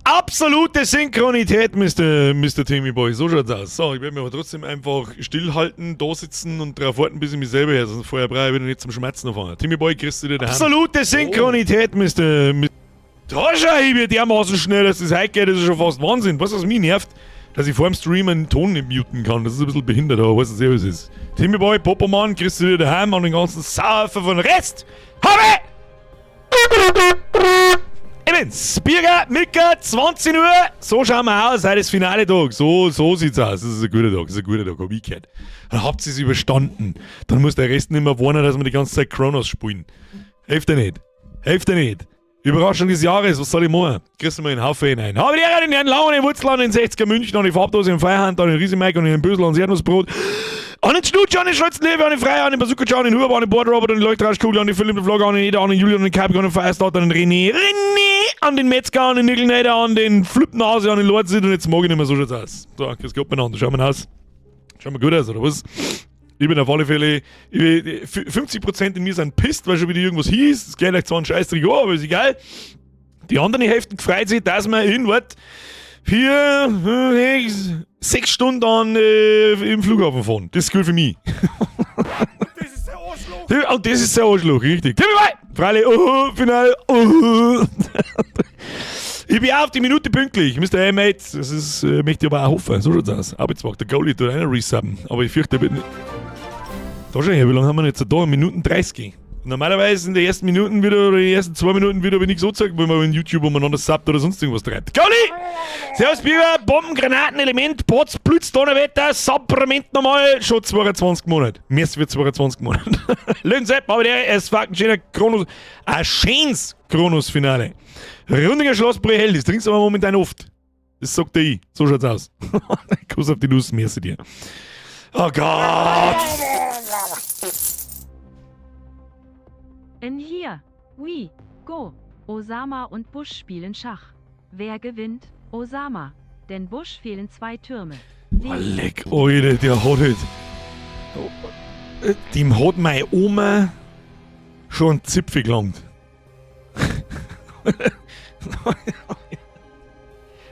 Absolute Synchronität, Mr. Timmy Boy. So schaut's aus. So, ich werde mich aber trotzdem einfach stillhalten, da sitzen und darauf warten, bis ich mich selber her. Sonst vorher brauche ich wieder nicht zum Schmerzen anfangen. Timmy Boy, kriegst du dir daheim. Absolute Synchronität, Mr. Da schau ich mir dermaßen schnell, dass das heute geht. Das ist schon fast Wahnsinn. Was mich nervt, dass ich vor dem Stream einen Ton nicht muten kann. Das ist ein bisschen behindert, aber weißt du sehr, was es ist. Timmy Boy, Popoman, kriegst du dir daheim an den ganzen Saufen von Rest. Habe! Evans, Birger, Micker, 20 Uhr. So schauen wir aus, heute ist Finale-Tag. So sieht's aus. Das ist ein guter Tag, hab ich gehört. Dann habt ihr es überstanden. Dann muss der Rest nicht mehr warnen, dass wir die ganze Zeit Kronos spielen. Hilft dir nicht. Überraschung des Jahres, was soll ich machen? Kriegst du mal einen Haufen hinein. Habe die Ehre, den Lauen, den Wurzlan, den 60er München, an die Farbdose, den Feierhand, an den Riesenmike, an den Bösel, an das Erdnussbrot. An den Schnutsch, an den Scholzenlewe, an den Freier, an den Bazooka, an den Huber, an den Bordrobot, an den Leuchtrauschkugel, an den Philipp, den Vlogger, an den Eder, an den Julian, an den Capik, an den Firestart, an den René, an den Metzger, an den Nickelnader, an den Flipnase, an den Lordsit und jetzt mag ich nicht mehr, so schaut's aus. So, das geht miteinander. Schauen wir aus. Schauen wir gut aus, oder was? Ich bin auf alle Fälle, 50% in mir sind pisst, weil schon wieder irgendwas hieß. Das geht euch zwar ein Scheißdreck an, aber ist egal. Die anderen Hälfte freut sich, dass wir in 6 Stunden im Flughafen fahren. Das ist gut für mich. Das ist der Arschloch. Und das ist der Arschloch, richtig. Timmy Boy! Freilich, Finale, Ich bin auch auf die Minute pünktlich. Mr. Hey, Mate, das ist, möchte ich aber auch hoffen. So schaut's aus. Arbeitswag, der Goalie tut einer resubben. Aber ich fürchte, er wird nicht. Da schon her, wie lange haben wir jetzt da? Minuten 30. Normalerweise in den ersten Minuten wieder, oder die ersten 2 Minuten wieder, wenn ich so zeige, wenn man in YouTube umeinander subbt oder sonst irgendwas treibt. Gauli! Servus, Biber, Bomben, Granaten, Element, Potz, Blitz, Donnerwetter, Supplement nochmal, schon 22 Monate. Merci für 22 Monate. Löwensepp, aber der ist fucking schöner Kronos, ein schönes Kronos-Finale. Rundiger Schlossbrühe hell, das trinkst du aber momentan oft. Das sagt der ich. So schaut's aus. Kuss auf die Nuss, merci dir. Oh Gott! In hier, we, go. Osama und Bush spielen Schach. Wer gewinnt? Osama. Denn Bush fehlen 2 Türme. Oh, leck, Alter, der hat halt... Dem hat meine Oma schon einen Zipfel gelangt.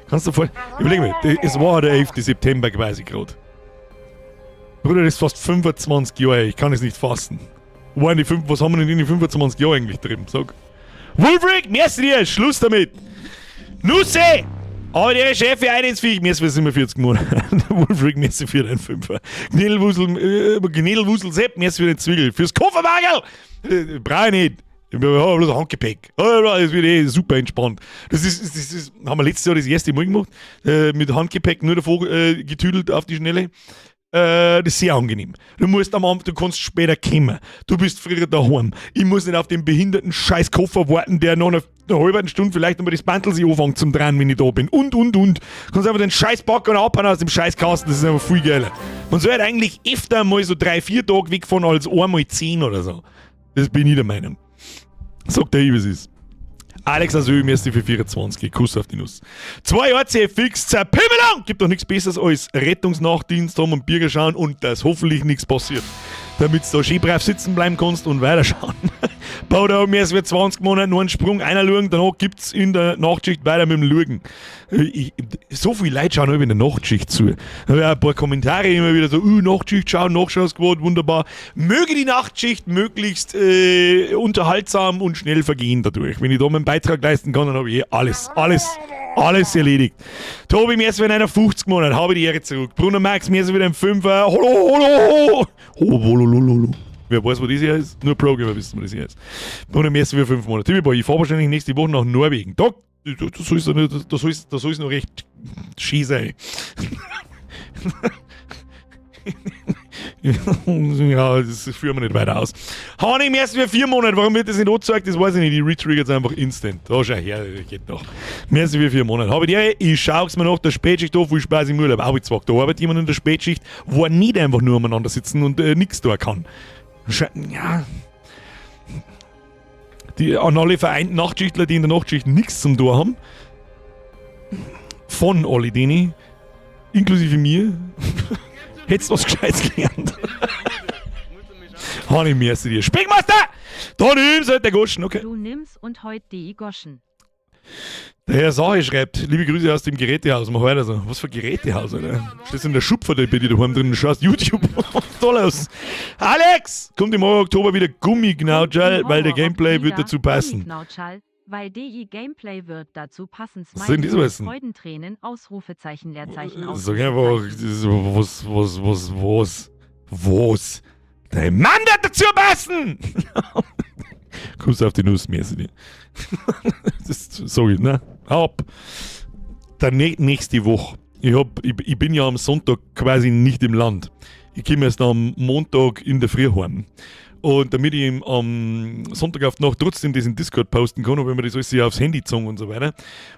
Kannst du voll... Überleg mal, es war der 11. September quasi gerade. Bruder, das ist fast 25 Jahre, ich kann es nicht fassen. Was haben wir denn in den 25 Jahren eigentlich drin? Sag. Wolfric, merci dir, Schluss damit! Nusse! Aber der Chef für einen ins Viech, merci für 47 Monate. Wolfric, merci für den Fünfer. Gnädelwusel Sepp, merci für den Zwiegel. Fürs Kofferwagel! Brauch ich nicht. Ich habe bloß ein Handgepäck. Das wird super entspannt. Das haben wir letztes Jahr das erste Mal gemacht. Mit Handgepäck nur davor getüdelt auf die Schnelle. Das ist sehr angenehm. Du kannst später kommen. Du bist früher daheim. Ich muss nicht auf den behinderten Scheiß-Koffer warten, der nach einer halben Stunde vielleicht nochmal das Bantel sich anfängt zum Drehen, wenn ich da bin. Und. Du kannst einfach den Scheiß-Backer abhauen aus dem Scheiß-Kasten, das ist einfach viel geiler. Man sollte eigentlich öfter mal so 3-4 Tage wegfahren als einmal 10 oder so. Das bin ich der Meinung. Sagt der, wie es ist. Alex Asö, merci für 24, Kuss auf die Nuss. 2 Jahre CFX, zerpimmelang! Gibt doch nichts Besseres als Rettungsnachtdienst haben und Bürger schauen und dass hoffentlich nichts passiert. Damit du da schön brav sitzen bleiben kannst und weiterschauen. Bau da merci für 20 Monate nur einen Sprung, einer schauen, danach gibt's in der Nachtschicht weiter mit dem Schauen. So viele Leute schauen in der Nachtschicht zu. Da habe ich ein paar Kommentare immer wieder so, Nachtschicht schauen, Nachschau's-Quote, wunderbar. Möge die Nachtschicht möglichst unterhaltsam und schnell vergehen dadurch. Wenn ich da meinen Beitrag leisten kann, dann habe ich alles erledigt. Tobi, merci für einen 50 Monate, habe die Ehre zurück. Bruno Max, merci für einen 5er. Hallo. Wer weiß, wo das hier ist? Nur Programmer wissen, wo das hier ist. Bruno, merci für 5 Monate. Timmy Boy, ich fahre wahrscheinlich nächste Woche nach Norwegen. Da soll es noch recht schön sein. Ja, das führen wir nicht weiter aus. Hani, merci für 4 Monate. Warum wird das nicht angezeigt? Das weiß ich nicht. Die retriggert es einfach instant. Da schau her, geht doch. Merci für 4 Monate. Habe ich schaue es mir nach der Spätschicht an, viel Spaß im Urlaub. Auch ich zwar, da arbeitet jemand in der Spätschicht, wo er nicht einfach nur umeinander sitzen und nichts tun kann. Ja. An alle vereinten Nachtschichtler, die in der Nachtschicht nichts zum tun haben. Von alle denen, inklusive mir. Hättest du was Gescheites gelernt. Hani, merci dir. Speckmaster! Da nimmst halt der Goschen, okay. Du nimmst und heut die Goschen. Der Herr Sache schreibt, liebe Grüße aus dem Gerätehaus. Mach weiter so. Was für Gerätehaus, Alter? Stehst in der Schupfer bei dir daheim drin und schaust YouTube. Toll aus. Alex! Kommt im Oktober wieder Gummignautschall, weil der Gameplay wird dazu passen. Gummignautschall, weil DI Gameplay wird dazu passen. Was sind diese Wessen? Freudentränen, Ausrufezeichen, Leerzeichen, Sag einfach, was? Der Mann wird dazu passen! Kommst du auf die Nuss, mäßig. Sorry, ne? Ab. Dann nächste Woche. Ich bin ja am Sonntag quasi nicht im Land. Ich komme erst am Montag in der Früh heim. Und damit ich am Sonntag auf die Nacht trotzdem das in Discord posten kann, habe ich mir das alles ja aufs Handy gezogen und so weiter.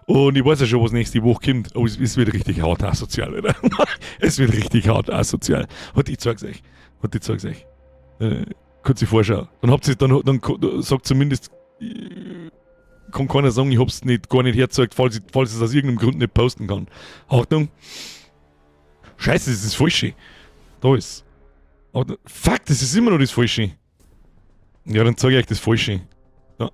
Und ich weiß ja schon, was nächste Woche kommt. Aber es wird richtig hart asozial, oder? Es wird richtig hart asozial. Und ich zeig's euch. Kurz die Vorschau. Dann sagt zumindest, kann keiner sagen, ich hab's gar nicht hergezeigt, falls ich es aus irgendeinem Grund nicht posten kann. Achtung. Scheiße, das ist das Falsche. Da ist. Fuck, das ist immer noch das Falsche. Ja, dann zeige ich euch das Falsche. Ja.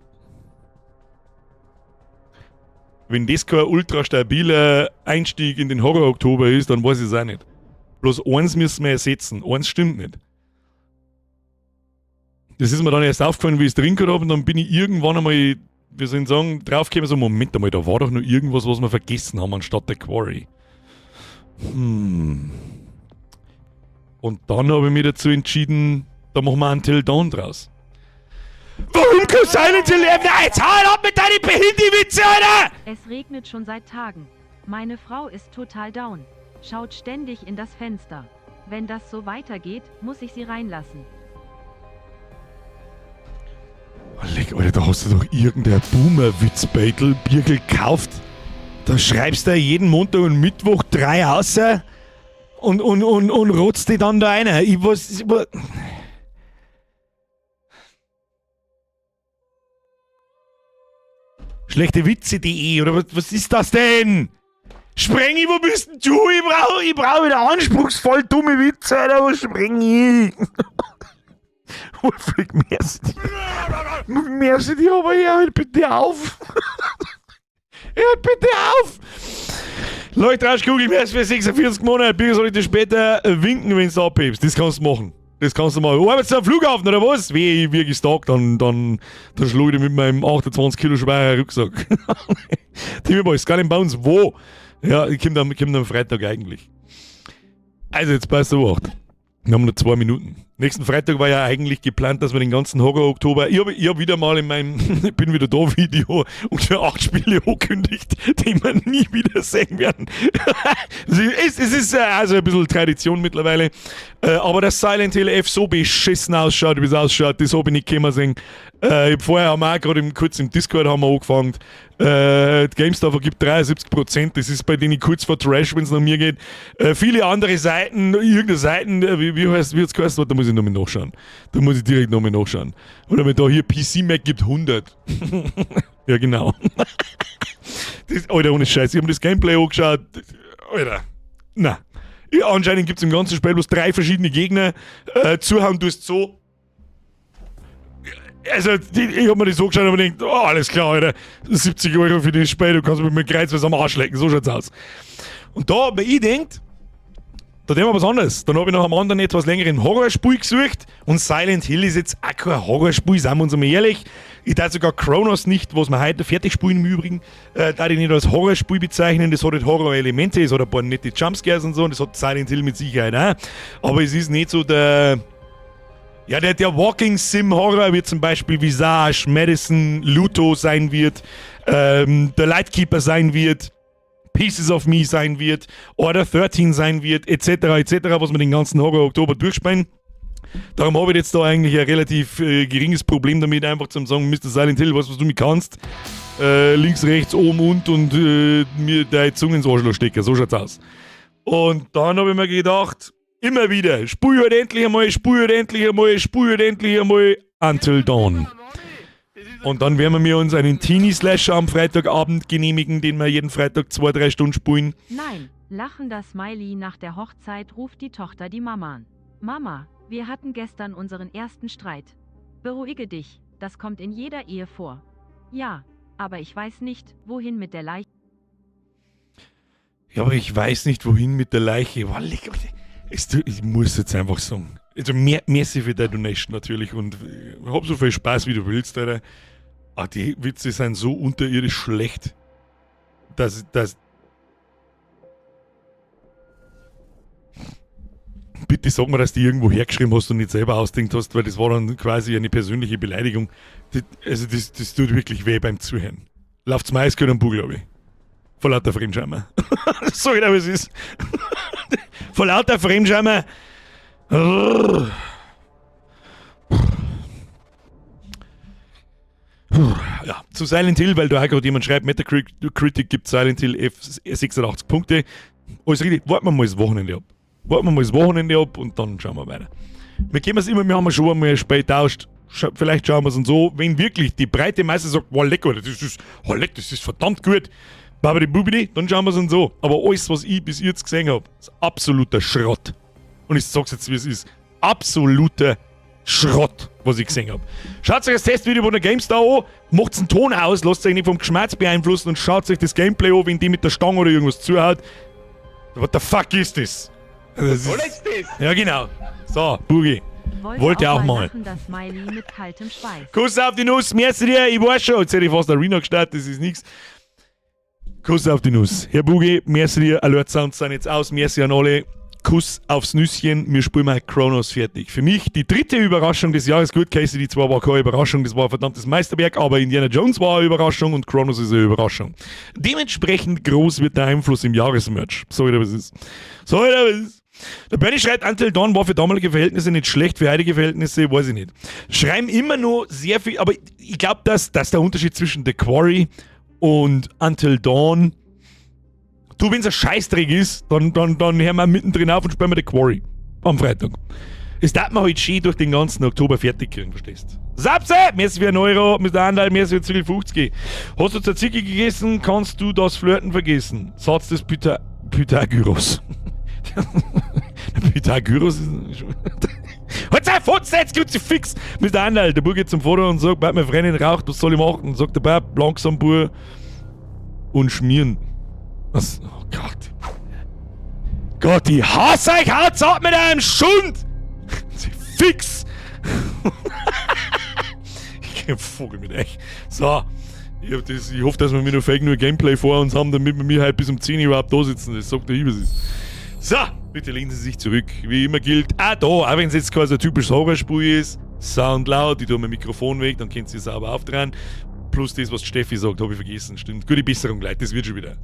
Wenn das kein ultra stabiler Einstieg in den Horror-Oktober ist, dann weiß ich es auch nicht. Bloß eins müssen wir ersetzen. Eins stimmt nicht. Das ist mir dann erst aufgefallen, wie ich es drin gehabt habe, und dann bin ich irgendwann einmal, wir sollen sagen, draufgekommen, so, Moment einmal, da war doch nur irgendwas, was wir vergessen haben, anstatt der Quarry. Und dann habe ich mich dazu entschieden, da machen wir Until Dawn draus. Warum kann Silent Hill leben? Jetzt hau ab mit deinen Behindi-Witze, Alter! Es regnet schon seit Tagen. Meine Frau ist total down. Schaut ständig in das Fenster. Wenn das so weitergeht, muss ich sie reinlassen. Leck, Alter, da hast du doch irgendein Boomer-Witzbeutel Biergel gekauft. Da schreibst du jeden Montag und Mittwoch 3 raus und rotzt die dann da rein. Schlechtewitze.de oder was ist das denn? Sprengi, wo bist denn du? Ich brauch wieder anspruchsvoll dumme Witze, Alter, wo Sprengi? Wolfrig, merci dich, aber hört bitte auf. Hört bitte auf. Leute, rasch Google, merci für 46 Monate. Bitte soll ich dir später winken, wenn du abhebst. Das kannst du machen. Arbeitest du am Flughafen oder was? Wie ich gestalkt, dann schlug ich mit meinem 28 Kilo schweren Rucksack. Timmy Scully Bones, wo? Ja, ich komm am Freitag eigentlich. Also, jetzt passt auf. Wir haben noch 2 Minuten. Nächsten Freitag war ja eigentlich geplant, dass wir den ganzen Horror-Oktober. Ich hab wieder mal in meinem Ich bin wieder da Video ungefähr 8 Spiele angekündigt, die wir nie wieder sehen werden. Es ist also ein bisschen Tradition mittlerweile. Aber dass Silent Hill F so beschissen ausschaut, wie es ausschaut, das habe ich nicht gekommen sehen. Vorher haben wir auch gerade kurz im Discord haben wir angefangen. GameStar vergibt 73%, das ist bei denen kurz vor Trash, wenn es nach mir geht. Viele andere Seiten, irgendeine Seiten, wie heißt es geheißen? Da muss ich nochmal nachschauen. Oder wenn da hier PC Mac gibt 100. Ja, genau. Alter, ohne Scheiß, ich habe das Gameplay angeschaut. Alter, na. Ja, anscheinend gibt es im ganzen Spiel bloß 3 verschiedene Gegner. Zuhauen tust so. Also, ich hab mir das so geschaut und mir gedacht, oh, alles klar, Alter, 70 € für das Spiel, du kannst mit mir Kreuz was am Arsch lecken, so schaut's aus. Und da hab ich gedacht, da nehmen wir was anderes. Dann habe ich nach einem anderen etwas längeren Horrorspiel gesucht und Silent Hill ist jetzt auch kein Horrorspiel, seien wir uns einmal ehrlich. Ich darf sogar Chronos nicht, was wir heute fertig spielen im Übrigen, darf ich nicht als Horrorspiel bezeichnen. Das hat halt Horror-Elemente, es hat ein paar nette Jumpscares und so, und das hat Silent Hill mit Sicherheit auch. Aber es ist nicht so der Walking Sim Horror, wie zum Beispiel Visage, Madison, Luto sein wird, der Lightkeeper sein wird, Pieces of Me sein wird, Order 13 sein wird, etc., was wir den ganzen Horror-Oktober durchspielen. Darum habe ich jetzt da eigentlich ein relativ geringes Problem damit, einfach zu sagen, Mr. Silent Hill, was du mir kannst, links, rechts, oben und mir deine Zunge ins Arschloch stecken, so schaut's aus. Und dann habe ich mir gedacht, immer wieder, spul halt endlich einmal, Until Dawn. Und dann werden wir uns einen Teenie-Slasher am Freitagabend genehmigen, den wir jeden Freitag 2-3 Stunden spielen. Nein, lachender Smiley nach der Hochzeit ruft die Tochter die Mama an. Mama, wir hatten gestern unseren ersten Streit. Beruhige dich, das kommt in jeder Ehe vor. Ja, aber ich weiß nicht, wohin mit der Leiche. Ja, aber ich weiß nicht, wohin mit der Leiche. Boah, ich muss jetzt einfach sagen. Also, merci für die Donation natürlich und hab so viel Spaß, wie du willst, Alter. Aber die Witze sind so unterirdisch schlecht, dass. Bitte sag mir, dass du die irgendwo hergeschrieben hast und nicht selber ausdenkt hast, weil das war dann quasi eine persönliche Beleidigung. Das tut wirklich weh beim Zuhören. Lauft's mir eiskalt am Bug, glaube ich. Vor lauter Fremdschämen. So genau, wie es ist. Vor lauter Fremdschämen. Ja, zu Silent Hill, weil da auch gerade jemand schreibt, Metacritic gibt Silent Hill F86 Punkte. Alles richtig, warten wir mal das Wochenende ab. Und dann schauen wir weiter. Wir geben es immer, wir haben schon einmal spät tauscht. Vielleicht schauen wir es und so. Wenn wirklich die breite Masse sagt, wow, lecker, das ist verdammt gut, Babidi Bubidi, dann schauen wir es und so. Aber alles, was ich bis jetzt gesehen habe, ist absoluter Schrott. Und ich sag's jetzt, wie es ist. Absoluter Schrott, was ich gesehen habe. Schaut euch das Testvideo von der GameStar an, macht einen Ton aus, lasst euch nicht vom Geschmerz beeinflussen und schaut euch das Gameplay an, wenn die mit der Stange oder irgendwas zuhaut. What the fuck ist das? Ja, genau. So, Boogie. Wollte auch mal. Lachen, das Smiley mit kaltem Schweiß. Kuss auf die Nuss, merci dir, ich weiß schon. Jetzt hätte ich fast Arena gestartet, das ist nichts. Kuss auf die Nuss. Herr Boogie, merci dir, Alert Sounds sind jetzt aus, merci an alle. Kuss aufs Nüsschen, wir spielen mal Chronos fertig. Für mich die dritte Überraschung des Jahres. Gut, Casey, die zwar war keine Überraschung, das war ein verdammtes Meisterwerk, aber Indiana Jones war eine Überraschung und Chronos ist eine Überraschung. Dementsprechend groß wird der Einfluss im Jahresmerch. So wie das ist. Der Bernie schreibt, Until Dawn war für damalige Verhältnisse nicht schlecht, für heutige Verhältnisse weiß ich nicht. Schreiben immer noch sehr viel, aber ich glaube, dass der Unterschied zwischen The Quarry und Until Dawn, du, wenn es ein Scheißdreck ist, dann hören wir mittendrin auf und spielen wir The Quarry am Freitag. Das darf man halt schön durch den ganzen Oktober fertig kriegen, verstehst du? Sapse, merci für 1 Euro, Mr. Andal, merci für 50. Hast du Tzatziki gegessen, kannst du das Flirten vergessen. Satz des Pythagoras. Pythagoras ist... Halt sein Fotze, jetzt gibt's fix! Mr. Andal, der Bub geht zum Vater und sagt, meine Freundin raucht, was soll ich machen? Und sagt der Bub, langsam Bub und schmieren. Was? Oh Gott. Gott, ich hasse euch, haut's ab mit einem Schund! Fix! Ich kenn Vogel mit euch. So. Ich hoffe, dass wir mir noch Fake nur Gameplay vor uns haben, damit wir mir halt bis um 10 Uhr überhaupt da sitzen. Das sagt der Ibis. So, bitte lehnen Sie sich zurück. Wie immer gilt, auch wenn es jetzt quasi ein typisches Horrorspiel ist, Soundlaut, ich tue mein Mikrofon weg, dann könnt ihr es sauber aufdrehen. Plus das, was Steffi sagt, habe ich vergessen. Stimmt. Gute Besserung, Leute. Das wird schon wieder.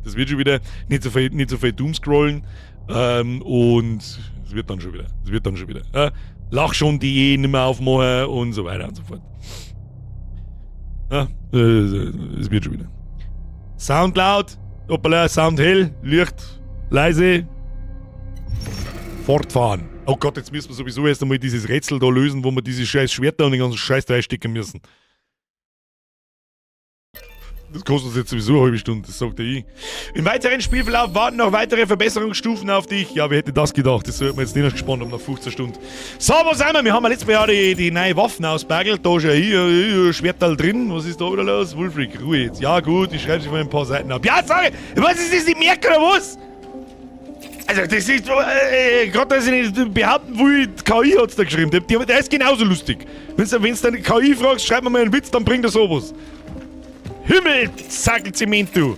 Nicht so viel Doomscrollen. Und es wird dann schon wieder. Lach schon die nicht mehr aufmachen und so weiter und so fort. Es wird schon wieder. Sound laut, hoppala, Sound hell, Licht leise. Fortfahren. Oh Gott, jetzt müssen wir sowieso erst einmal dieses Rätsel da lösen, wo wir diese scheiß Schwerter und den ganzen Scheiß reinstecken müssen. Das kostet uns jetzt sowieso eine halbe Stunde, das sagt ich. Im weiteren Spielverlauf warten noch weitere Verbesserungsstufen auf dich. Ja, wer hätte das gedacht? Das sollten wir jetzt nicht noch gespannt haben nach 15 Stunden. So, wo sind wir? Wir haben letztes Jahr die neuen Waffen ausbergelt. Da ist ja hier Schwertal drin. Was ist da wieder los? Wulfric, Ruhe jetzt. Ja gut, ich schreibe sich mal ein paar Seiten ab. Ja, sag ich! Was ist das, nicht merken oder was? Also das ist, gerade dass ich nicht behaupten will, die KI hat es da geschrieben. Der ist genauso lustig. Wenn du dann KI fragst, schreib mir mal einen Witz, dann bringt er sowas. Himmel, Sackelzement, du!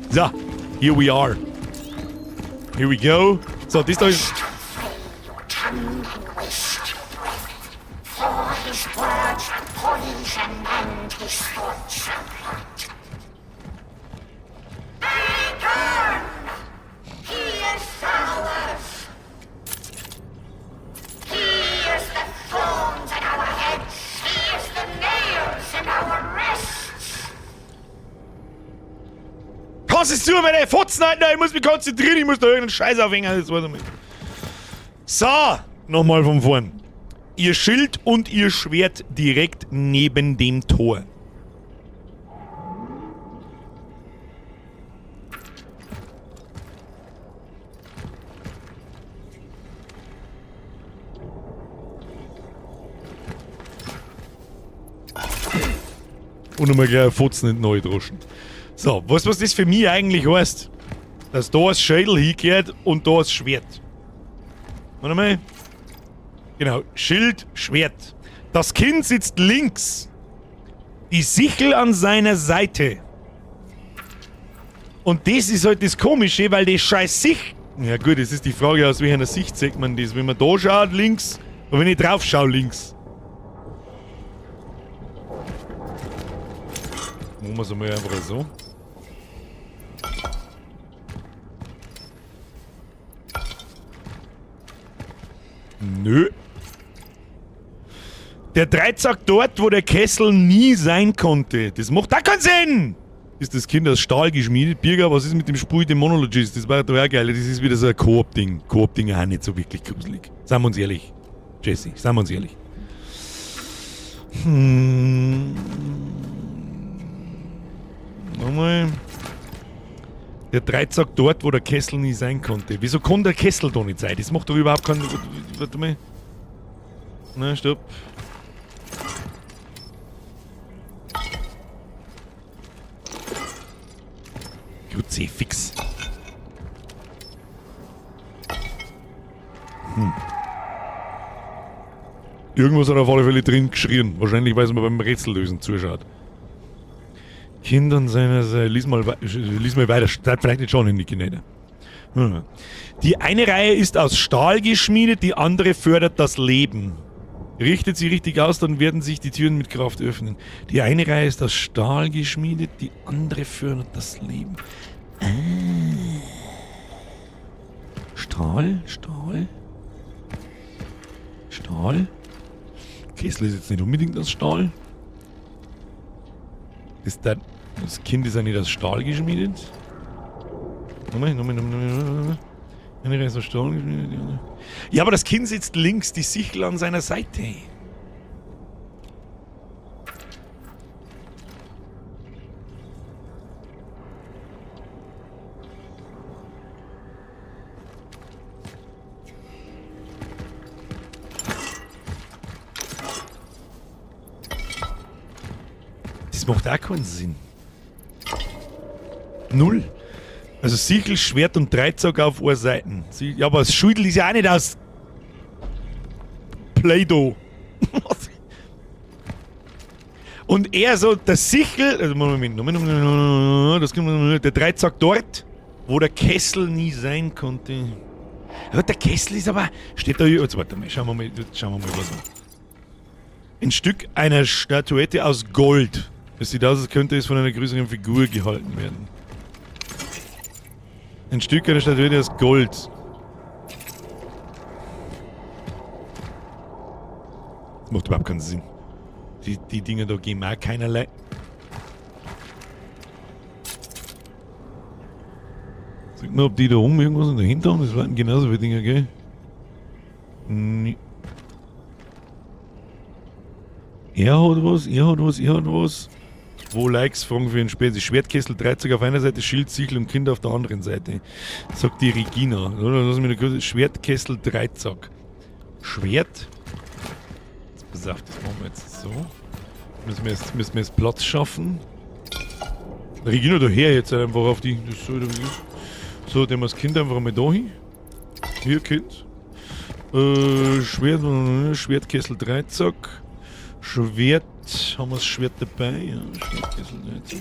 So, here we are. Here we go. So, das da ist... Kannst du es zu, meine Fotzen halten, ich muss mich konzentrieren, ich muss da irgendeinen Scheiß aufhängen, das weiß ich nicht. So, nochmal von vorn. Ihr Schild und ihr Schwert direkt neben dem Tor. Und nochmal gleich ein Fotzen in die neue droschen. So, was das für mich eigentlich heißt? Dass da das Schädel hingeht und da das Schwert. Warte mal. Genau, Schild, Schwert. Das Kind sitzt links. Die Sichel an seiner Seite. Und das ist halt das Komische, weil die scheiß Sicht... Ja gut, es ist die Frage, aus welcher Sicht sagt man das. Wenn man da schaut, links, und wenn ich drauf schaue, links. Machen wir es einmal einfach so. Nö. Der Dreizack dort, wo der Kessel nie sein konnte. Das macht auch keinen Sinn! Ist das Kind aus Stahl geschmiedet? Birger, was ist mit dem Spiel dem Monologist? Das war doch auch geil. Das ist wieder so ein Koop-Ding. Koop-Dinge auch nicht so wirklich gruselig. Seien wir uns ehrlich. Jesse, seien wir uns ehrlich. Nochmal. Der Dreizack dort, wo der Kessel nie sein konnte. Wieso kann der Kessel da nicht sein? Das macht doch überhaupt keinen... Warte mal. Na, stopp. Kruzifix. Irgendwas hat auf alle Fälle drin geschrien. Wahrscheinlich, weil es mir beim Rätsellösen zuschaut. Kindern seiner Seite. Lies mal weiter. Steht vielleicht nicht schon in die Kinder. Die eine Reihe ist aus Stahl geschmiedet, die andere fördert das Leben. Richtet sie richtig aus, dann werden sich die Türen mit Kraft öffnen. Die eine Reihe ist aus Stahl geschmiedet, die andere fördert das Leben. Stahl? Kessel ist jetzt nicht unbedingt aus Stahl. Das Kind ist ja nicht aus Stahl geschmiedet. Nochmal. Eine Reihe ist aus Stahl geschmiedet. Ja, aber das Kind sitzt links, die Sichel an seiner Seite. Das macht auch keinen Sinn. Null. Also Sichel, Schwert und Dreizack auf einer Seite. Ja, aber das Schüttel ist ja auch nicht aus Play-Doh. Und er so, der Sichel, also Moment, das der Dreizack dort, wo der Kessel nie sein konnte. Ja, der Kessel ist aber, steht da, jetzt warte mal, schauen wir mal was. Ein Stück einer Statuette aus Gold. Es sieht aus, als könnte es von einer größeren Figur gehalten werden. Ein Stück einer Statuette aus Gold. Das macht überhaupt keinen Sinn. Die Dinger da geben auch keinerlei. Sag mal, ob die da oben irgendwas dahinter haben. Das waren genauso viele Dinger, gell? Nee. Er hat was. Wo Likes fragen für ein Späße. Schwertkessel, Dreizack auf einer Seite, Schild, Sichel und Kind auf der anderen Seite. Sagt die Regina. Oder? Lass mich kurz. Schwertkessel, Dreizack. Schwert. Jetzt pass auf, das machen wir jetzt so. Müssen wir jetzt Platz schaffen. Regina, daher jetzt einfach auf die. Das so, so, dann das Kind einfach mal da hin. Hier, Kind. Schwertkessel, Dreizack. Schwert. Haben wir das Schwert dabei? Ja, Schwertkessel 3.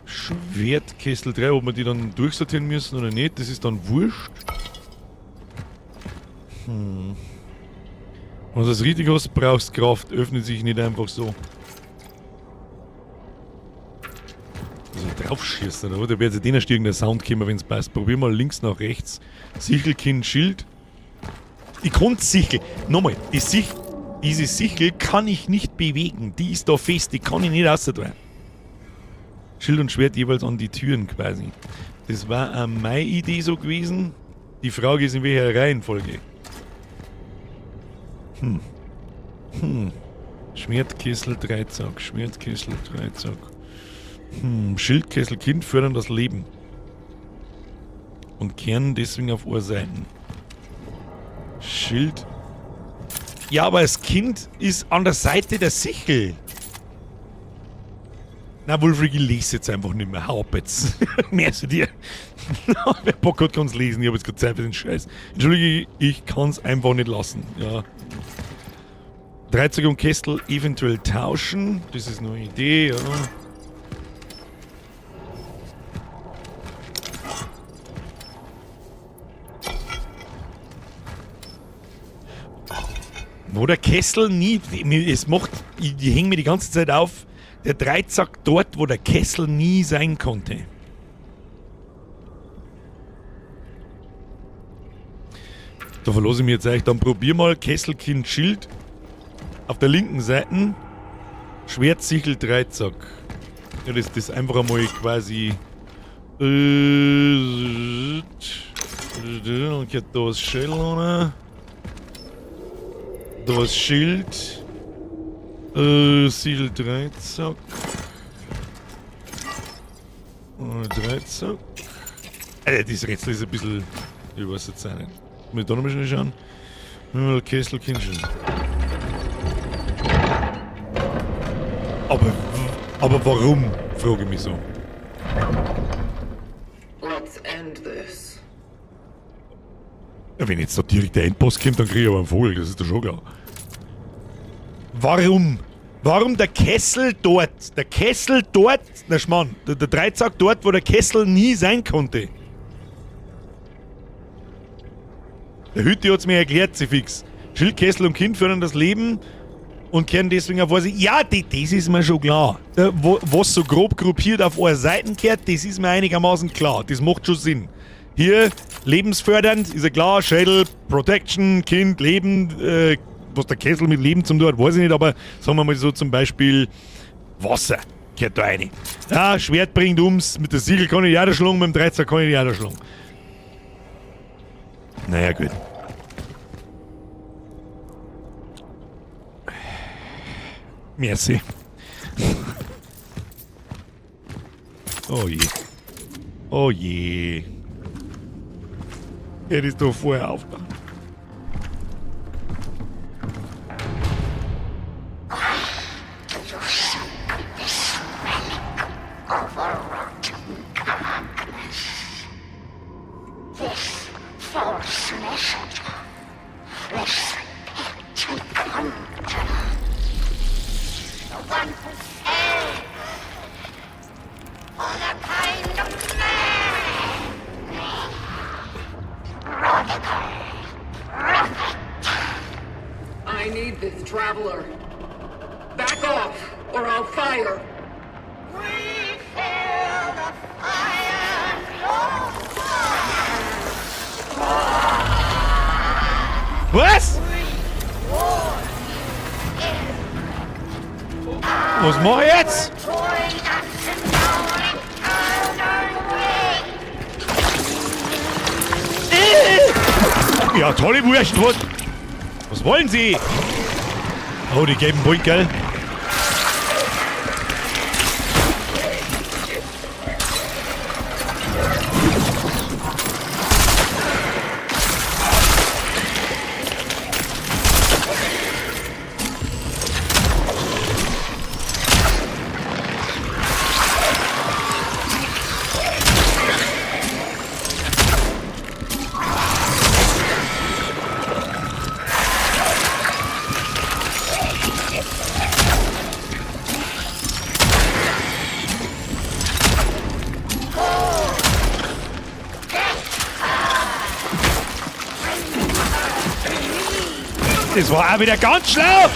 Schwertkessel 3, ob wir die dann durchsortieren müssen oder nicht, das ist dann wurscht. Wenn du das richtig hast, brauchst Kraft, öffnet sich nicht einfach so. Also draufschießen, oder? Da wird jetzt den irgendein Sound kommen, wenn es passt. Probier mal links nach rechts. Sichel, Kind, Schild. Ich kann Sichel. Nochmal, diese Sichel kann ich nicht bewegen. Die ist da fest, die kann ich nicht rausdrehen. Schild und Schwert jeweils an die Türen quasi. Das war meine Idee so gewesen. Die Frage ist, in welcher Reihenfolge. Schwertkessel, Dreizack. Schildkessel, Kind fördern das Leben. Und kehren deswegen auf Ohrseiten. Schild. Ja, aber das Kind ist an der Seite der Sichel. Na, Wolfrig, ich lese jetzt einfach nicht mehr. Hau ab jetzt. Merci dir. Wer Bock hat, kann es lesen. Ich habe jetzt keine Zeit für den Scheiß. Entschuldige, ich kann es einfach nicht lassen. Ja. Dreizeug und Kessel eventuell tauschen. Das ist nur eine Idee, ja. Wo der Kessel nie. Es macht. Ich hänge mir die ganze Zeit auf. Der Dreizack dort, wo der Kessel nie sein konnte. Da verlose ich mir jetzt eigentlich. Dann probier mal Kesselkind Schild. Auf der linken Seite. Schwert, Sichel, Dreizack. Ja, das einfach einmal quasi. Und ich hab da das Schild ohne. Da das Schild. Siegel Dreizack. Dreizack. Das Rätsel ist ein bisschen. Ich weiß jetzt auch nicht. Muss ich da nochmal schnell schauen? Mal Kessel, Kindchen. Aber warum? Frage ich mich so. Let's end this. Ja, wenn jetzt da direkt der Endboss kommt, dann kriege ich aber einen Vogel, das ist doch schon klar. Warum? Warum der Kessel dort? Der Kessel dort? Na Schmarrn, der Dreizack dort, wo der Kessel nie sein konnte. Der Hütte hat's mir erklärt, sie fix. Schild, Kessel und Kind fördern das Leben und kehren deswegen auf Seite. Ja, das ist mir schon klar. Was so grob gruppiert auf eure Seiten kehrt, das ist mir einigermaßen klar. Das macht schon Sinn. Hier, lebensfördernd, ist ja klar, Schädel, Protection, Kind, Leben, was der Kessel mit Leben zum tun hat, weiß ich nicht, aber sagen wir mal so zum Beispiel Wasser gehört da rein. Ja, Schwert bringt ums, mit der Siegel kann ich die auch schlagen, mit dem Dreizack kann ich die auch schlagen. Naja, gut. Merci. Oh je. Oh je. Hätte ich doch vorher aufgemacht. I need this traveler. Back off, or I'll fire. We feel the fire. Was? Was mach ich jetzt? Ja, tolle Wurst. Was wollen Sie? Oh, die gelben Punkt, gell? Das war auch wieder ganz schlau.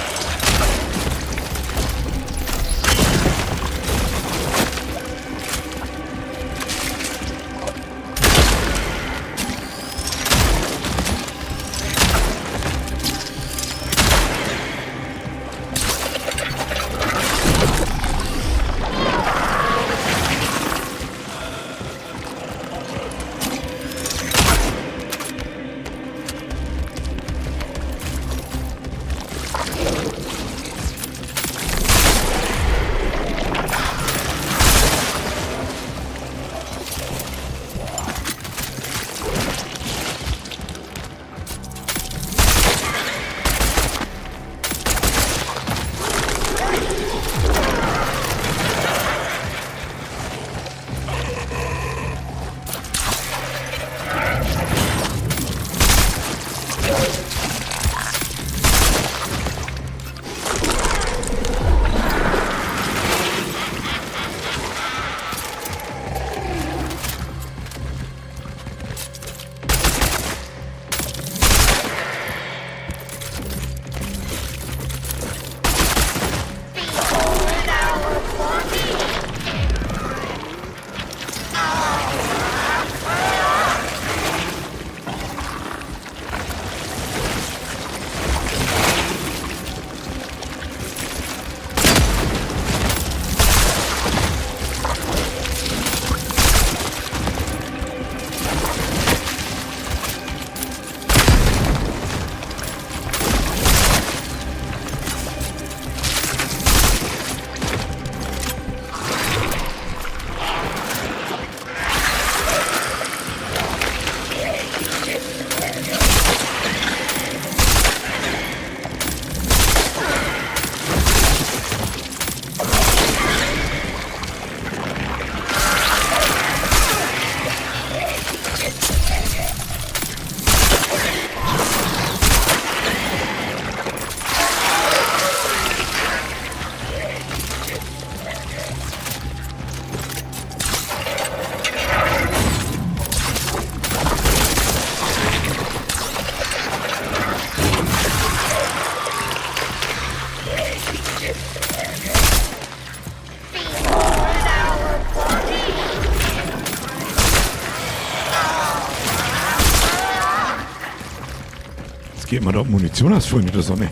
geht mir da Munition ausfallen in der Sonne.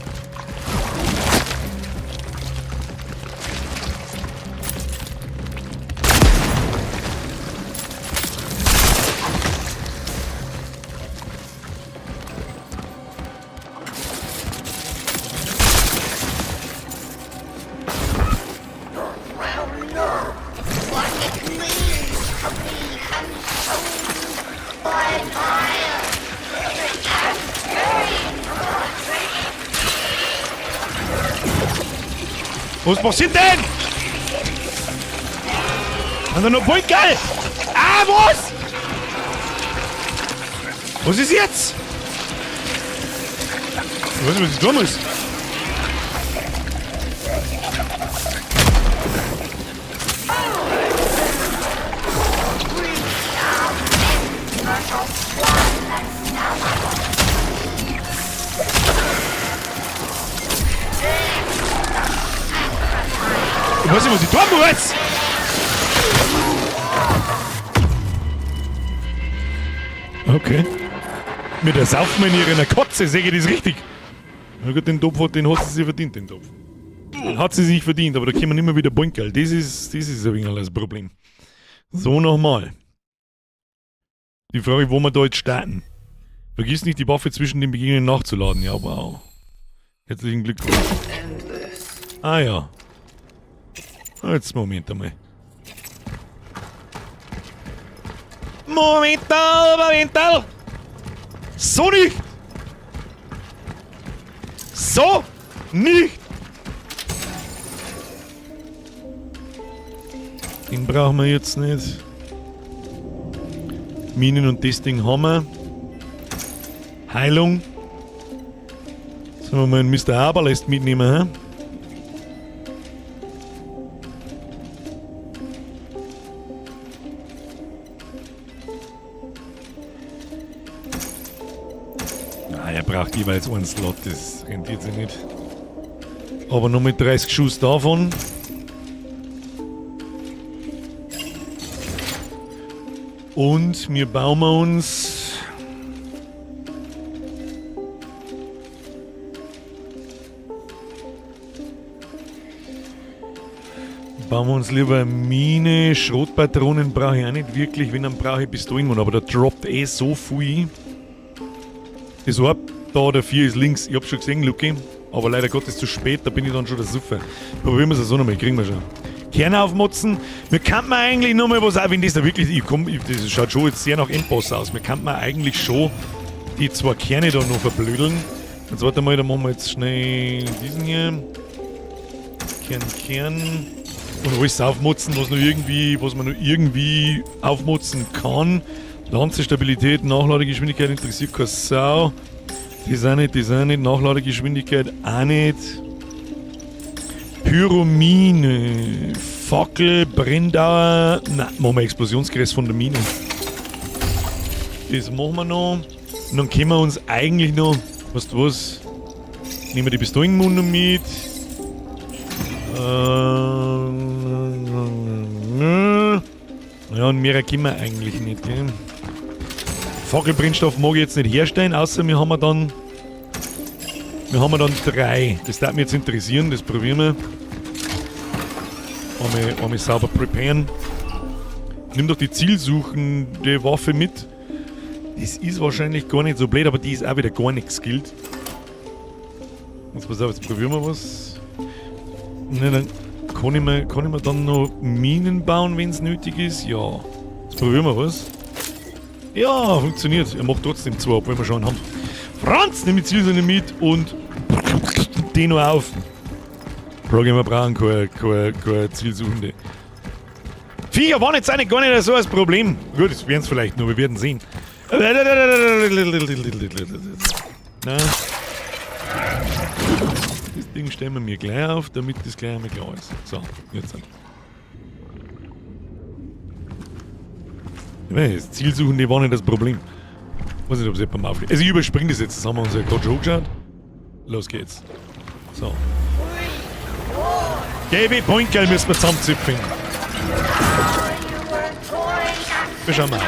Was passiert denn? Haben wir noch Bunker? Ah, was? Was ist jetzt? Ich weiß nicht, was ich tun muss. Ich weiß nicht, was ich tun muss. Okay. Mit der Saufmanier in der Kotze, sehe ich das richtig. Na gut, den Topf, den hat sie sich verdient, den Topf. Den hat sie sich verdient, aber da können wir nicht mehr wieder bunkeln. Das ist ein wenig das Problem. So, nochmal. Die Frage, wo wir da jetzt starten. Vergiss nicht, die Waffe zwischen den Begegnungen nachzuladen. Ja, wow. Herzlichen Glückwunsch. Ah ja. Jetzt Moment einmal. Momental! So nicht! So nicht! Den brauchen wir jetzt nicht. Minen und das Ding haben wir. Heilung. Sollen wir mal einen Mr. Aberlest mitnehmen, hä? Er braucht jeweils einen Slot, das rentiert sich nicht. Aber nur mit 30 Schuss davon. Und wir bauen uns... Bauen wir uns lieber eine Mine. Schrotpatronen brauche ich auch nicht wirklich. Wenn, dann brauche ich Pistolen. Aber da droppt eh so viel. Das war da, der 4 ist links. Ich hab's schon gesehen, Luki. Aber leider Gottes zu spät, da bin ich dann schon der Suffer. Probieren wir es so nochmal, kriegen wir schon. Kerne aufmotzen. Wir könnten eigentlich nochmal was auch, wenn das da wirklich. Das schaut schon jetzt sehr nach Endboss aus. Wir könnten eigentlich schon die 2 Kerne da noch verblödeln. Jetzt warte mal, da machen wir jetzt schnell diesen hier. Kern. Und alles aufmotzen, was man noch irgendwie aufmotzen kann. Lanzenstabilität, Nachladegeschwindigkeit interessiert keine Sau. Das auch nicht. Nachladegeschwindigkeit auch nicht. Pyromine, Fackel, Brenndauer. Nein, machen wir Explosionsgräs von der Mine. Das machen wir noch. Und dann können wir uns eigentlich noch, weißt du was, nehmen wir die Pistolenmunde mit. Ja, und mehr können wir eigentlich nicht, gell? Fackelbrennstoff mag ich jetzt nicht herstellen, außer wir haben dann 3. Das darf mich jetzt interessieren, das probieren wir. Einmal sauber preparen. Nimm doch die zielsuchende Waffe mit. Das ist wahrscheinlich gar nicht so blöd, aber die ist auch wieder gar nicht skillt. Jetzt pass auf, jetzt probieren wir was. Ne, dann kann ich mir dann noch Minen bauen, wenn es nötig ist? Ja. Jetzt probieren wir was. Ja, funktioniert. Er macht trotzdem 2, obwohl wir schon haben. Franz, nimm die Zielsuchende mit und den noch auf. Frage, wir brauchen keine Zielsuchende. Viecher waren jetzt eigentlich gar nicht so das Problem. Gut, das werden es vielleicht nur, wir werden sehen. Na. Das Ding stellen wir mir gleich auf, damit das gleich einmal klar ist. So, jetzt. Das Zielsuchende war nicht das Problem. Weiß nicht, ob es jemand mal auflegt. Also ich überspringe das jetzt, das haben wir uns ja gerade schon angeschaut. Los geht's. So. Gelbe Pointgel müssen wir zusammenzipfen. Wir schauen mal aus.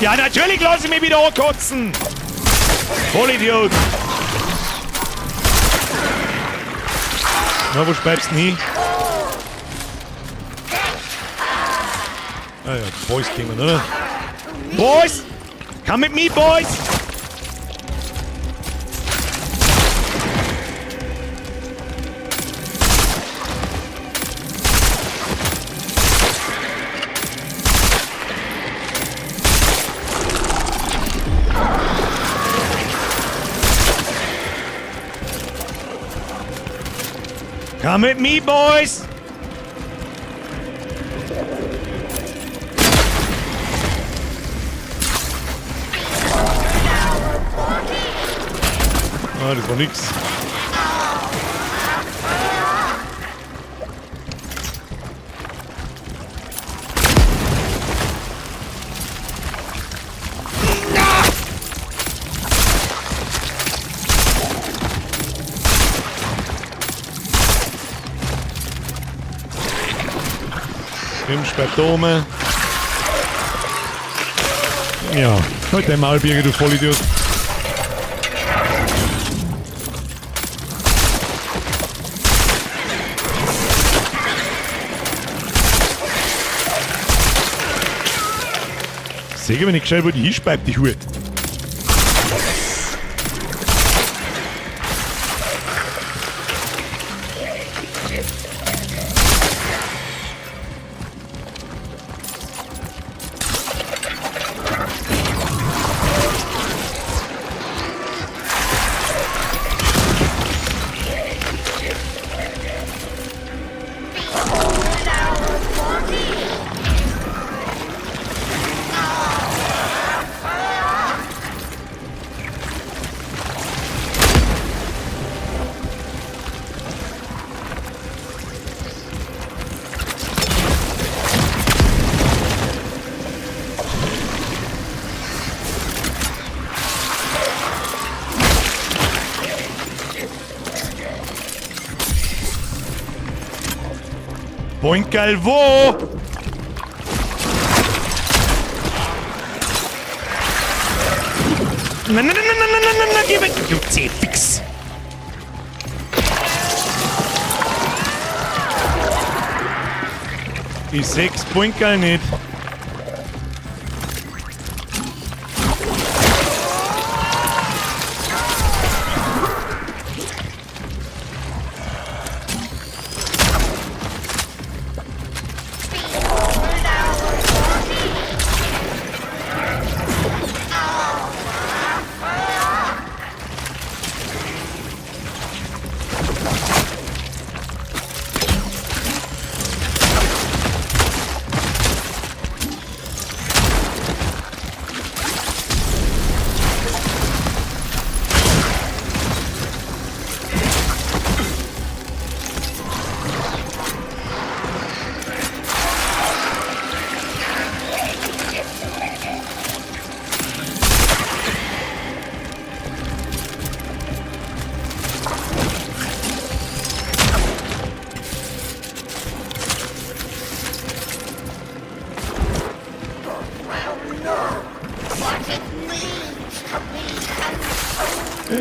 Ja, natürlich lasse ich mich wieder ankotzen! Vollidiot! Na, wo bleibst du denn hin? Ah ja, die Boys kommen, oder? Boys! Come with me, boys! Come with me, boys! Ah, das war nix. Im Spätome. Ja, halt dein Maul, Birgit, du Vollidiot. Sag mir nicht gescheit, wo die hinspeibt, die Hut. Boinkerl, wo? Nein, geh weg, du C-Fix. Ich seh's Boinkerl nicht.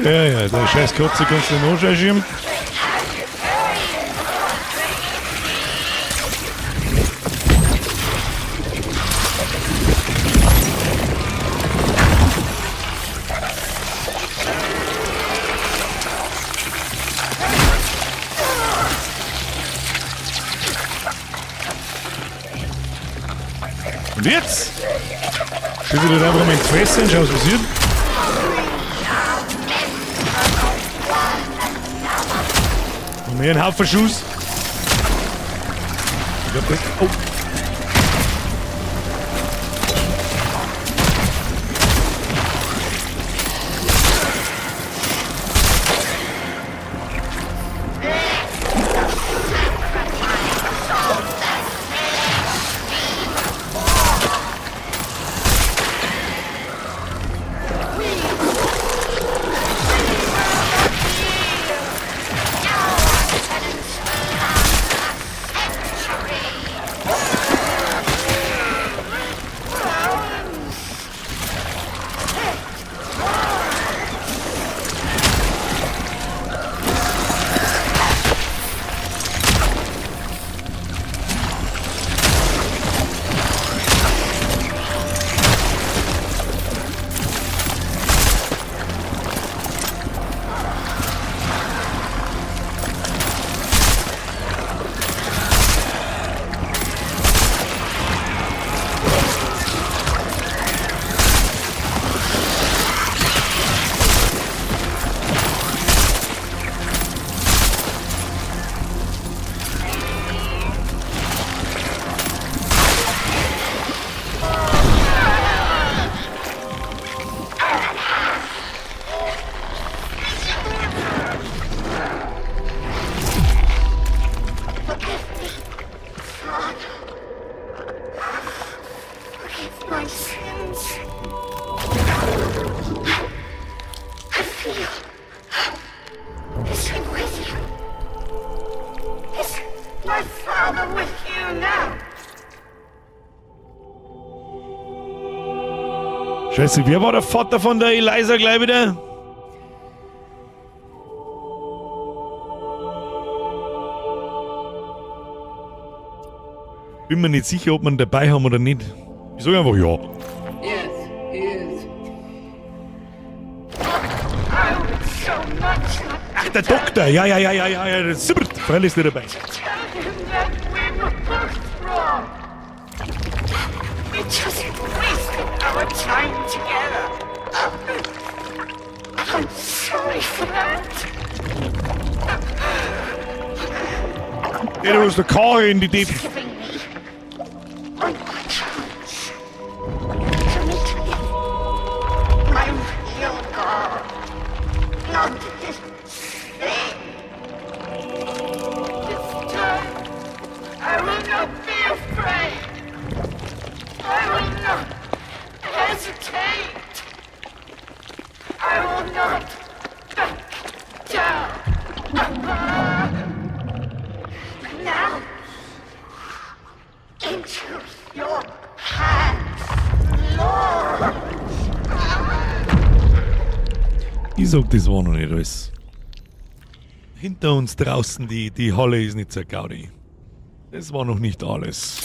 Ja, der scheiß Kotze kannst du noch schirmen. Und jetzt? Schieße dir einfach mal ins Fresse und schau, was passiert. Und mehr ein Haufen Schuss. Ich glaub, das. Oh. Scheiße, wer war der Vater von der Eliza gleich wieder? Bin mir nicht sicher, ob wir ihn dabei haben oder nicht. Ich sage einfach ja. Yes, he is. Ach, der Doktor! Ja, der Sibbert! Freilich ist der dabei. We just wasted our time together. I'm sorry for that. Der ist der Karre in die Deep. Giving me one more chance to meet my real girl. Not this thing. This time, I will not be afraid. I will not hesitate. I will not back down. Now, into your hands, Lord. Ich sag, das war noch nicht alles. Hinter uns draußen, die Halle ist nicht so gaudi. Das war noch nicht alles.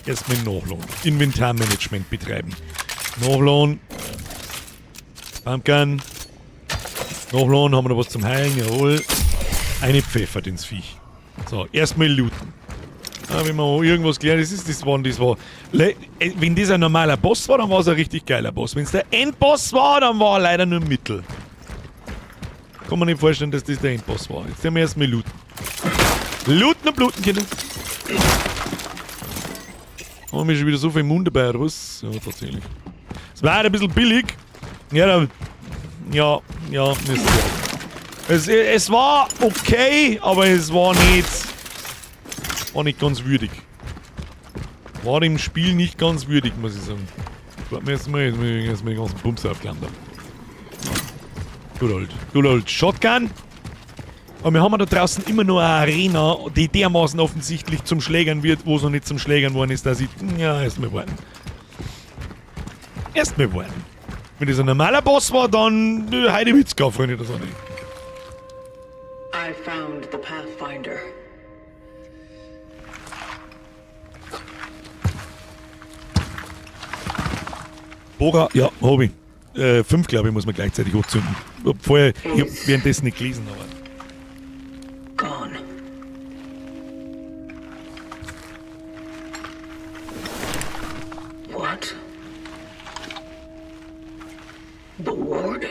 Erstmal Nachladen. Inventarmanagement betreiben. Nachladen. Pumpkin. Nachladen, haben wir noch was zum Heilen, jawohl. Eine pfeffert ins Viech. So, erstmal looten. Ja, wenn man irgendwas gelernt ist, das war. Wenn das ein normaler Boss war, dann war es ein richtig geiler Boss. Wenn es der Endboss war, dann war er leider nur Mittel. Kann man nicht vorstellen, dass das der Endboss war. Jetzt haben wir erstmal looten. Looten und bluten, Kinder. Haben wir schon wieder so viel Mund dabei, oder was? Ja, tatsächlich. Es war halt ein bisschen billig. Ja, es war okay, aber es war nicht ganz würdig. War dem Spiel nicht ganz würdig, muss ich sagen. Warte mir erstmal den ganzen Bums aufgelandet. Good old Shotgun. Aber wir haben da draußen immer noch eine Arena, die dermaßen offensichtlich zum Schlägern wird, wo es noch nicht zum Schlägern worden ist, dass ich... Ja, erstmal warten. Wenn das ein normaler Boss war, dann Heidewitzka, Freunde, das auch nicht. I found the Pathfinder. Boga, ja, hab ich. 5, glaube ich, muss man gleichzeitig hochzünden. Vorher, ich hab währenddessen nicht gelesen, aber... Gone. What? The Warden?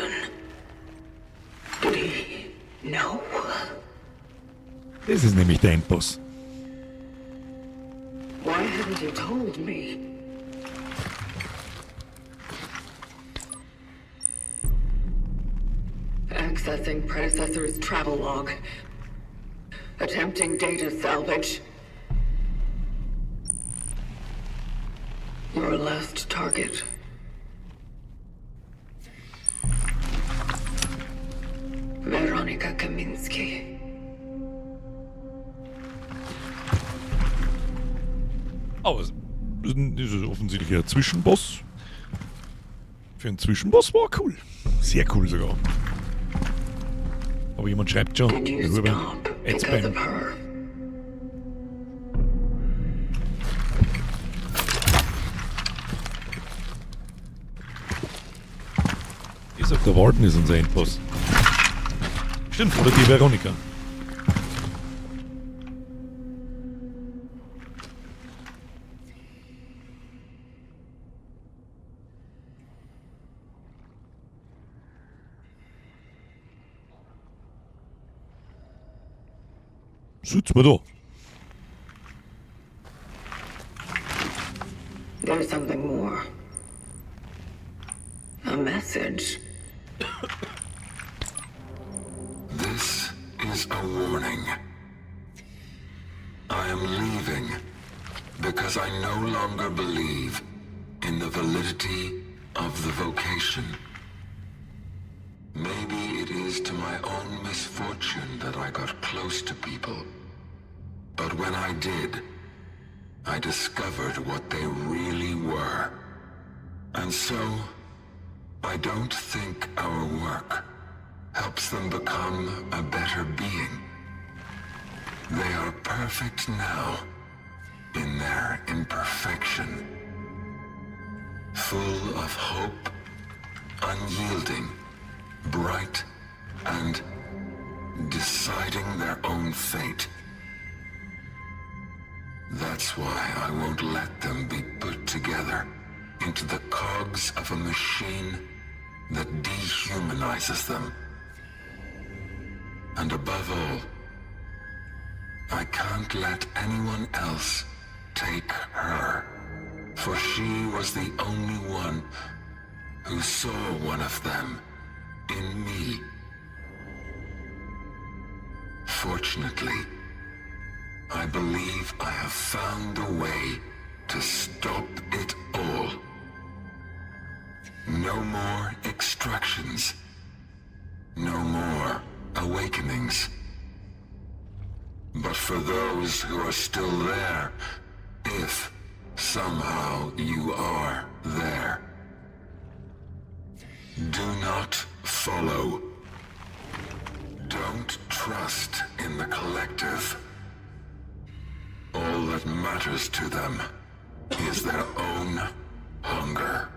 Did he know? Das ist nämlich der Endboss. Why haven't you told me? Accessing predecessor's travel log. Attempting data salvage. Your last target. Veronika Kaminski. Aber das ist offensichtlich ein Zwischenboss. Für einen Zwischenboss war cool. Sehr cool sogar. Aber jemand schreibt schon. Did you stop because of her? Ich sag, der Warden ist unser Endboss. Stimmt, oder die Veronika. Sitzt mal da. There's something more. A message. This is a warning. I am leaving because I no longer believe in the validity of the vocation. Maybe it is to my own misfortune that I got close to people. But when I did, I discovered what they really were. And so, I don't think our work helps them become a better being. They are perfect now in their imperfection, full of hope, unyielding, bright, and deciding their own fate. That's why I won't let them be put together into the cogs of a machine that dehumanizes them. And above all, I can't let anyone else take her, for she was the only one who saw one of them in me. Fortunately, I believe I have found a way to stop it all. No more extractions. No more awakenings. But for those who are still there, if somehow you are there, do not follow. Don't trust in the collective. All that matters to them is their own hunger.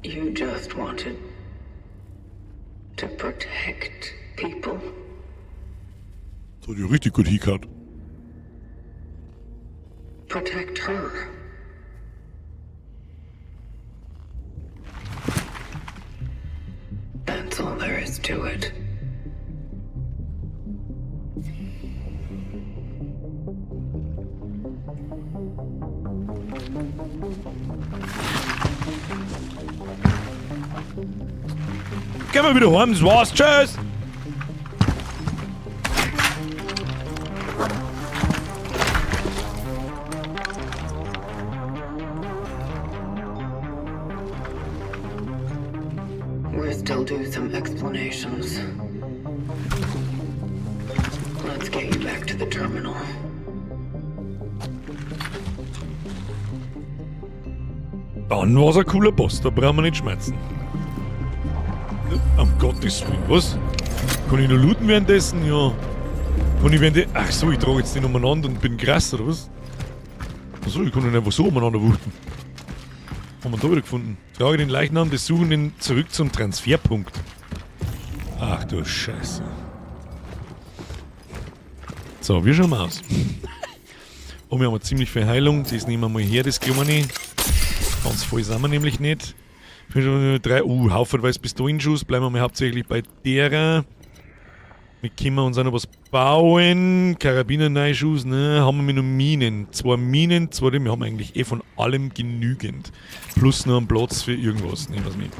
You just wanted to protect people? So die richtig gut hingehauen. Protect her? That's all there is to it. Gehen wir wieder heim, das war's, tschüss! We're still due some explanations. Let's get you back to the terminal. Dann war's ein cooler Boss, da brauchen wir nicht schmerzen. Um Gottes Willen, was? Kann ich noch looten währenddessen? Ja. Kann ich währenddessen... Ach so, ich trage jetzt den umeinander und bin krass, oder was? Achso, ich kann ihn einfach so umeinander wuchten. Haben wir da wieder gefunden. Trage den Leichnam des Suchenden zurück zum Transferpunkt. Ach du Scheiße. So, wie schauen wir aus? Oh, wir haben ziemlich viel Heilung. Das nehmen wir mal her, das Kleine. Ganz voll sind wir nämlich nicht. 3, haufenweise Pistolenschuss. Bleiben wir mal hauptsächlich bei derer. Wir können uns auch noch was bauen. Karabiner-Neuschuss, ne? Haben wir noch Minen. 2 Minen, 2 wir haben eigentlich von allem genügend. Plus noch einen Platz für irgendwas. Nehmen wir es mit.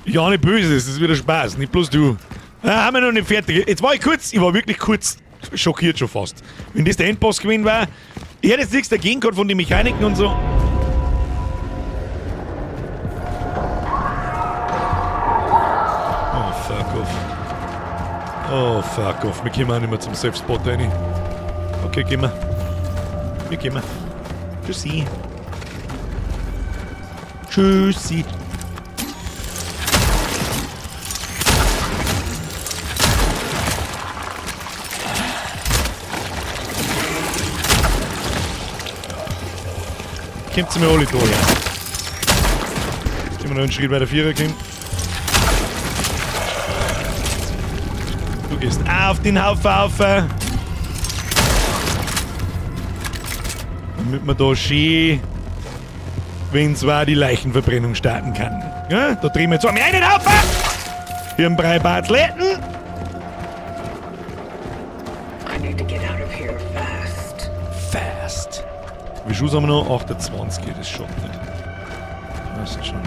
Ja, nicht böse, das ist wieder Spaß. Nicht bloß du. Haben wir noch nicht fertig. Jetzt war ich war wirklich kurz schockiert schon fast. Wenn das der Endboss gewesen war, ich hätte jetzt nichts dagegen gehabt von den Mechaniken und so. Oh, fuck off. Wir kommen auch nicht mehr zum Safe-Spot rein. Okay, gehen wir. Wir gehen. Tschüssi. Tschüssi. Kommt zu mir alle da, ja. Können wir noch einen Schritt weiter Vierer gehen? Du gehst auf den Haufen. Damit man da schön, wenn zwar die Leichenverbrennung starten kann. Ja, da drehen wir jetzt einen Haufen! Hier ein Brei Bartletten. I need to get out of here fast. Fast. Wie Schuss haben wir noch? 28, das schaut nicht. Das ist schon.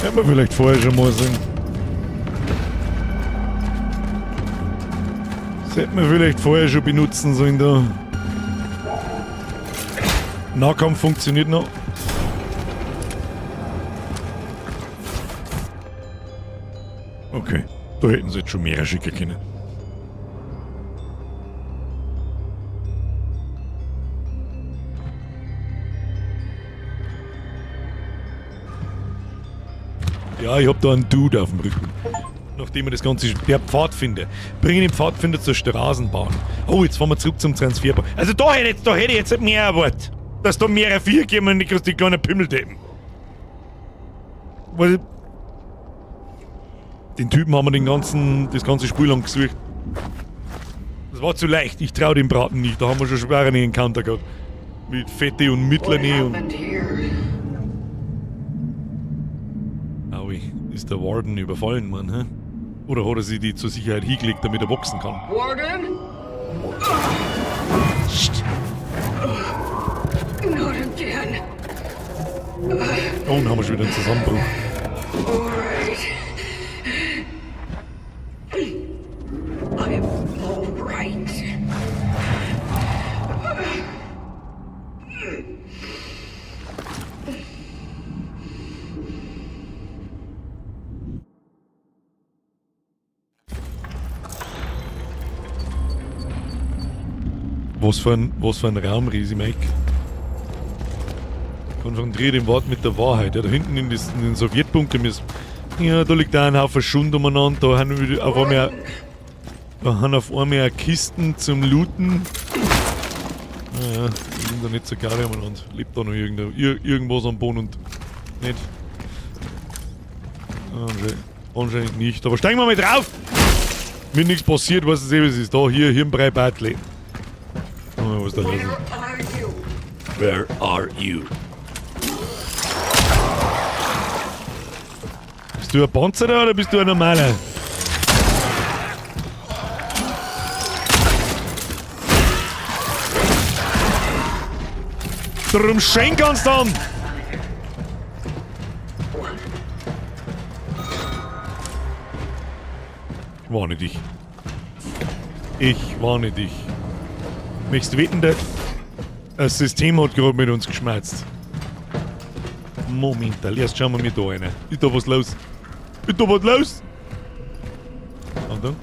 Hätten wir vielleicht vorher schon mal sehen. Das hätten wir vielleicht vorher schon benutzen sollen da. Nahkampf funktioniert noch. Okay, da hätten sie jetzt schon mehr schicken können. Ja, ich hab da einen Dude auf dem Rücken. Nachdem wir das Ganze... Der Pfadfinder. Bringen den Pfadfinder zur Straßenbahn. Oh, jetzt fahren wir zurück zum Transferbahn. Also da hätte ich jetzt mehr erwartet. Dass da mehrere Vier geben und nicht die kleinen Pimmeldeppen. Weil... Den Typen haben wir das ganze Spiel lang gesucht. Das war zu leicht. Ich trau dem Braten nicht. Da haben wir schon schwere Encounter gehabt. Mit Fette und Mittlerne und... happened here? Aui, ist der Warden überfallen, Mann, hä? Oder hat er sich die zur Sicherheit hingelegt, damit er boxen kann? Warden? Psst. Not again. Oh, und haben wir schon wieder einen Zusammenbruch. Alright. I'm alright. Was für ein Raumriese, Mike. Konfrontiere den Wort mit der Wahrheit. Ja, da hinten in den Sowjetbunker ja, da liegt auch ein Haufen Schund umeinander. Da haben auf einmal Kisten zum Looten. Naja, die sind da nicht so geil umeinander. Lebt da noch irgendwas am Boden und nicht. Anscheinend nicht. Aber steigen wir mal drauf! Mir nichts passiert, was es eben ist. Da, hier im Brei Bartley. Oh, was da los ist. Where Where are you? are you? Bist du ein Panzerer oder bist du ein normaler? Drum schenk uns dann! Ich warne dich. Ich warne dich. Möchtest du wetten, das System hat gerade mit uns geschmerzt. Moment, erst schauen wir mir da rein. Ist da was los? Ist da was los? Und dann?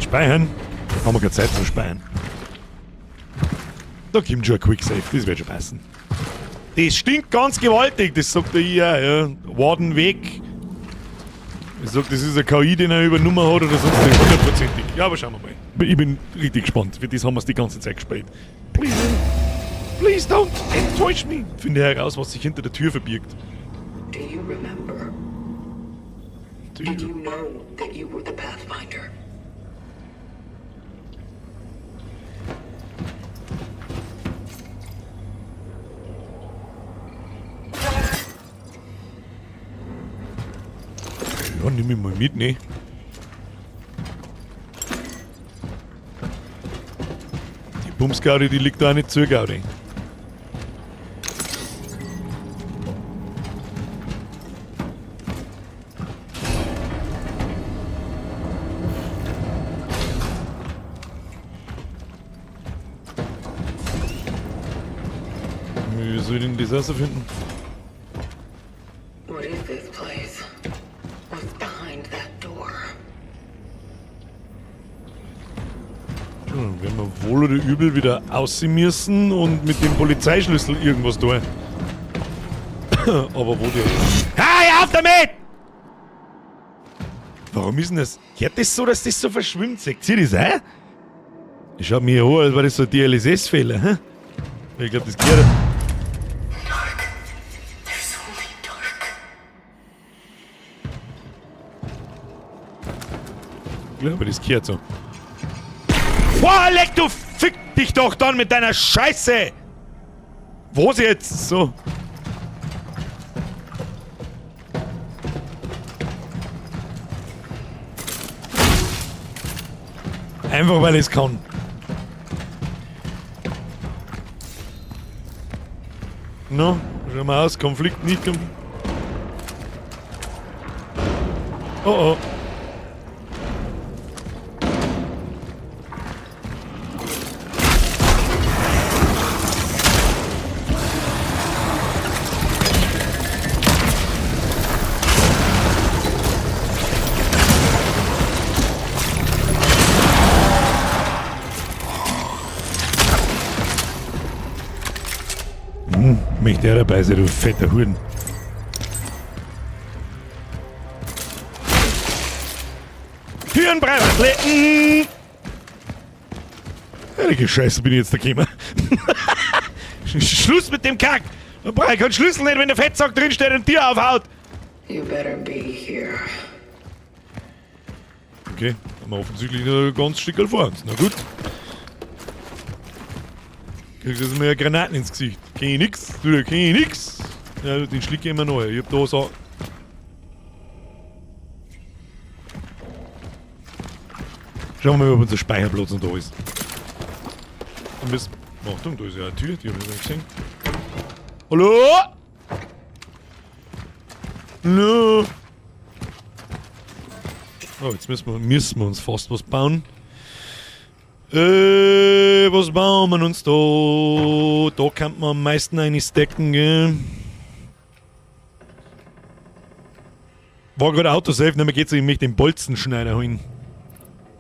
Speichern? Haben wir keine Zeit zum Speichern. Da kommt schon ein Quicksave, das wird schon passen. Das stinkt ganz gewaltig, das sagt er hier, ja. Warden weg. Ich sag, das ist eine KI, die er übernommen hat oder sonst nicht, hundertprozentig. Ja, aber schauen wir mal. Ich bin richtig gespannt, für das haben wir es die ganze Zeit gespielt. Please don't enttäusch mich. Finde heraus, was sich hinter der Tür verbirgt. Do you remember? Did you know that you were the Pathfinder? Ja, nimm mich mal mit, ne? Die Bumsgaudi, die liegt da auch nicht zu, Gaudi. Wie soll ich denn das herausfinden? What is this place? What's behind that door? Dann werden wir wohl oder übel wieder aussehen müssen und mit dem Polizeischlüssel irgendwas tun. Aber wo der ist? Hey, auf damit! Warum ist denn das? Hört das so, dass das so verschwimmt? Seht ihr das, hä? Das schaut mir an, als wäre das so ein DLSS-Fehler, hä? Ich glaube, das geht. Dark. There's only dark. Ich glaube, das gehört so. Boah, leck, du fick dich doch dann mit deiner Scheiße! Wo ist jetzt? So. Einfach weil ich es kann. No, schau mal aus, Konflikt nicht. Oh oh. Möchte er dabei sein, du fetter Huren. Türenbreiter! Heilige Scheiße, bin ich jetzt da gekommen. Schluss mit dem Kack! Da brauche ich keinen Schlüssel nicht, wenn der Fettsack drinsteht und Tür aufhaut! You better be here. Okay, haben wir offensichtlich noch ein ganz Stück vor uns. Na gut. Kriegst jetzt mal Granaten ins Gesicht. Kenn ich nix. Du, kenn ich nix. Ja, den schlicke ich immer neu. Ich hab da so... Schauen wir mal, ob unser Speicherplatz noch da ist. Und bis... Achtung, da ist ja eine Tür, die hab ich nicht gesehen. Hallo? Hallo? Oh, jetzt müssen wir uns fast was bauen. Was bauen wir uns da? Da kann man am meisten eine stacken, gell? War gerade Autosave, ne, geht's, ich möchte den Bolzenschneider holen.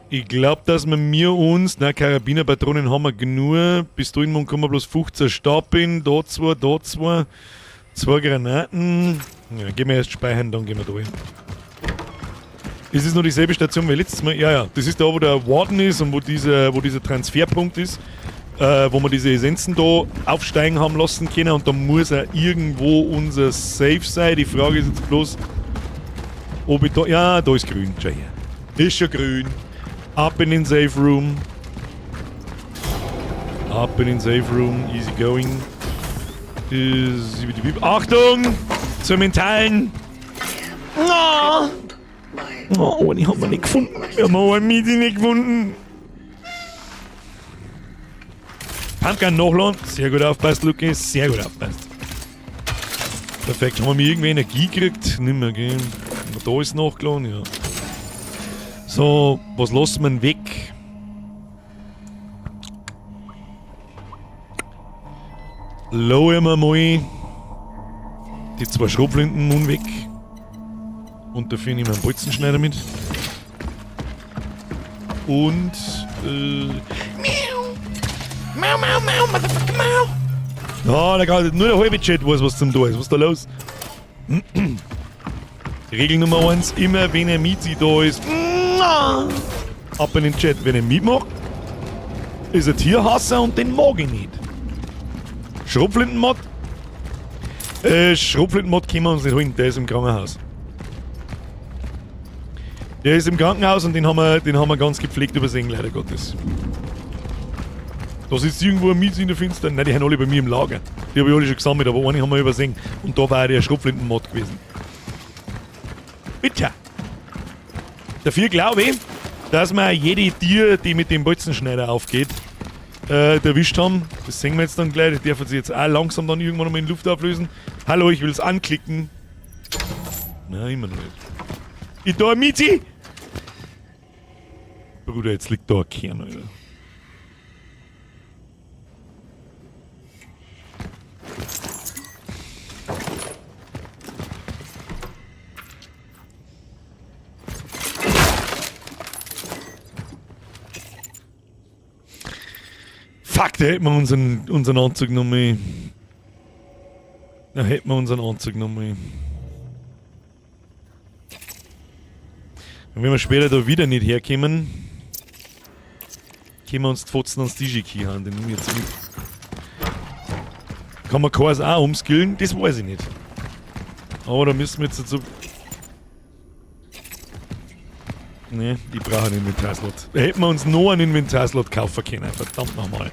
Ich glaube, dass wir uns, na, Karabinerpatronen haben wir genug. Pistolen kommen wir bloß 15 Stabeln, da zwei, 2 Granaten. Ja, gehen wir erst speichern, dann gehen wir da hin. Ist es noch dieselbe Station wie letztes Mal? Ja, ja. Das ist da, wo der Warden ist und wo dieser Transferpunkt ist, wo wir diese Essenzen da aufsteigen haben lassen können. Und da muss ja irgendwo unser Safe sein. Die Frage ist jetzt bloß, ob ich da... Ja, da ist grün. Schau her. Ist schon grün. Ab in den Safe Room. Ab in den Safe Room. Easy going. Achtung! Zum Entteilen! No! Oh, die haben wir nicht gefunden. Wir haben auch ein Mieti nicht gefunden. Pumpgun nachladen. Sehr gut aufpasst, Lukas. Sehr gut aufpasst. Perfekt. Haben wir irgendwie Energie gekriegt? Nimmer gehen. Da ist nachgeladen, ja. So, was lassen wir denn weg? Lowern wir mal die 2 Schrotflinten weg. Und dafür nehmen wir einen Bolzenschneider mit. Und, Mau, mau, mau, motherfucker, mau. Ja, da kann nur der halbe Chat weiß, was zum da ist. Was ist da los? Regel Nummer 1, immer wenn ein Miezi da ist, ab in den Chat. Wenn er mitmacht, ist ein Tierhasser und den mag ich nicht. Schrotflintenmod? Schrotflintenmod können wir uns nicht holen, der ist im Krankenhaus. Der ist im Krankenhaus und den haben wir ganz gepflegt übersehen, leider Gottes. Da sitzt irgendwo ein Miezi in der Finstern. Nein, die haben alle bei mir im Lager. Die habe ich alle schon gesammelt, aber einen haben wir übersehen. Und da war der Schrotflintenmod gewesen. Bitte! Dafür glaube ich, dass wir jede Tier, die mit dem Bolzenschneider aufgeht, erwischt haben. Das sehen wir jetzt dann gleich. Das dürfen sie jetzt auch langsam dann irgendwann mal in Luft auflösen. Hallo, ich will es anklicken. Nein, immer noch nicht. Ich da ein Miezi! Bruder, jetzt liegt da ein Kern, Alter. Fuck, da hätten wir unseren Anzug noch mal. Da hätten wir unseren Anzug noch mal. Und wenn wir später da wieder nicht herkommen, können wir uns die Fotzen ans Digi-Key haben, den nehmen wir jetzt mit. Kann man keins auch umskillen? Das weiß ich nicht. Aber da müssen wir jetzt dazu... Ne, die brauchen einen Inventarslot. Da hätten wir uns noch einen Inventarslot kaufen können, verdammt nochmal.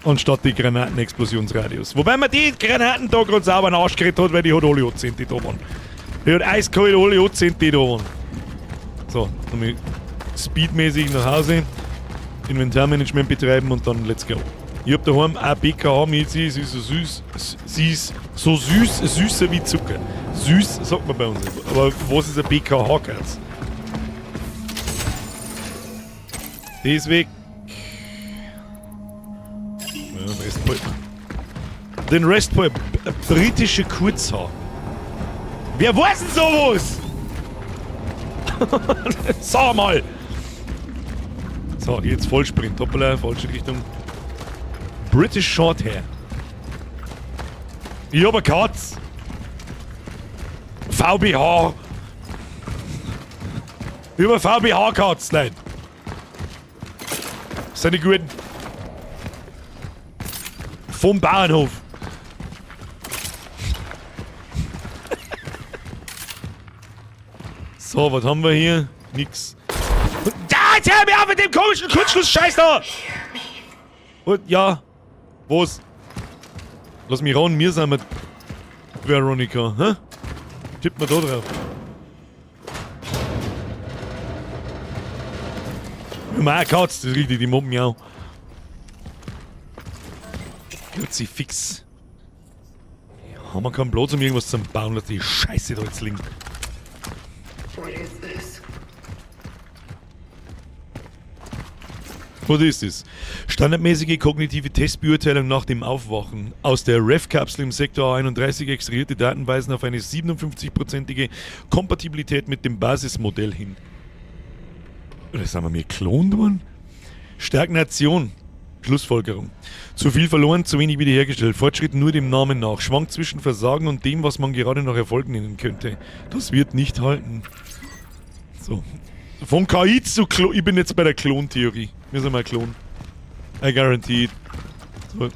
Anstatt die Granaten-Explosionsradius. Wobei man die Granaten da gerade sauber in den Arsch gekriegt hat, weil die hat alle anzehnt, die da waren. Die hat eiskalt alle anzehnt, die da waren. So, dann speedmäßig nach Hause, Inventarmanagement betreiben und dann let's go. Ich hab daheim auch BKH mit, sie ist so süß, süßer wie Zucker. Süß sagt man bei uns nicht. Aber was ist ein BKH-Kerz? Deswegen. Ja, den Rest bald. Den Rest bald. Britische Kurzhaar. Wer weiß denn sowas? Sag mal! So, jetzt Vollsprint. Hoppala, falsche Richtung. British Shorthair. Ich hab eine Katz. VBH. Ich hab eine VBH-Katz, Leute. Seine guten. Vom Bauernhof. So, was haben wir hier? Nix. Da, jetzt hör mir auf mit dem komischen Kurzschluss-Scheiß da! Und ja. Was? Lass mich ran, wir sind mit Veronica, hä? Tipp mal da drauf. Meine Katze, das ist richtig, die mobben mich auch. Wird sie fix. Haben wir keinen Platz, um irgendwas zu bauen, dass die Scheiße da jetzt liegen. What is this? Was ist das? Standardmäßige kognitive Testbeurteilung nach dem Aufwachen. Aus der REF-Kapsel im Sektor 31 extrahierte Daten weisen auf eine 57%ige Kompatibilität mit dem Basismodell hin. Oder sind wir mir geklont worden? Stagnation. Schlussfolgerung. Zu viel verloren, zu wenig wiederhergestellt. Fortschritt nur dem Namen nach. Schwankt zwischen Versagen und dem, was man gerade noch Erfolg nennen könnte. Das wird nicht halten. So. Von KI zu Klon. Ich bin jetzt bei der Klontheorie. Wir sind mal Klon. I guarantee it. So.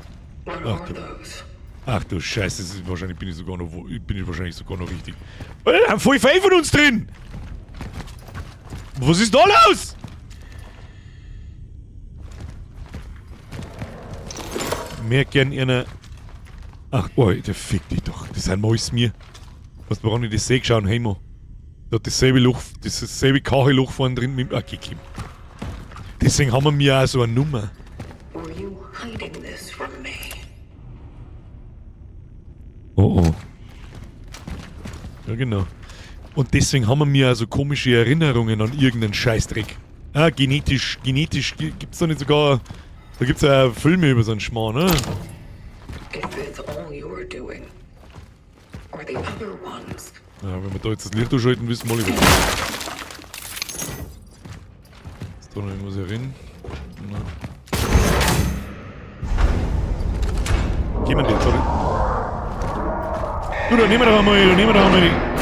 What are those? Ach du Scheiße, das ist wahrscheinlich bin ich wahrscheinlich sogar noch richtig. Da haben voll viele von uns drin! Was ist da los? Mehr gern einer. Ach, oh, der fickt dich doch. Das sind alles mir. Was brauchen wir das See schauen, hey mo. Da hat dasselbe Loch, dasselbe Kachelloch vorne drin mit dem. Okay, Kim. Deswegen haben wir mir auch so eine Nummer. Were you hiding this from me? Oh oh. Ja, genau. Und deswegen haben wir mir also komische Erinnerungen an irgendeinen Scheißdreck. Ah, genetisch gibt's da nicht sogar. Da gibt's ja Filme über so einen Schmarrn, ne? If it's all you're doing, or the other ones, Ja, wenn wir da jetzt das Licht ausschalten, wissen wir alle wieder. Ist da noch irgendwas herin? Nein. Gehen wir den, sorry. Du, dann nehmen wir doch einmal die.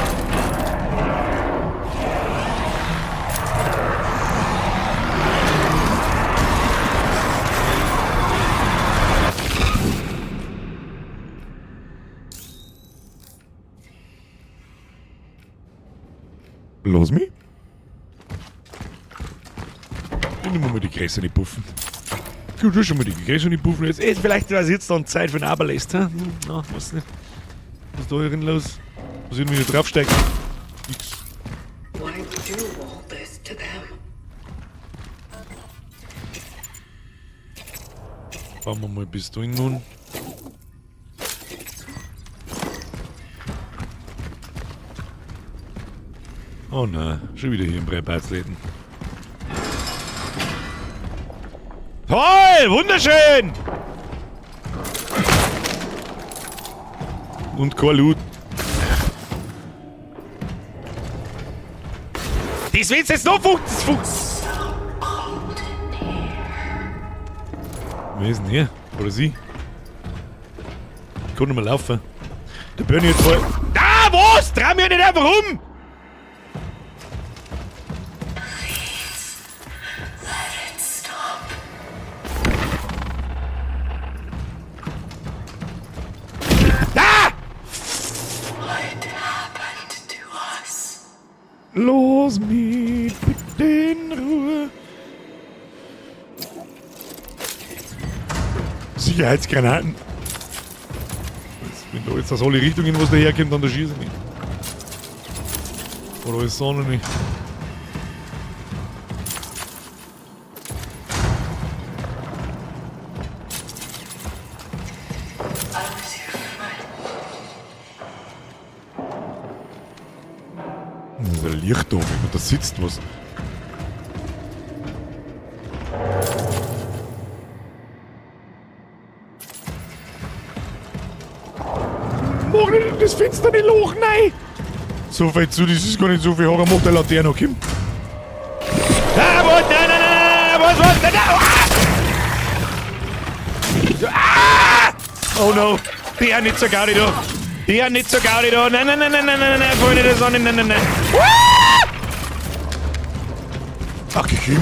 Los mich? Ich nehme mal die Gräser nicht puffen. Gut, du schon mal die Gräser nicht puffen. Jetzt, vielleicht war es jetzt dann Zeit für ein Aberläst, hä? Na, was nicht. Was ist da hier los? Was sind wir hier draufsteigen? Nix. why do all this to them? Bauen wir mal bis dahin nun. Oh nein, schon wieder hier im Breibartsläden. Toll, wunderschön! Und kein Loot. Das willst du jetzt noch Fuchs! Wer ist denn hier? Oder sie? Ich kann nicht mehr laufen. Der Bernie jetzt voll. Ah, was? Dreh mir nicht einfach um! Los mich bitte in Ruhe. Sicherheitsgranaten. Wenn da jetzt aus alle Richtungen was daherkommt, dann da schießen nicht. Oder ist Sonne nicht. Das ist ein Licht da, wenn da sitzt was. Mach nicht in das finstere Loch, nein! So viel zu, das ist gar nicht so viel, aber mach der Laterne noch, Kim. Ah, was? Nein, was, nein, ah! Oh no, die haben nicht so gaudi da. Die haben nicht so gaudi da. Nein, Freunde der Sonne, nein. Ach, Kim.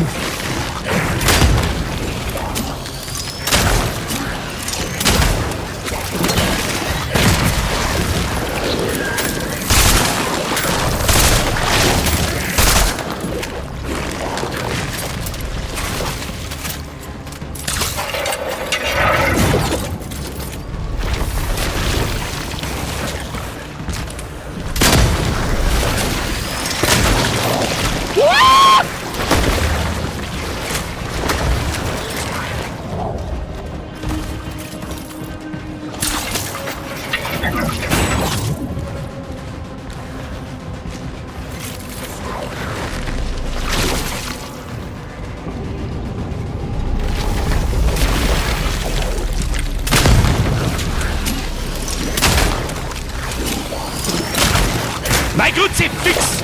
Mein Kruzifix!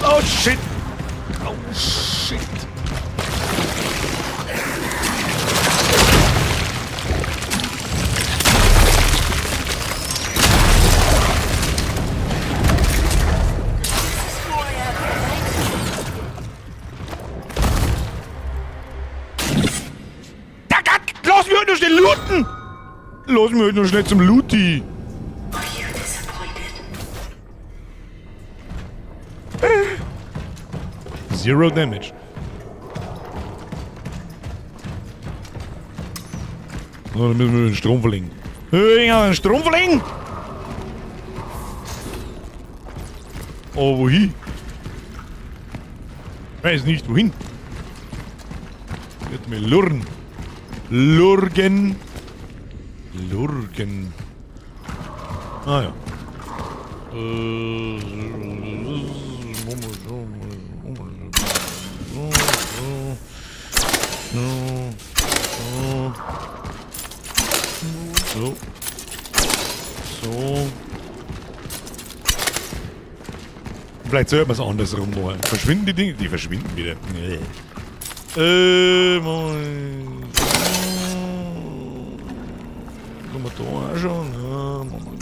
Oh shit! Oh shit! Lass mich heute noch schnell looten! Lass mich heute noch schnell zum Looty! Are you disappointed? Zero damage. So, dann müssen wir den Strom verlegen. Ja, den Strom verlegen! Oh, wohin? Ich weiß nicht, wohin. Wird mir lurren. Lurgen. Ah ja. So. Vielleicht sollten wir es andersrum machen. Verschwinden die Dinge? Die verschwinden wieder. Nee. Moment. Machen wir da auch schon. Ja, machen wir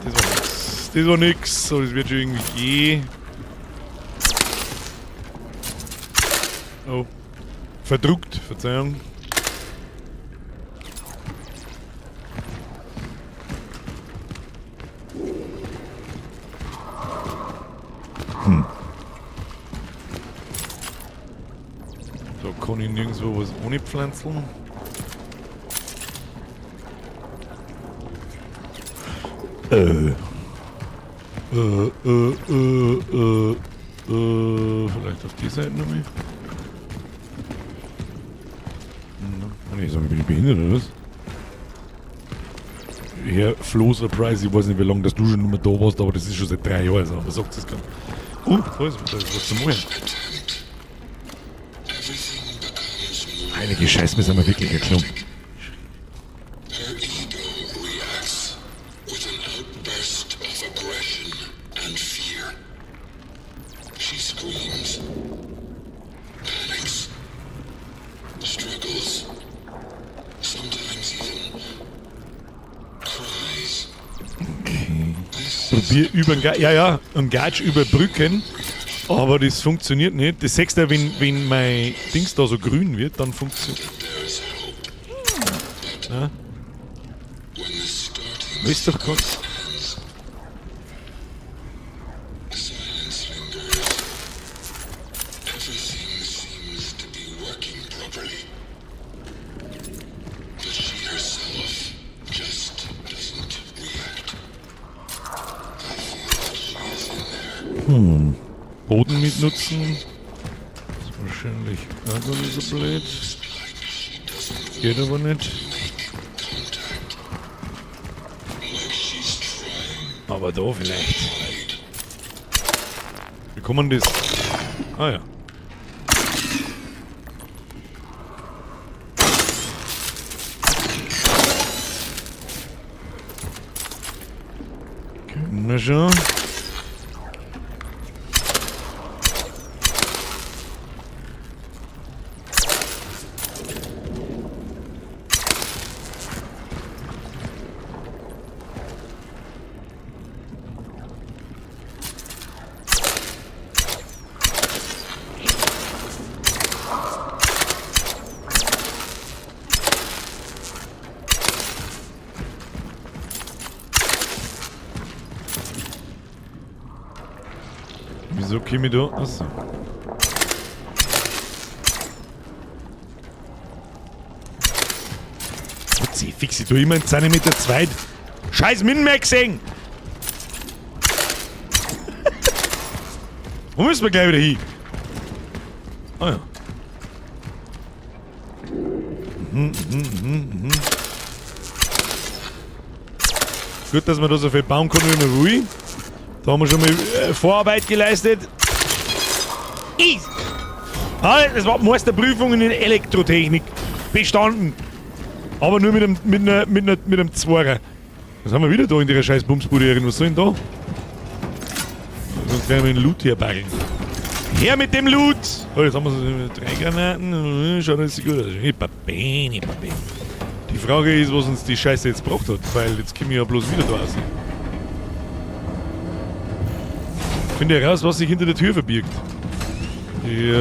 da. Das war nix. So, das wird schon irgendwie gehen. Oh. Verdruckt, Verzeihung. Da kann ich nirgendwo was ohne pflanzeln. Vielleicht auf die Seite noch mal. Nee, sag mal, bin ich behindert oder was? Herr Flo Surprise, ich weiß nicht, wie lange das du schon nicht mehr da warst, aber das ist schon seit 3 Jahren, also was sagt das gerade? Da ist was zum Malen. Heilige Scheiße, wir sind mal wirklich geklungen. Her ego reacts with an outburst of aggression and fear. She screams, panics, struggles, sometimes even cries. Okay. Probier über einen Gatsch überbrücken, aber das funktioniert nicht. Das sechste, wenn mein Dings da so grün wird, dann funktioniert. There's hope. Ja, When the starting weißt doch Gott. ends, Boden mitnutzen. Ist wahrscheinlich auch noch nicht so blöd. Geht aber nicht. Aber da vielleicht. Wie kann man das? Ah ja. Können wir schon. Wieso käme ich da? Achso. Putzi, fix, ich tu immer in Zentimeter zweit. Scheiß Min-Maxing! Wo müssen wir gleich wieder hin? Ah ja. Gut, dass man da so viel bauen kann, wie man will. Da haben wir schon mal Vorarbeit geleistet. Das war Meisterprüfungen in Elektrotechnik. Bestanden. Aber nur mit einem Zweier. Was haben wir wieder da in der scheiß Bumsbude? Was soll denn da? Sonst gleich mal den Loot herbaggeln. Her mit dem Loot! Oh, jetzt haben wir so 3 Granaten. Schaut alles gut aus. Die Frage ist, was uns die Scheiße jetzt gebracht hat. Weil jetzt können wir ja bloß wieder da raus. Finde heraus, was sich hinter der Tür verbirgt. Ja,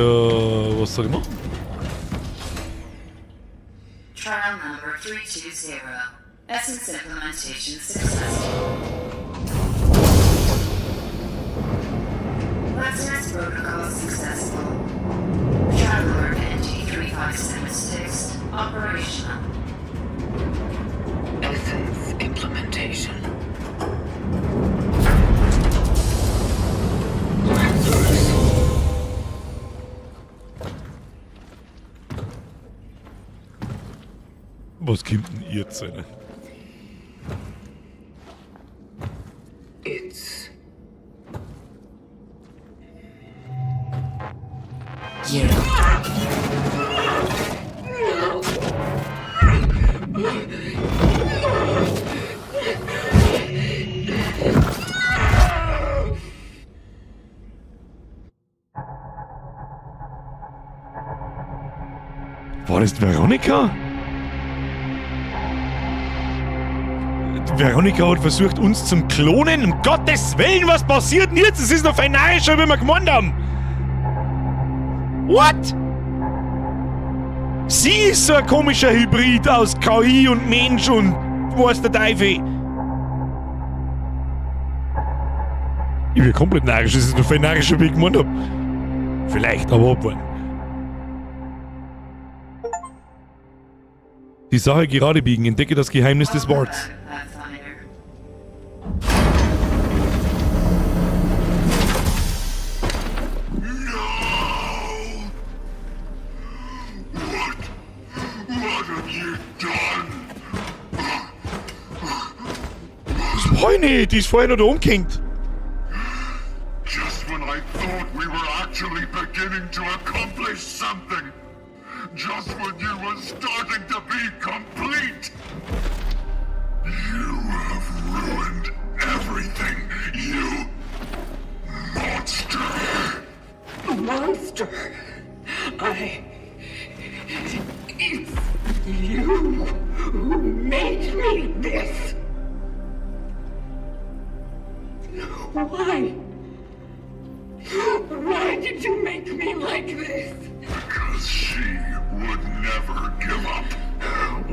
was soll ich machen? Trial number 320. Essence implementation successful. Lazarus protocol successful. Trial alert NG-3576 operational. Essence implementation. Was kommt denn jetzt rein? It's You. War das Veronika? Veronika hat versucht, uns zum Klonen. Um Gottes Willen, was passiert denn jetzt? Es ist noch viel narischer, wie wir gemeint haben. What? Sie ist so ein komischer Hybrid aus KI und Mensch und was der Teufel. Ich bin komplett narisch, es ist noch viel narischer, wie ich gemeint habe. Vielleicht, aber abwarten. Die Sache gerade biegen, entdecke das Geheimnis des Worts. Das war ich nicht, die ist vorher noch da umgehängt. Just when I thought we were actually beginning to accomplish something. Just when you were starting to be complete. You have ruined everything, you monster. monster. It's you who made me this. Why? Why did you make me like this? Because she would never give up.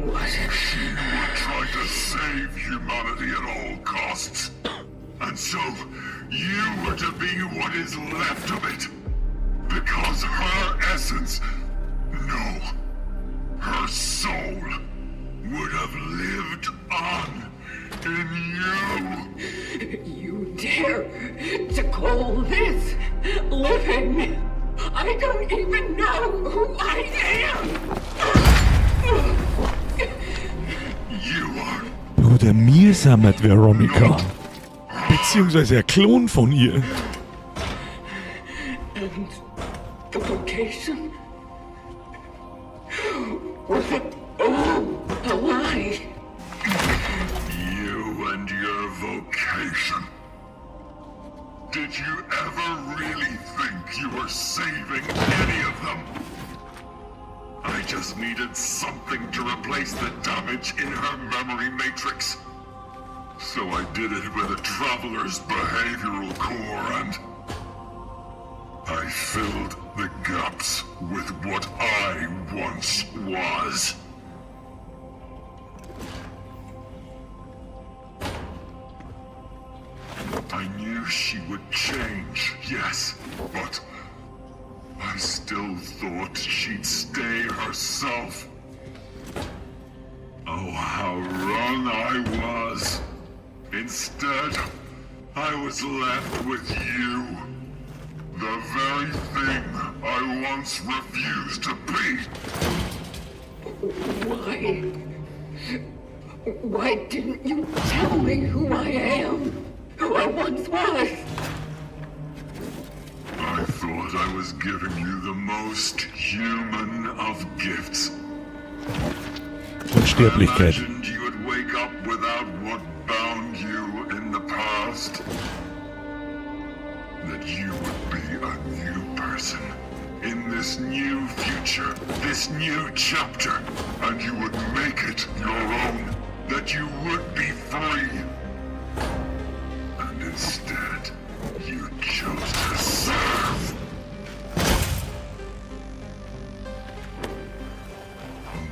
What? She would try to save humanity at all costs. And so, you were to be what is left of it. Because her essence, no, her soul, would have lived on in you. You dare to call all this living. I don't even know who I am. You are Bruder, mir sammelt Veronica. Beziehungsweise ein Klon von ihr. And the location was all a lie. you and your vocation. Did you ever really think you were saving any of them? I just needed something to replace the damage in her memory matrix. So I did it with a traveler's behavioral core and I filled the gaps with what I once was. I knew she would change, yes, but I still thought she'd stay herself. Oh, how wrong I was. Instead, I was left with you. The very thing I once refused to be. Why? Why didn't you tell me who I am? Who I once was? I thought I was giving you the most human of gifts. Unsterblichkeit. Imagined you would wake up without what bound you in the past. That you would be a new person in this new future, this new chapter, and you would make it your own. That you would be free. And instead, you chose to serve.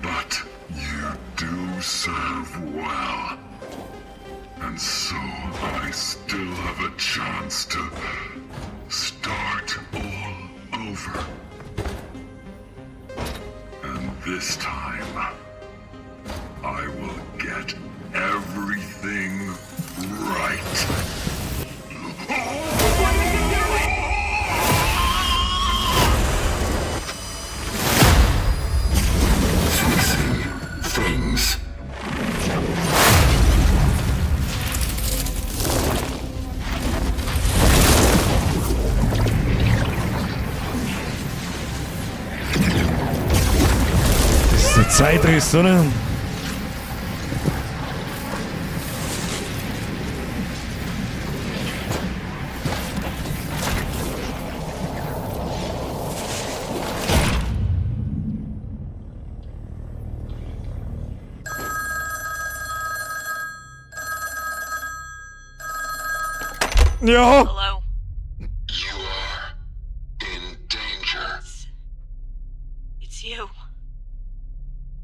But you do serve well. And so I still have a chance to start all over. And this time, I will get everything right. Fixing things. Das ist ein Zeitriss, oder? Ja. Hello? You are in danger. It's you.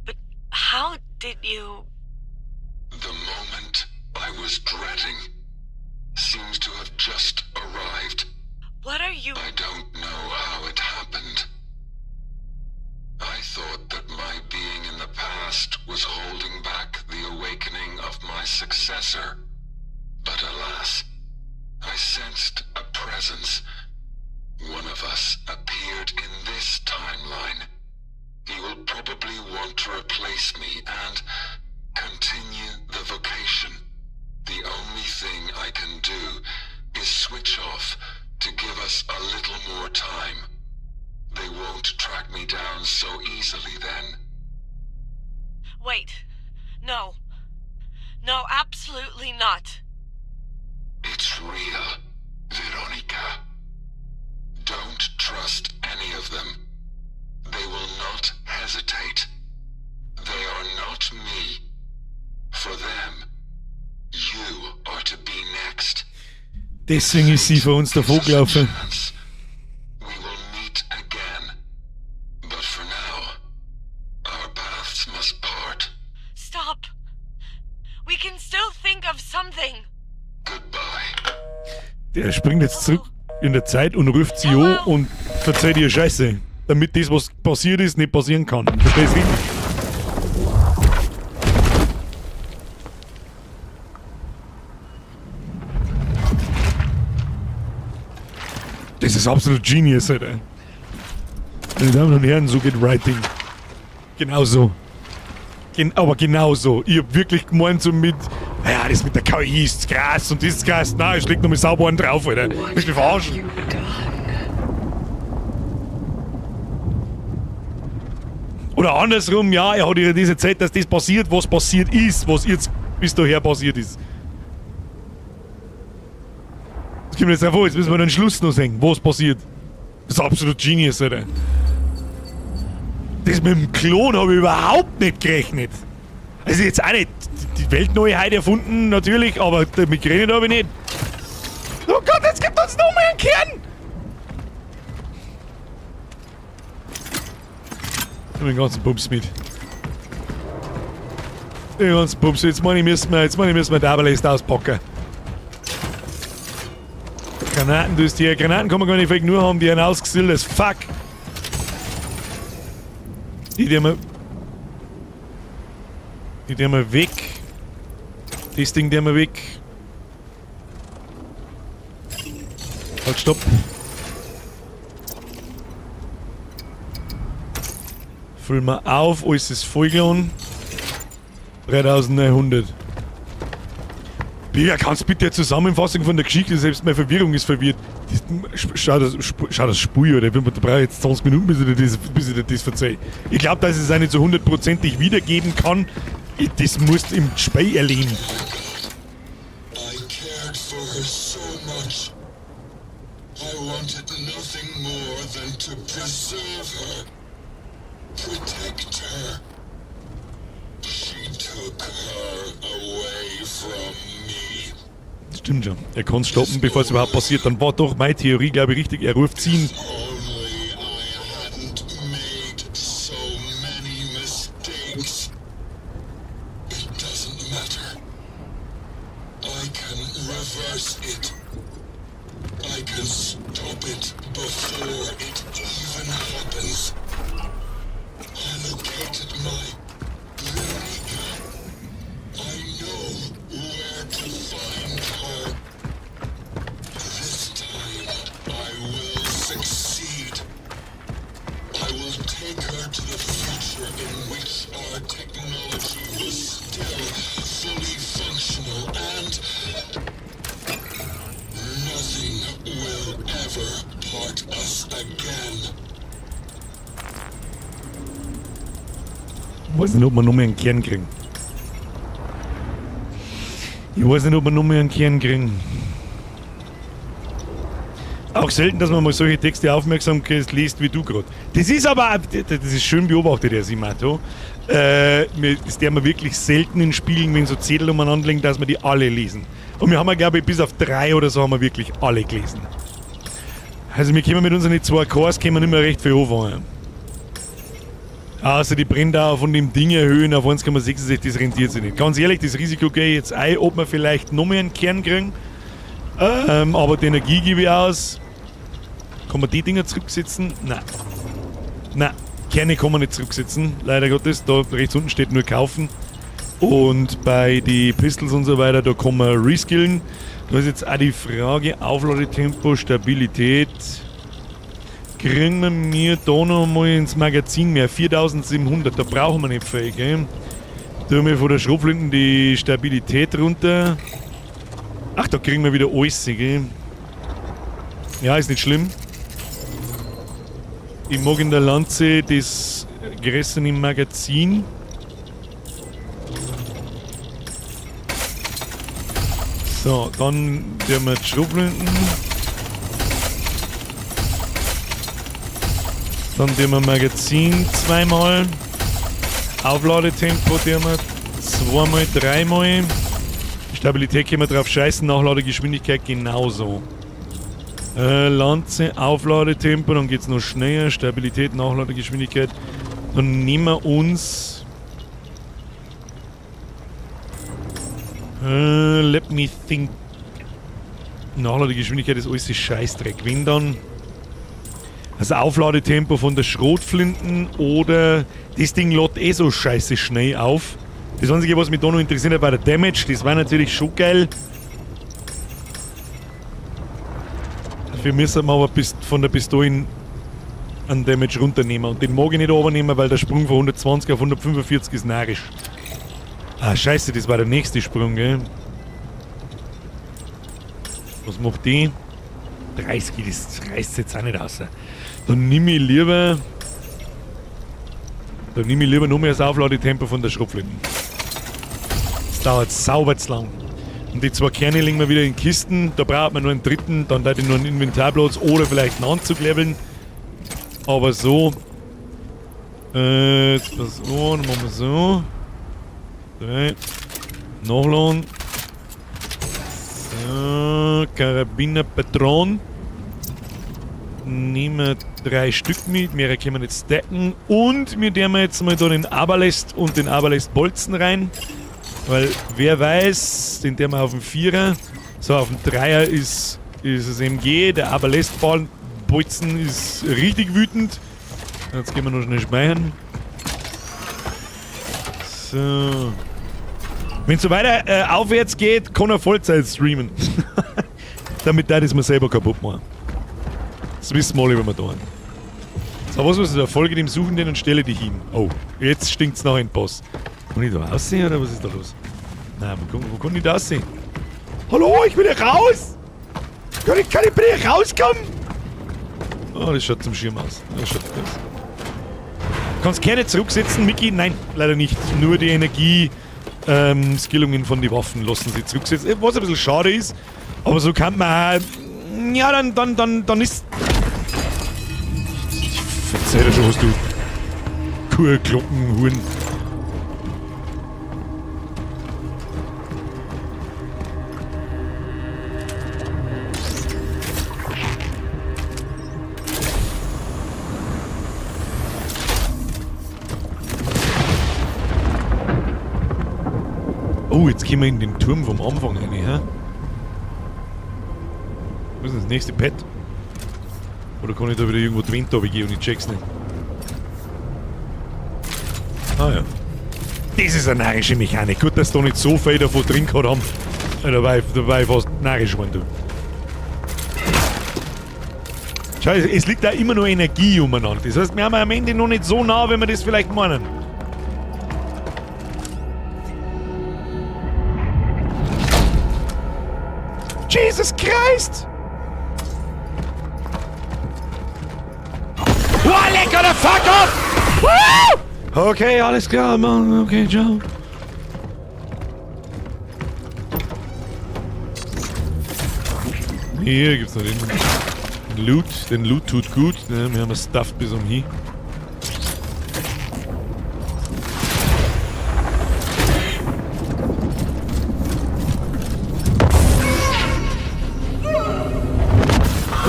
But how did you... The moment I was dreading seems to have just arrived. What are you... I don't know how it happened. I thought that my being in the past was holding back the awakening of my successor. But alas, I sensed a presence. One of us appeared in this timeline. He will probably want to replace me and continue the vocation. The only thing I can do is switch off to give us a little more time. They won't track me down so easily then. Wait. No. No, absolutely not. It's real, Veronica. Don't trust any of them. They will not hesitate. They are not me. For them, you are to be next. Deswegen ist sie vor uns davongelaufen. Chance. We will meet again. But for now, our paths must part. Stop. We can still think of something. Goodbye. Der springt jetzt zurück in der Zeit und ruft sie an und verzeiht ihr Scheiße. Damit das, was passiert ist, nicht passieren kann. Verstehst du? Das ist absolut genius, Alter. Meine Damen und Herren, so geht Writing. Genau so. Aber genau so. Ich hab wirklich gemeint so mit, ja, das mit der KI ist krass und das ist krass. Nein, ich leg noch mal sauber einen drauf, Alter. Willst du mich verarschen? You done? Oder andersrum, ja, er hat ihr das erzählt, dass das passiert, was passiert ist, was jetzt bis daher passiert ist. Das kommt jetzt davor, jetzt müssen wir den Schluss noch sehen, was passiert. Das ist absolut genius, Alter. Das mit dem Klon habe ich überhaupt nicht gerechnet. Also jetzt auch nicht die Weltneuheit erfunden, natürlich, aber damit gerechnet habe ich nicht. Oh Gott, jetzt gibt uns noch mal einen Kern! Ich hab den ganzen Bums mit. Den ganzen Bums. Jetzt meine ich, müssen wir Double Ace auspacken. Granaten, du hast die Granaten kann man gar nicht weg nur haben, die einen ausgesillt as fuck. Die wir weg. Das Ding, der wir weg. Halt, stopp. Füllen wir auf, alles ist vollgeladen. 3900. Bea, kannst du bitte eine Zusammenfassung von der Geschichte, selbst meine Verwirrung ist verwirrt. Schau das Spui, oder? Da brauche ich jetzt 20 Minuten, bis ich dir das verzeihe. Ich glaube, dass ich es auch nicht so hundertprozentig wiedergeben kann. Das musst du im Spiel erleben. I cared for her so much. I wanted nothing more than to preserve her, protect her. She took her away from me. Stimmt schon. Er kann es stoppen, bevor es überhaupt passiert. Dann war doch meine Theorie, glaube ich, richtig. Er ruft ziehen. Only I hadn't made so many mistakes. It doesn't matter. I can reverse it. I can stop it before it even happens. I located my Veronica. I know where to find her. This time I will succeed. I will take her to the future in which our technology was still fully functional and nothing will ever part us again. Ich weiß nicht, ob wir noch mehr einen Kern kriegen. Auch selten, dass man mal solche Texte aufmerksam liest wie du gerade. Das ist aber, das ist schön beobachtet, der Simato. Das der wir wirklich selten in Spielen, wenn so Zettel umeinander liegen, dass wir die alle lesen. Und wir haben ja, glaube ich, bis auf 3 oder so haben wir wirklich alle gelesen. Also wir können mit unseren 2 Cores nicht mehr recht viel anfangen. Außer die Brenndauer von dem Ding erhöhen auf 1,66, das rentiert sich nicht. Ganz ehrlich, das Risiko gehe ich jetzt ein, ob wir vielleicht noch mehr einen Kern kriegen. Aber die Energie gebe ich aus. Kann man die Dinger zurücksetzen? Nein. Nein, Kerne kann man nicht zurücksetzen, leider Gottes. Da rechts unten steht nur kaufen. Und bei den Pistols und so weiter, da kann man reskillen. Da ist jetzt auch die Frage, Aufladetempo, Stabilität. Kriegen wir mir da noch mal ins Magazin mehr, 4700, da brauchen wir nicht viel, gell? Tun wir von der Schrotflinten die Stabilität runter. Ach, da kriegen wir wieder alles, gell? Ja, ist nicht schlimm. Ich mag in der Lanze das gerissene Magazin. So, dann tun wir die Schrotflinten. Dann tun wir Magazin 2-mal. Aufladetempo tun wir 2-mal, 3-mal. Stabilität können wir drauf scheißen, Nachladegeschwindigkeit genauso. Lanze, Aufladetempo, dann geht es noch schneller. Stabilität, Nachladegeschwindigkeit. Dann nehmen wir uns. Let me think. Nachladegeschwindigkeit ist alles Scheißdreck. Wenn dann das Aufladetempo von der Schrotflinten oder das Ding lädt eh so scheiße schnell auf. Das Einzige, was mich da noch interessiert hat bei der Damage, das war natürlich schon geil. Dafür müssen wir aber von der Pistole einen Damage runternehmen. Und den mag ich nicht runternehmen, weil der Sprung von 120 auf 145 ist narrisch. Ah, scheiße, das war der nächste Sprung, gell? Was macht die? 30, das reißt jetzt auch nicht raus. Dann nehme ich lieber noch mehr das Aufladetempo von der Schrotflinte. Das dauert sauber zu lang. Und die 2 Kerne legen wir wieder in Kisten. Da braucht man nur einen dritten, dann da ich nur einen Inventarplatz oder vielleicht einen Anzug leveln. Aber so. Jetzt pass an, dann machen wir so. 3. Nachladen. So, Karabiner-Patron. Nehmen wir 3 Stück mit, mehrere können wir nicht stacken. Und wir nehmen jetzt mal da den Aberlast und den Aberlast-Bolzen rein. Weil, wer weiß, den wir auf dem 4er. So, auf dem 3er ist das MG, der Aberlast-Bolzen ist richtig wütend. Jetzt gehen wir noch schnell speichern. So. Wenn es so weiter aufwärts geht, kann er Vollzeit streamen. Damit das wir selber kaputt machen. Das wissen wir alle, wenn wir da haben. So, was ist das? Folge dem Suchenden und stelle dich hin. Oh, jetzt stinkt's nach einem Boss. Kann ich da aussehen oder was ist da los? Nein, wo kann ich da aussehen? Hallo, ich will hier raus! Kann ich bitte hier rauskommen? Oh, das schaut zum Schirm aus. Das schaut aus. Kannst gerne zurücksetzen, Micky? Nein, leider nicht. Nur die Energie. Skillungen von den Waffen lassen sie zurücksetzen. Was ein bisschen schade ist, aber so kann man auch, ja, dann ist. Ich verzeih dir schon, was du. Kurglockenhuren. Oh, jetzt gehen wir in den Turm vom Anfang rein, hä? Was ist das nächste Pad? Oder kann ich da wieder irgendwo die Wind runtergehen und ich check's nicht? Ah ja. Das ist eine narische Mechanik. Gut, dass da nicht so viel davon drin gehabt haben. Dabei fast narisch waren, du. Schau, es liegt da immer noch Energie umeinander. Das heißt, wir haben am Ende noch nicht so nah, wenn wir das vielleicht meinen. Jesus Christ! Oh, lecker, der Fuck off! Woo! Okay, alles klar, Mann. Okay, ciao. Hier gibt's noch den Loot. Den Loot tut gut. Ne? Wir haben das Stuff bis um hier.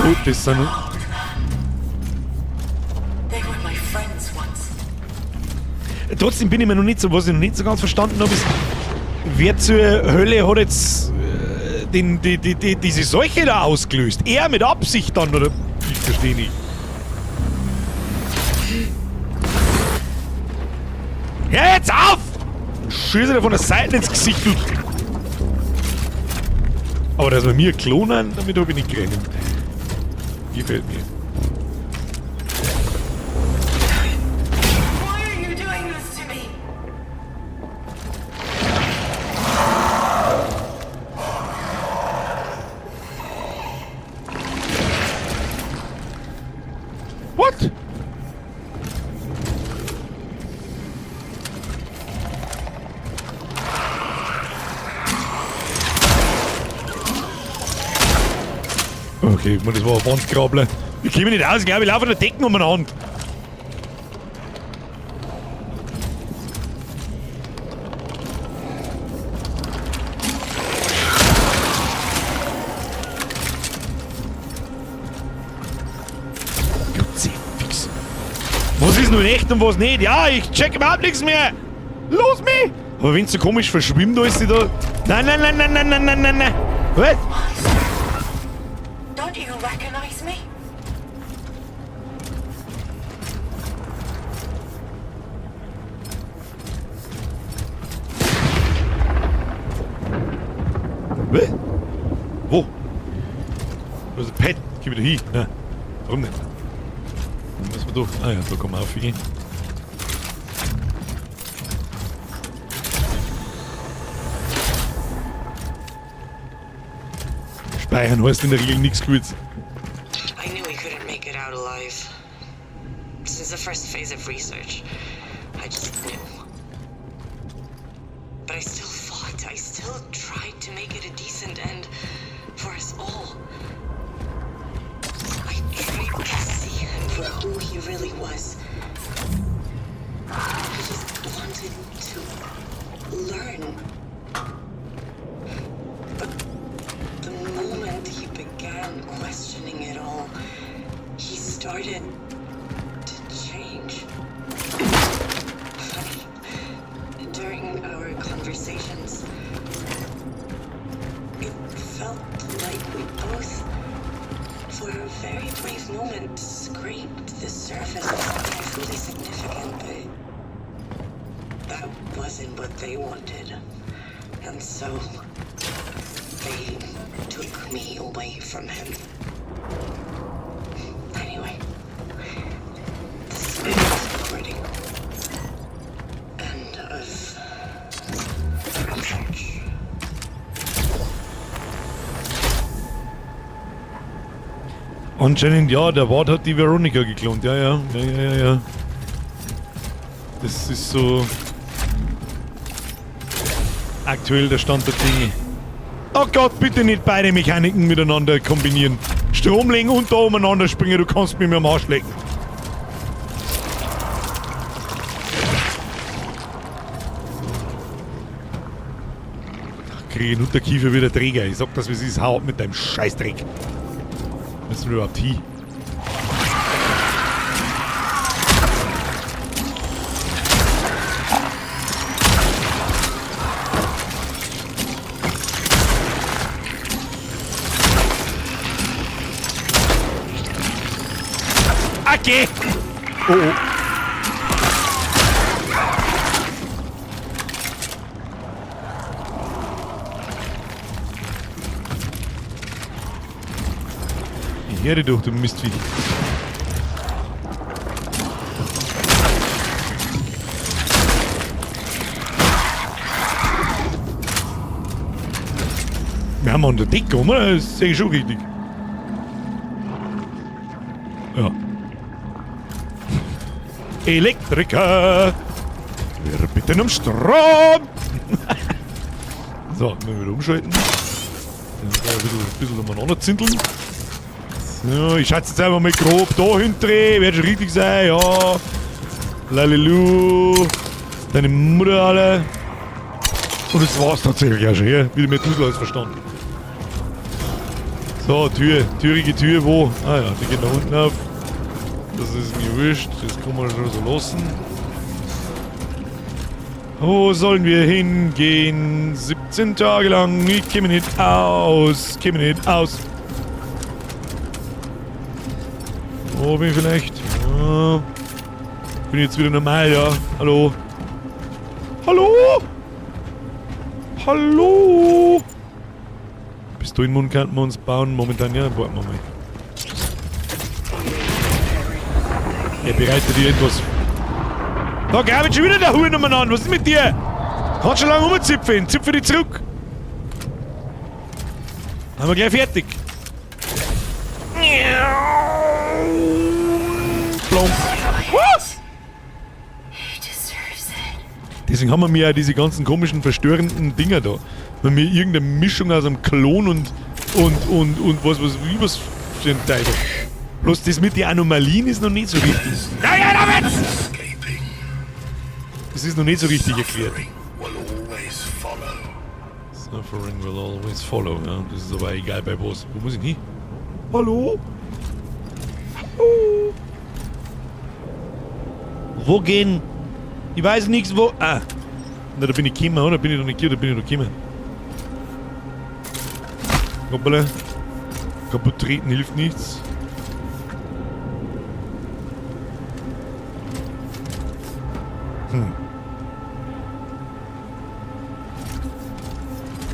Oh, das sind... Trotzdem bin ich mir noch nicht so, was ich noch nicht so ganz verstanden habe, ist, wer zur Hölle hat jetzt diese Seuche da ausgelöst? Er mit Absicht dann, oder? Ich verstehe nicht. Hör jetzt auf! Schieße dir von der Seite ins Gesicht, du! Aber dass wir mir klonen, damit habe ich nicht gerechnet. Gefällt mir. Why are you doing this to me? What? Okay, das war ein Wandgrabler. Ich komme nicht aus, ich glaube, ich laufe an der Decke umeinander. Kruzifix. Was ist nun echt und was nicht? Ja, ich check überhaupt nichts mehr. Los mich! Aber wenn es so komisch verschwimmt, da ist sie da. Nein, nein, nein, nein, nein, nein, nein, nein, nein. Was? Don't you recognize me? Was? Wo? Das ist ein Pet. Geh wieder hin. Ja. Warum nicht? Dann müssen wir da. Ah ja, da kann man aufgehen. Speichern heißt in der Regel nichts Gutes. I knew we couldn't make it out alive. Since the first phase of research, I just knew. But I still fought. I still tried to make it a decent end for us all. I tried to see him for who he really was. I just wanted to learn. But the moment he began questioning it all, he started to change. Funny, during our conversations, it felt like we both, for a very brief moment, scraped the surface of something truly significant, but that wasn't what they wanted. And so, they took me away from him. Anyway, this is recording. End of research. Anscheinend ja, der Wart hat die Veronica geklont. Ja. Das ist so aktuell der Stand der Dinge. Oh Gott, bitte nicht beide Mechaniken miteinander kombinieren. Strom legen und da umeinander springen, du kannst mich mir am Arsch lecken. Kriege ich den Unterkiefer wieder Träger. Ich sag das, wie es ist, hau ab mit deinem Scheißdreck. Müssen wir überhaupt hin? Okay. Oh. Ich höre doch, du Mistvieh. Wir haben unter Deckung, oder? Das sehe ich schon richtig. Ja. Elektriker! Wir bitten um Strom! So, mal wieder umschalten. Ein bisschen umeinander zinteln. So, ich schätze jetzt einfach mal grob da hindrehen. Wird schon richtig sein, ja. Lalilu. Deine Mutter alle. Und das war's tatsächlich auch schon, ja. Wieder mit Dusel alles verstanden. So, türige Tür, wo? Ah ja, die geht da unten auf. Das ist mir wurscht, das kann man schon so lassen. Wo sollen wir hingehen? 17 Tage lang, ich käme nicht aus, Wo bin ich vielleicht? Ja. Bin jetzt wieder normal, ja. Hallo? Pistolenmund könnten wir uns bauen, momentan ja, warten wir mal. Er bereitet dir etwas. Da greift schon wieder der Huhn umeinander. Was ist mit dir? Kannst schon lange rumzipfen. Zipfe dich zurück. Haben wir gleich fertig. Plomp. Was? Deswegen haben wir mir ja diese ganzen komischen, verstörenden Dinger da. Wenn wir irgendeine Mischung aus einem Klon und was für ein Teil. Bloß das mit den Anomalien ist noch nicht so richtig. Naja, damit! Das ist noch nicht so richtig erklärt. Suffering will always follow. Ja, das ist aber egal bei was. Wo muss ich hin? Hallo? Wo gehen? Ich weiß nichts, wo... Ah! Na, da bin ich gekommen, oder? Bin ich doch nicht hier, da bin ich doch gekommen. Hoppala. Kaputt treten hilft nichts.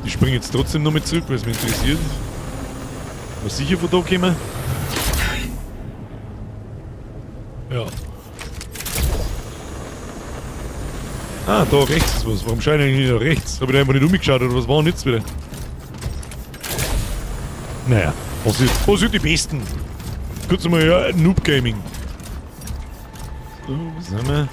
Ich springe jetzt trotzdem noch mit zurück, weil es mich interessiert. Was sicher von da kommen? Ja. Ah, da rechts ist was. Warum scheint eigentlich nicht nach rechts? Hab ich da einfach nicht umgeschaut oder was war denn jetzt wieder? Naja, was sind die Besten? Kurz mal, ja, Noob Gaming. So, was haben wir?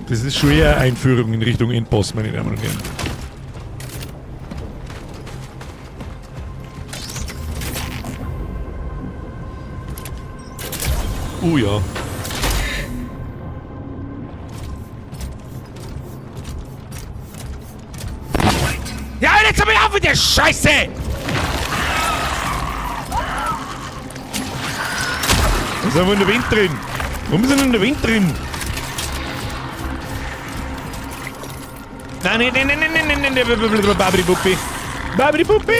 Das ist schon eher Einführung in Richtung Endboss, meine Damen und Herren. Oh ja. Ja, jetzt hab ich auf mit der Scheiße! Was haben wir in der Wind drin? Warum sind wir in der Wind drin? Nein, Babri Puppi. Babri Puppi.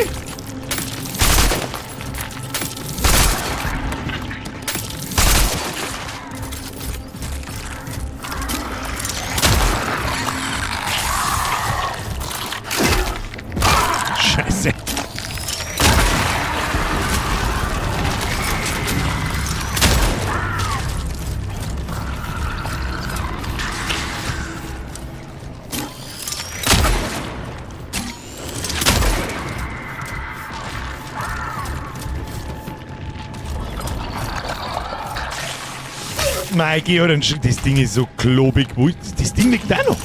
Scheiße. Mikey, oder das Ding ist so klobig. Wo ist das Ding liegt da noch?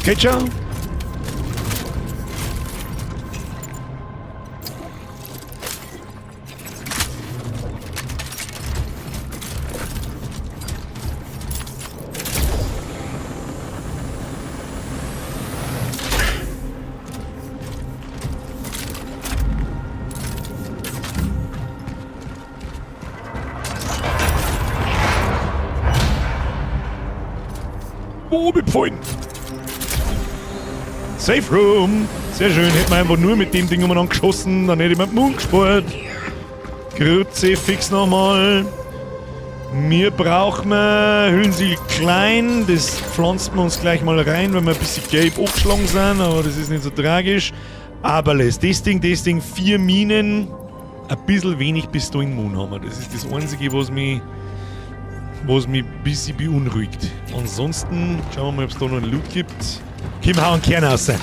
Okay, ciao. Oh, befallen. Safe Room. Sehr schön. Hätten wir einfach nur mit dem Ding umeinander geschossen, dann hätte ich mit dem Mund gespart. Grüezi, fix nochmal. Wir brauchen Hüllensiegel klein. Das pflanzen wir uns gleich mal rein, wenn wir ein bisschen gelb aufgeschlagen sind, aber das ist nicht so tragisch. Aber das Ding, 4 Minen, ein bisschen wenig Pistolenmund haben wir. Das ist das Einzige, was mich ein bisschen beunruhigt. Ansonsten schauen wir mal, ob es da noch einen Loot gibt. Komm, hau einen Kern raus. Jetzt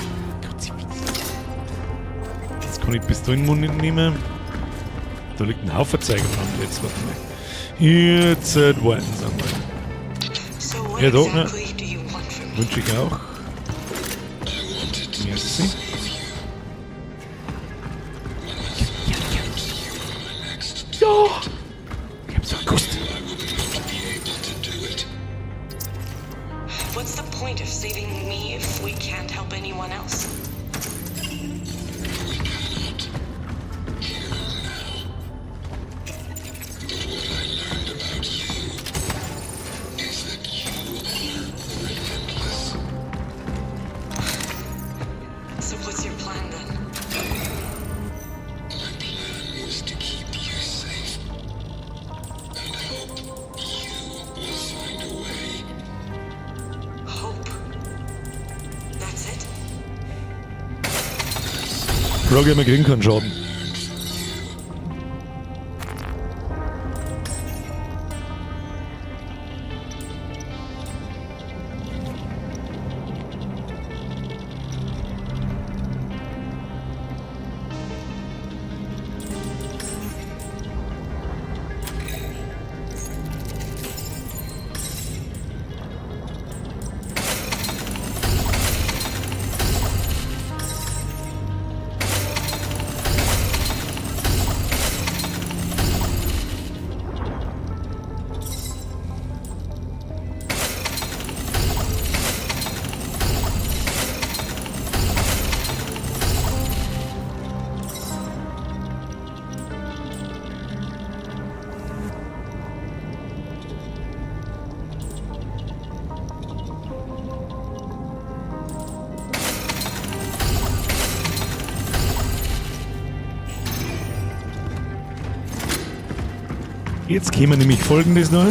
kann ich Pistolenmund nicht nehmen. Da liegt ein Haufen Zeiger dran. Jetzt warte mal. Jetzt warten Sie einmal. Ja, da, ne? Wünsche ich auch. Merci. Ja! Ich hab's verkostet. What's the point of saving me if we can't help anyone else? So what's your plan then? My plan is to keep you safe. And hope you will find a way. Hope. That's it? Frage, wir kriegen keinen Schaden. Jetzt käme nämlich Folgendes noch.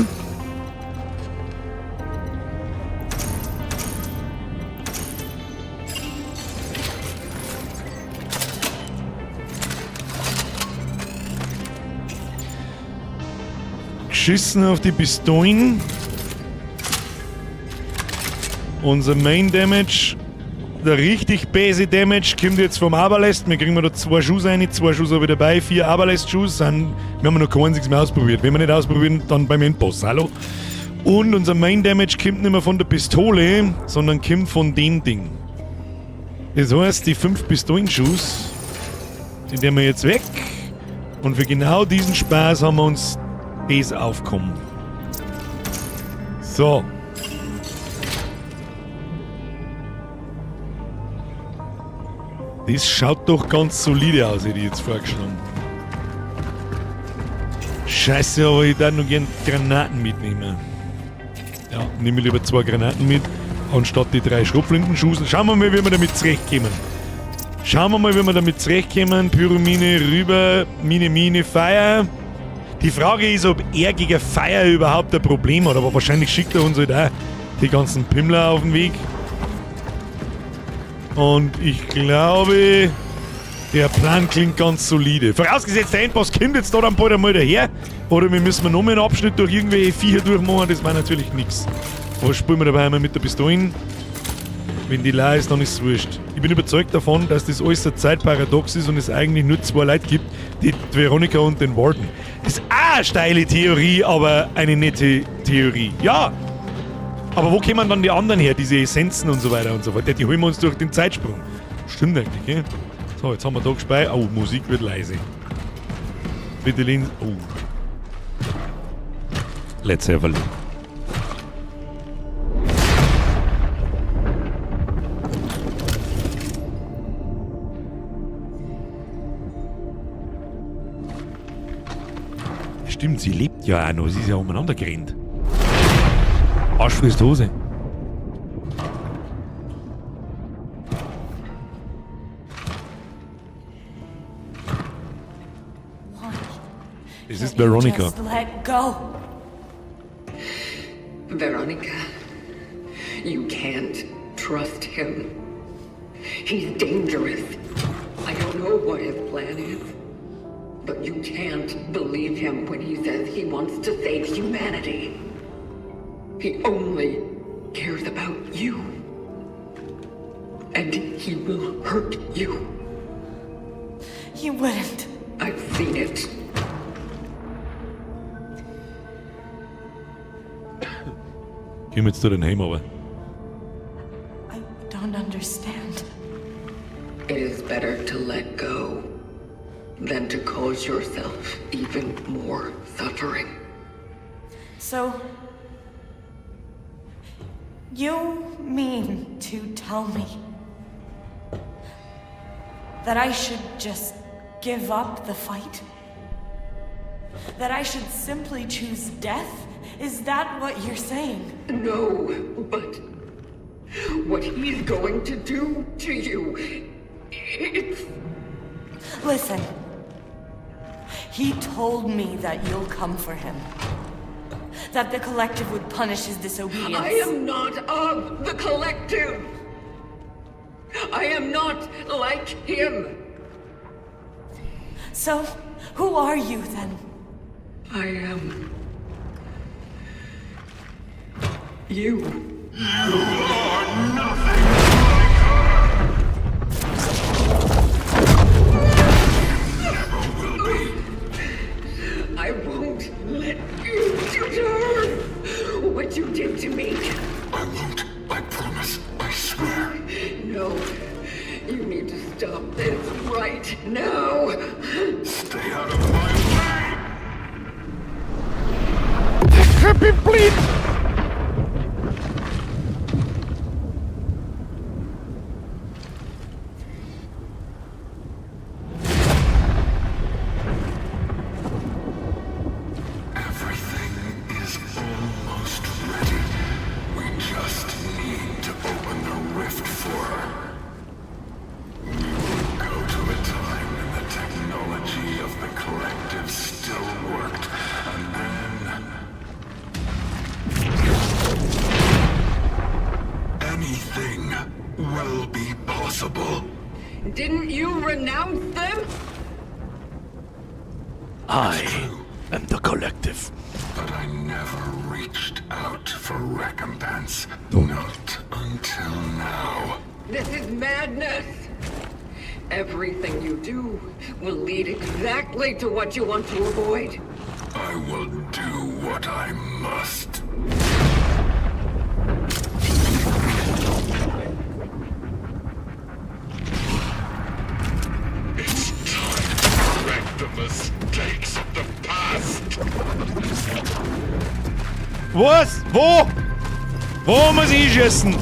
Geschissen auf die Pistolen. Unser Main Damage, der richtig base Damage, kommt jetzt vom Aberlast. Wir kriegen da 2 Schuss rein, 2 Schuss habe ich dabei, 4 Aberlast-Schuss. Wir haben noch kein einziges mehr ausprobiert. Wenn wir nicht ausprobieren, dann beim Endboss. Hallo? Und unser Main Damage kommt nicht mehr von der Pistole, sondern kommt von dem Ding. Das heißt, die 5 Pistolenschuss, die nehmen wir jetzt weg. Und für genau diesen Spaß haben wir uns das aufgekommen. So. Das schaut doch ganz solide aus, hätte ich jetzt vorgeschlagen. Scheiße, aber ich darf noch gerne Granaten mitnehmen. Ja, nehme ich lieber 2 Granaten mit, anstatt die 3 Schrotflintenschüsse. Schauen wir mal, wie wir damit zurechtkommen. Pyromine rüber, Mine, Feuer. Die Frage ist, ob er gegen Feuer überhaupt ein Problem hat, aber wahrscheinlich schickt er uns halt auch die ganzen Pimmler auf den Weg. Und ich glaube, der Plan klingt ganz solide. Vorausgesetzt, der Endboss kommt jetzt da dann bald einmal daher. Oder wir müssen noch mal einen Abschnitt durch irgendwelche Viecher durchmachen, das war natürlich nichts. Was spielen wir dabei einmal mit der Pistole? Wenn die leer ist, dann ist es wurscht. Ich bin überzeugt davon, dass das alles eine Zeitparadox ist und es eigentlich nur 2 Leute gibt, die Veronica und den Warden. Das ist auch eine steile Theorie, aber eine nette Theorie. Ja! Aber wo kommen dann die anderen her, diese Essenzen und so weiter und so fort? Die holen wir uns durch den Zeitsprung. Stimmt eigentlich, gell? So, jetzt haben wir da gespeichert. Oh, Musik wird leise. Bitte lehnen. Oh. Let's have a look. Stimmt, sie lebt ja auch noch. Sie ist ja umeinander gerannt. Arsch frisst Hose. Es ist Veronica. Just let go. Veronica, you can't trust him. He's dangerous. I don't know what his plan is, but you can't believe him when he says he wants to save humanity. He only cares about you. And he will hurt you. He wouldn't. I've seen it. Komm jetzt zu den Heim, aber. I don't understand. It is better to let go than to cause yourself even more suffering. So, you mean to tell me that I should just give up the fight? That I should simply choose death? Is that what you're saying? No, but what he's going to do to you, it's... Listen. He told me that you'll come for him. That the Collective would punish his disobedience. I am not of the Collective. I am not like him. So, who are you then? I am... you. I won't let you do to her what you did to me. I won't. I promise. I swear. No, you need to stop this right now. Stay out of my way! Happy bleed! Everything is almost ready. We just need to open the rift for her. We will go to a time when the technology of the Collective still worked, and then Didn't you renounce them? I am the collective. But I never reached out for recompense. Not until now. This is madness. Everything you do will lead exactly to what you want to avoid. I will do what I must. It's time to correct the mistakes of the past. Was? Wo? Wo muss ich schießen?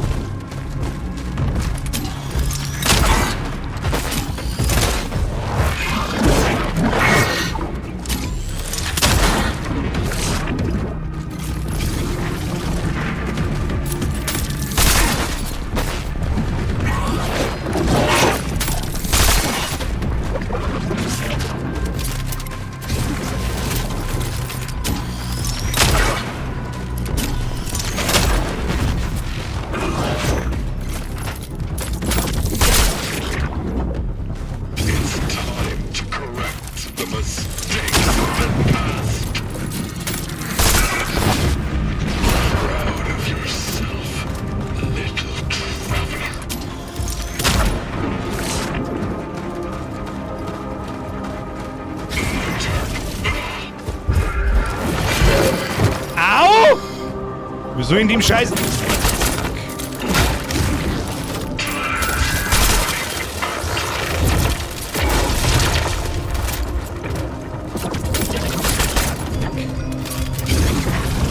Wieso in dem Scheiß?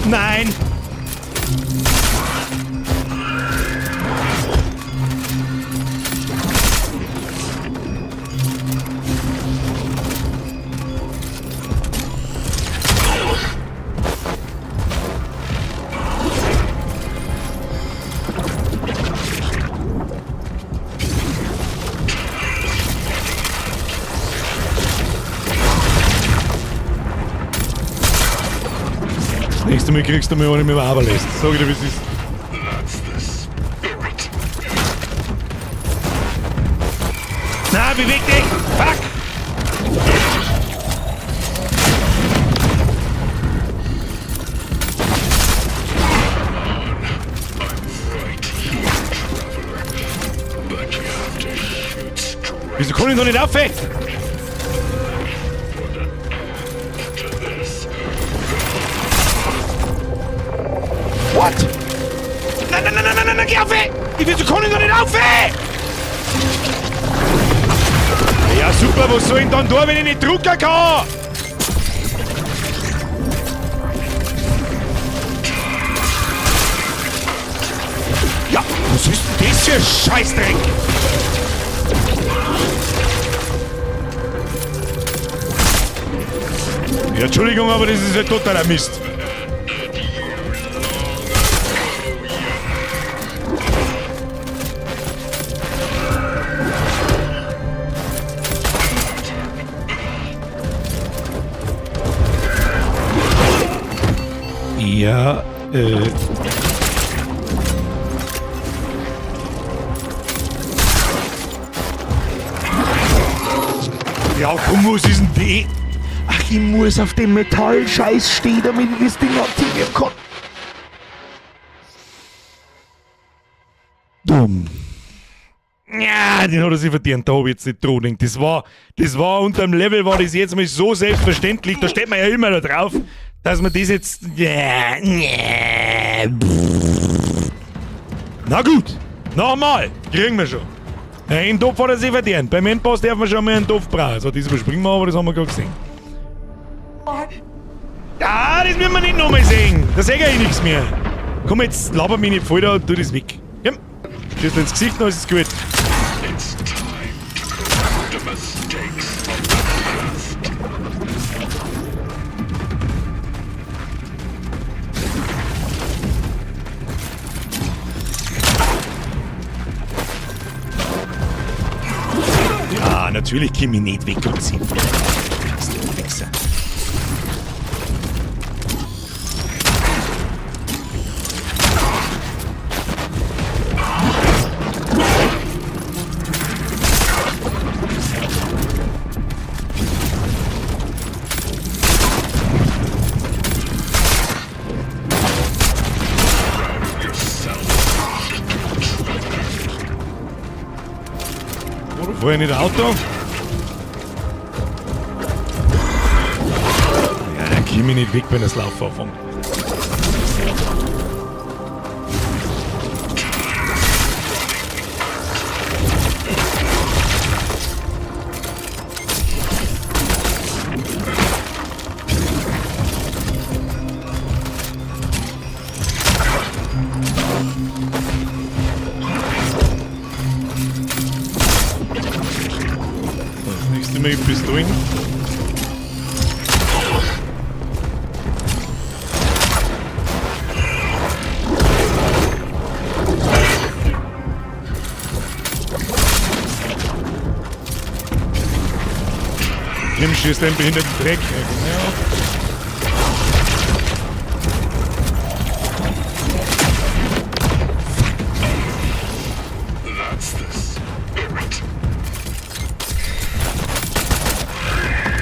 Nein! Nächstes Mal kriegst du mich auch nicht mehr überlässt. Sag ich dir, wie es ist. That's the spirit. Na, beweg dich! Fuck! But you have to shoot straight Wieso kann ich noch nicht aufhören? to this. What? Nein, nein, nein, nein, nein, nein, geh aufhören! Wieso kann ich noch nicht aufhören? Ja, super, was soll ich denn dann tun, wenn ich nicht drucken kann? Ja, was ist denn das für ein Scheißdreck? Ja, Entschuldigung, aber das ist ja totaler Mist. Ja, Ja, komm, was ist denn die? Ach, ich muss auf dem Metallscheiß stehen, damit ich das Ding aktivieren kann. Dumm. Ja, den hat er sich verdient, da habe ich jetzt nicht dran gedacht. Das war unter dem Level, war das jetzt mal so selbstverständlich, da steht man ja immer da drauf, dass man das jetzt... Na gut, nochmal, kriegen wir schon. Einen Topf hat er sich verdient. Beim Endboss darf man schon mal einen Topf brauchen. Also das überspringen wir, aber das haben wir gerade gesehen. Ja, das müssen wir nicht nochmal sehen. Da sehe ich nichts mehr. Komm, jetzt laber mich nicht voll da und tu das weg. Ja, schießt ins Gesicht, dann ist es gut. It's time to correct the mistakes of the past. Ja, natürlich kann ich nicht weg und ziehen. Das ist ein Wichser. Oder fahr ich nicht Auto? Ja, dann komm ich nicht weg, wenn das Laufen anfängt. Das nächste Mal Pistolen. Nimm schießt den behinderten Dreck. Ja. That's the spirit.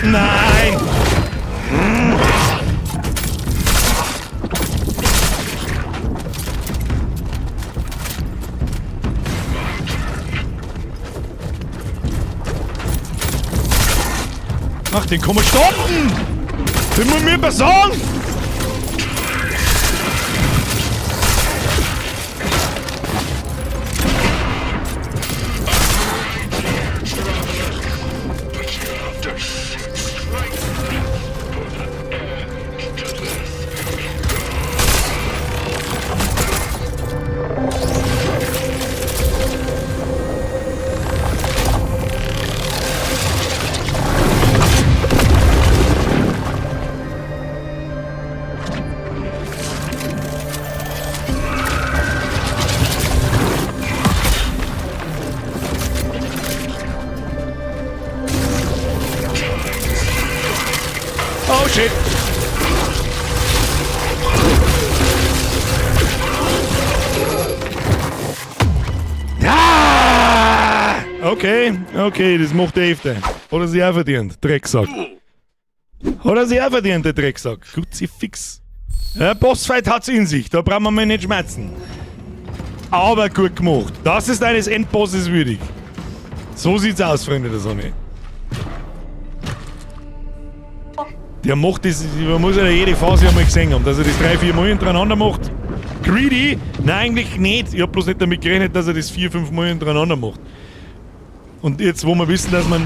Nein! Ach, den kann man stoppen! Den muss mir besorgen! Oh shit! Ah! Okay, das macht der Hälfte. Oder sie auch verdient, Drecksack. Oder sie auch verdient, der Drecksack. Gut, sie fix. Ja, Bossfight hat's in sich, da brauchen wir mal nicht schmerzen. Aber gut gemacht. Das ist eines Endbosses würdig. So sieht's aus, Freunde der Sonne. Der macht das, man muss ja jede Phase einmal gesehen haben, dass er das 3-4 Mal hintereinander macht. Greedy? Nein, eigentlich nicht. Ich hab bloß nicht damit gerechnet, dass er das 4-5 Mal hintereinander macht. Und jetzt, wo wir wissen, dass man...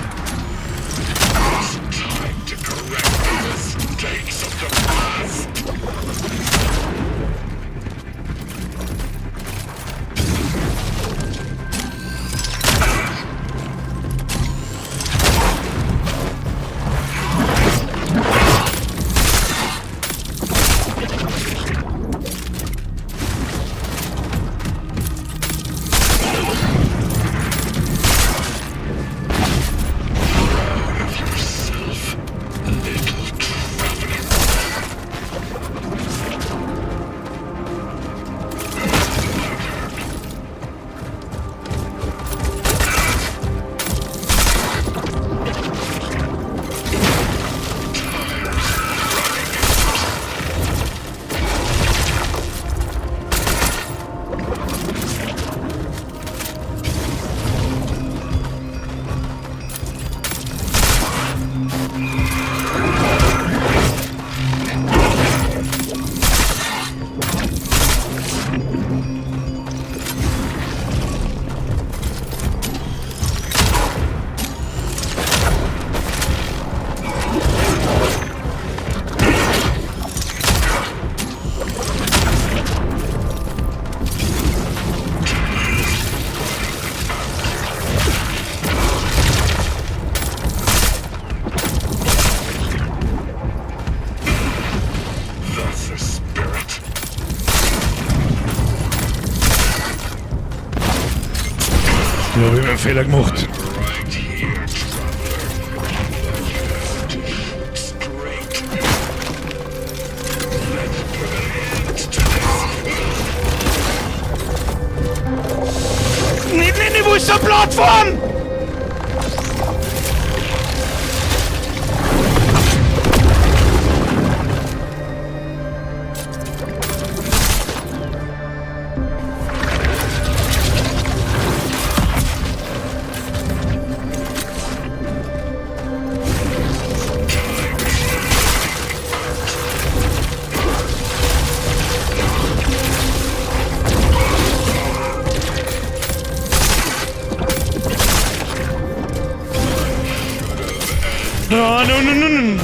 Ja, hab ich einen Fehler gemacht. Nicht Lenny, wo ist der Plattform? No, no, no, no, no.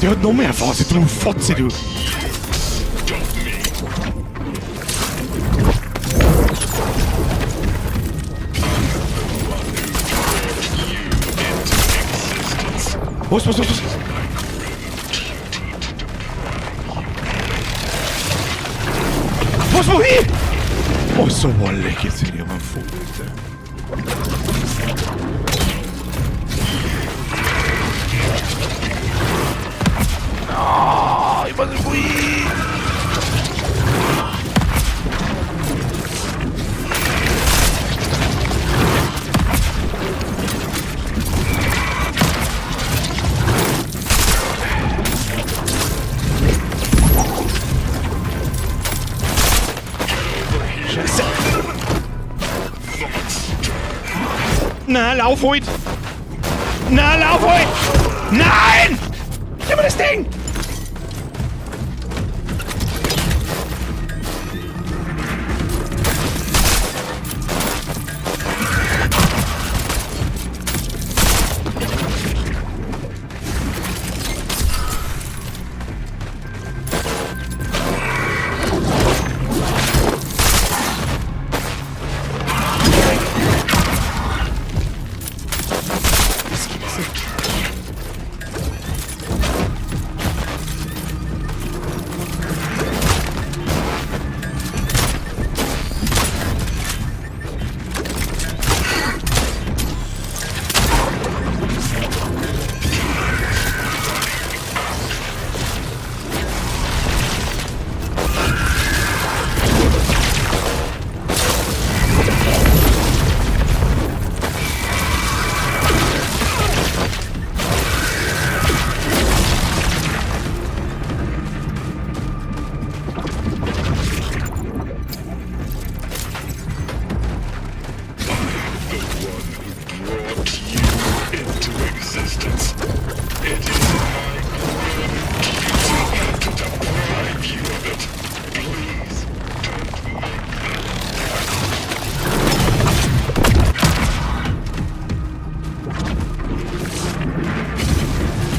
Die hat noch mehr Phase, du Fotze, du. Was? Was, wohin? Oh, so wallig, jetzt sind wir am Vogel. Ah, ich weiß nicht, wohin. Scheiße. Na, lauf heute! Na, lauf heute! Nein! Gib mir das Ding!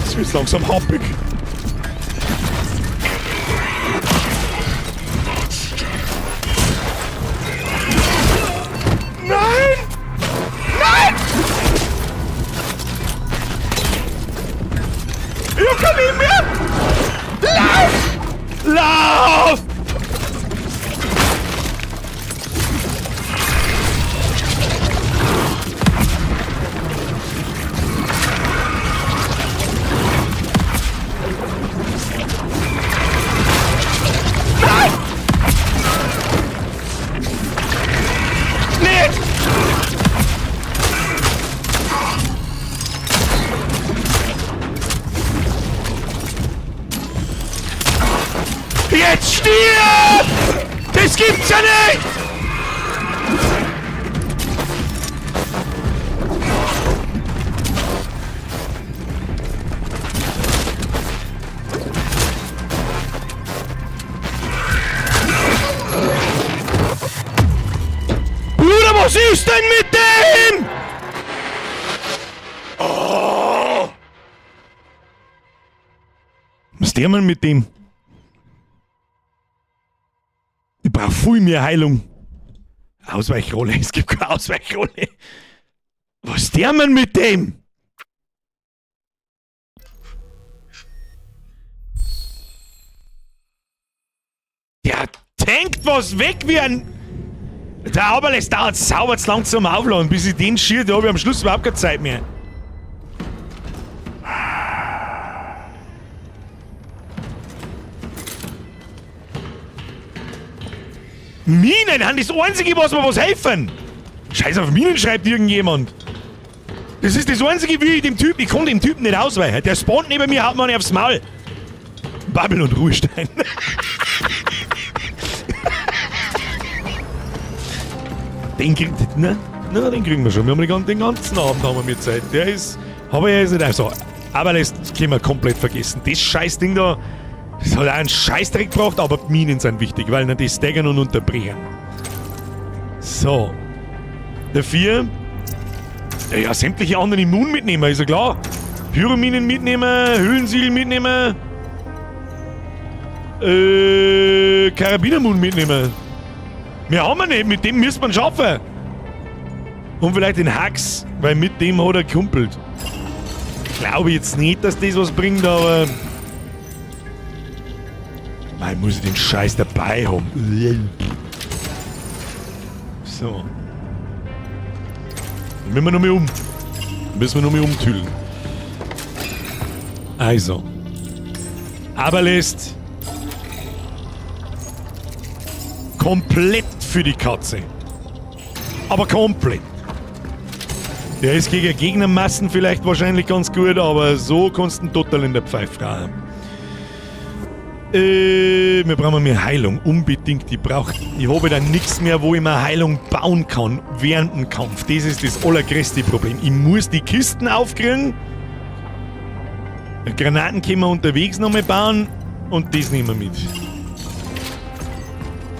Es wird langsam happig. Nein! Nein! Ich kann nicht mehr! Lauf! Lauf! Jetzt stirb! Das gibt's ja nicht! Bruder, was ist denn mit dem? Oh! Was ist der Mann mit dem? Ich brauche viel mehr Heilung. Ausweichrolle, es gibt keine Ausweichrolle. Was ist der Mann mit dem? Der tankt was weg wie ein... Der aber es dauert sauber zu lang zum Aufladen, bis ich den schier, da habe ich am Schluss überhaupt keine Zeit mehr. Minen haben das einzige, was mir was helfen. Scheiß auf Minen schreibt irgendjemand. Das ist das Einzige, wie ich dem Typen, ich konnte dem Typen nicht ausweichen. Der spawnt neben mir, haut mir nicht aufs Maul. Babylon Ruhestein. Den kriegen wir schon. Wir haben den ganzen Abend haben wir Zeit. Der ist, habe ich jetzt nicht also. Aber das können wir komplett vergessen. Das Scheißding da, das hat auch einen Scheißdreck gebracht, aber die Minen sind wichtig, weil wir die staggern und unterbrechen. So. Dafür, ja, sämtliche anderen Immun mitnehmen, ist ja klar. Pyrominen mitnehmen, Höhlensiegel mitnehmen, Karabinermund mitnehmen. Mehr haben wir nicht, mit dem müssen wir schaffen. Und vielleicht den Hax, weil mit dem hat er gekumpelt. Glaube jetzt nicht, dass das was bringt, aber... Man muss den Scheiß dabei haben. So. Dann müssen wir noch mal umtüllen. Also. Aberläst. Komplett für die Katze. Aber komplett. Der ist gegen Gegnermassen vielleicht wahrscheinlich ganz gut, aber so kannst du ihn total in der Pfeife haben. Wir brauchen mehr Heilung. Unbedingt. Ich habe da nichts mehr, wo ich mir Heilung bauen kann während dem Kampf. Das ist das allergrößte Problem. Ich muss die Kisten aufkriegen. Granaten können wir unterwegs nochmal bauen. Und das nehmen wir mit.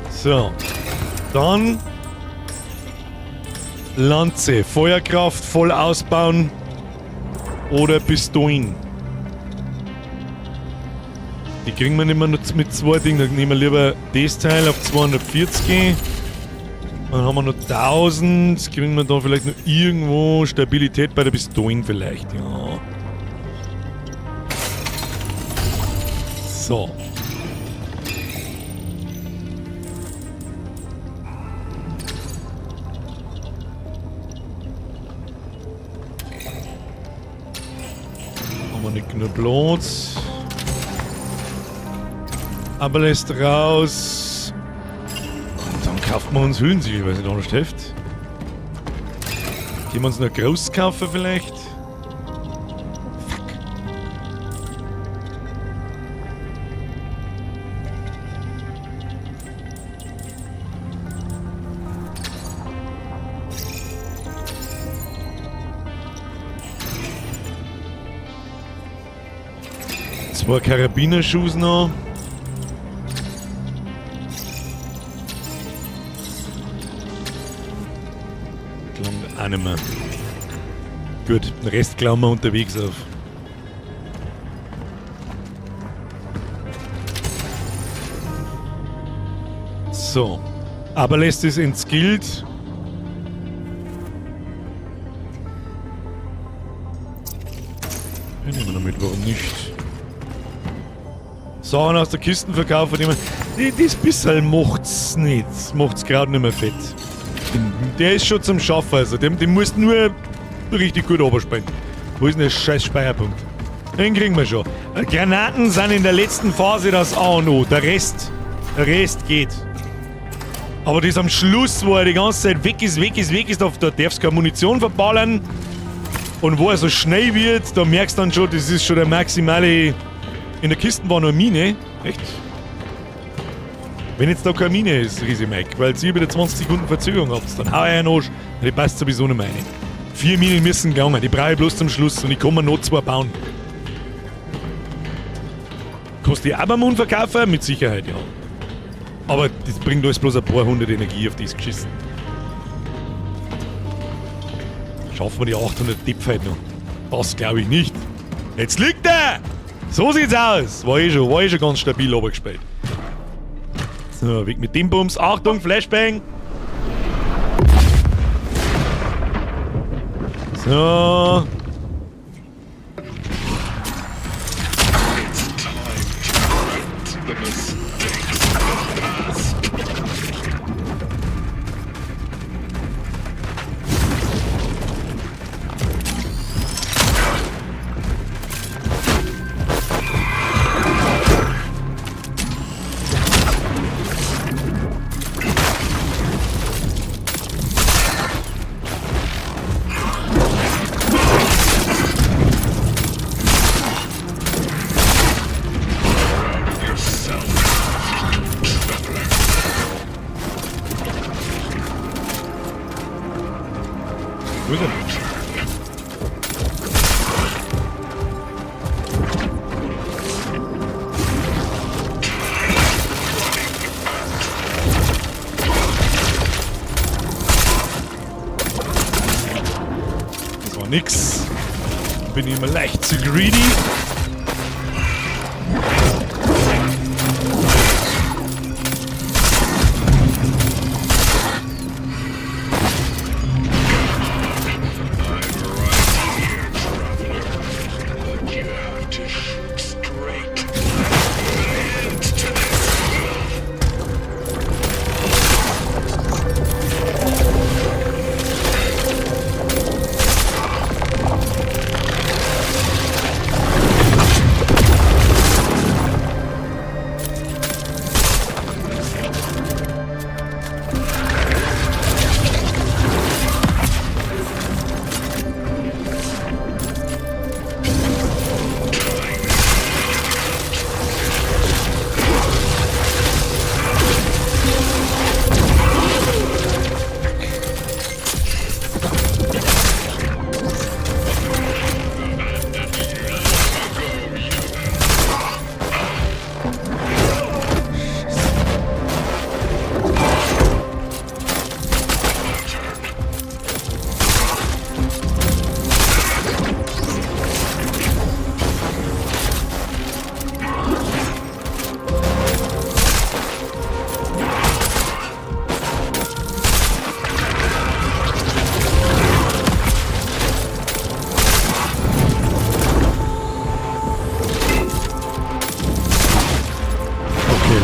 So. Dann Lanze, Feuerkraft voll ausbauen oder Pistolen. Die kriegen wir nicht mehr mit 2 Dingen, dann nehmen wir lieber das Teil auf 240. Dann haben wir noch 1000, kriegen wir da vielleicht noch irgendwo Stabilität bei der Pistolen vielleicht, ja. So. Nicht genug Platz. Aber lässt raus. Und dann kaufen wir uns Höhlensiegel, weil sie da nicht hilft. Können wir uns noch groß kaufen vielleicht? Fuck. Zwei Karabinerschuss noch. Auch nicht mehr. Gut, den Rest klauen wir unterwegs auf. So. Aber lässt es entskillt. Nehmen wir noch mit, warum nicht? Sachen aus der Kiste verkaufen, das bisschen macht's nicht. Macht's gerade nicht mehr fett. Der ist schon zum Schaffen, also dem musst du nur richtig gut runterspringen. Wo ist denn der scheiß Speicherpunkt? Den kriegen wir schon. Granaten sind in der letzten Phase das A und O. Der Rest geht. Aber das am Schluss, wo er die ganze Zeit weg ist, da darfst du keine Munition verballern. Und wo er so schnell wird, da merkst du dann schon, das ist schon der maximale... In der Kiste war noch eine Mine. Echt? Wenn jetzt da keine Mine ist, Riese Mike, weil sie wieder 20 Sekunden Verzögerung habt, dann hau ich einen Arsch. Die passt sowieso nicht mehr rein. 4 Minen müssen gegangen, die brauche ich bloß zum Schluss und ich kann mir noch 2 bauen. Kannst du die Abermund verkaufen? Mit Sicherheit, ja. Aber das bringt alles bloß ein paar hundert Energie auf das geschissen. Schaffen wir die 800 Tippfight noch? Das glaube ich nicht. Jetzt liegt er! So sieht's aus! War eh schon ganz stabil runtergespielt. So, weg mit dem Bums. Achtung, Flashbang! So. nix. Bin immer leicht zu greedy.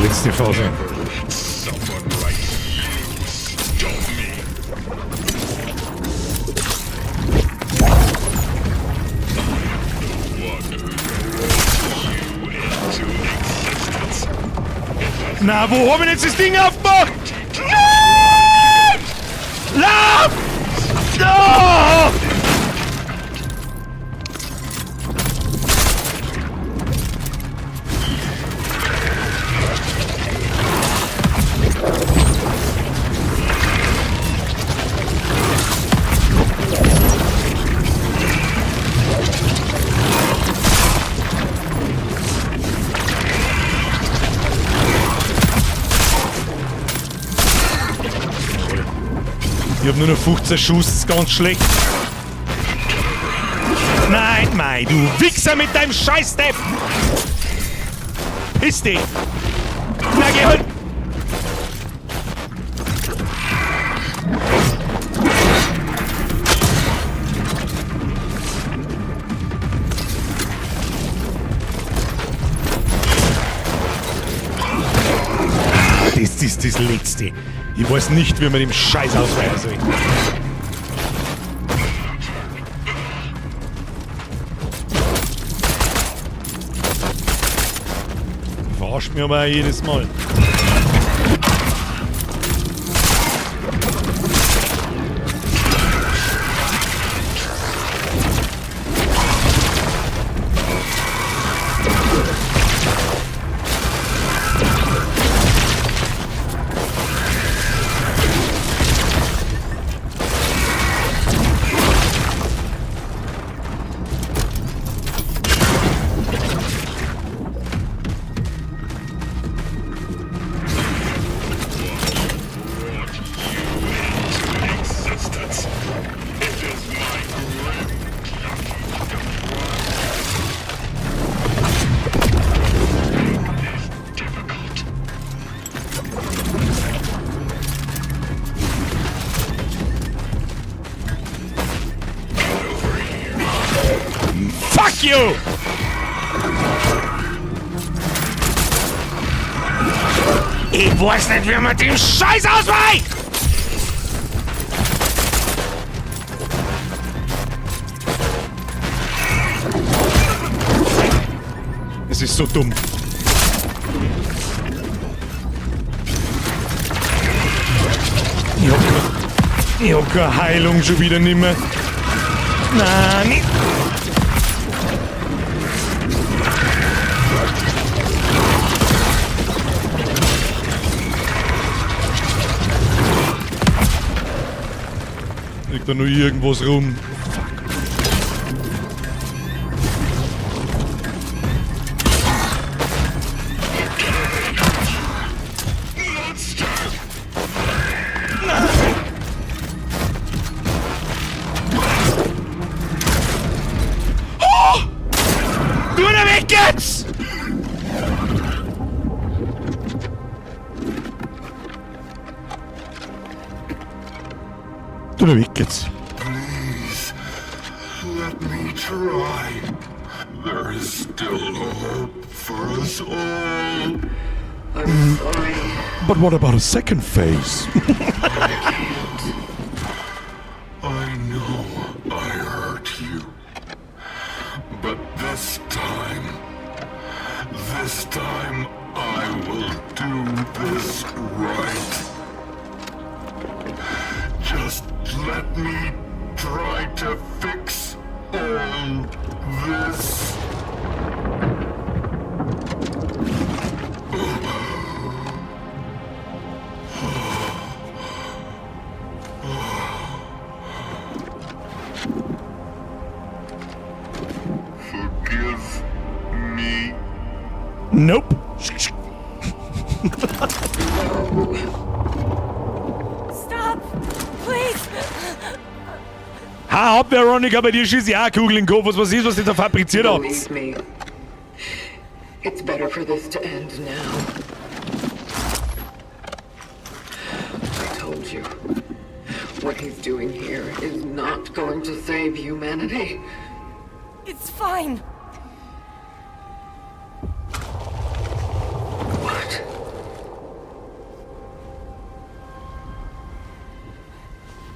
Letzte Phase. Na, wo haben wir jetzt das Ding aufgemacht? Nein! Lauf! No! Ich hab nur noch 15 Schuss, das ist ganz schlecht. Nein, Mai, du Wichser mit deinem Scheiß-Step! Piss dich! Na, geh halt! Das ist das Letzte. Ich weiß nicht, wie man dem Scheiß ausweichen soll. Verarscht mich aber auch jedes Mal. Fuck you! Ich weiß nicht, wie man den Scheiß ausweicht! Es ist so dumm. Ich hab keine Heilung schon wieder nimmer. Nein, nicht. Liegt da nur irgendwas rum. dir weg jetzt! Tu dir weg jetzt. Please, let me try. There is still hope for us all. I'm sorry. But what about a second phase? I know I hurt you. But this time I will do this right. Just let me try to fix all this. Forgive me. Nope. Stop! Please! Ha, ab, Veronica, bei dir schießt ja Kugel in den Kopf. Was ist, was ihr da fabriziert habt? Believe me. It's better for this to end now. I told you. What he's doing here is not going to save humanity. It's fine. What?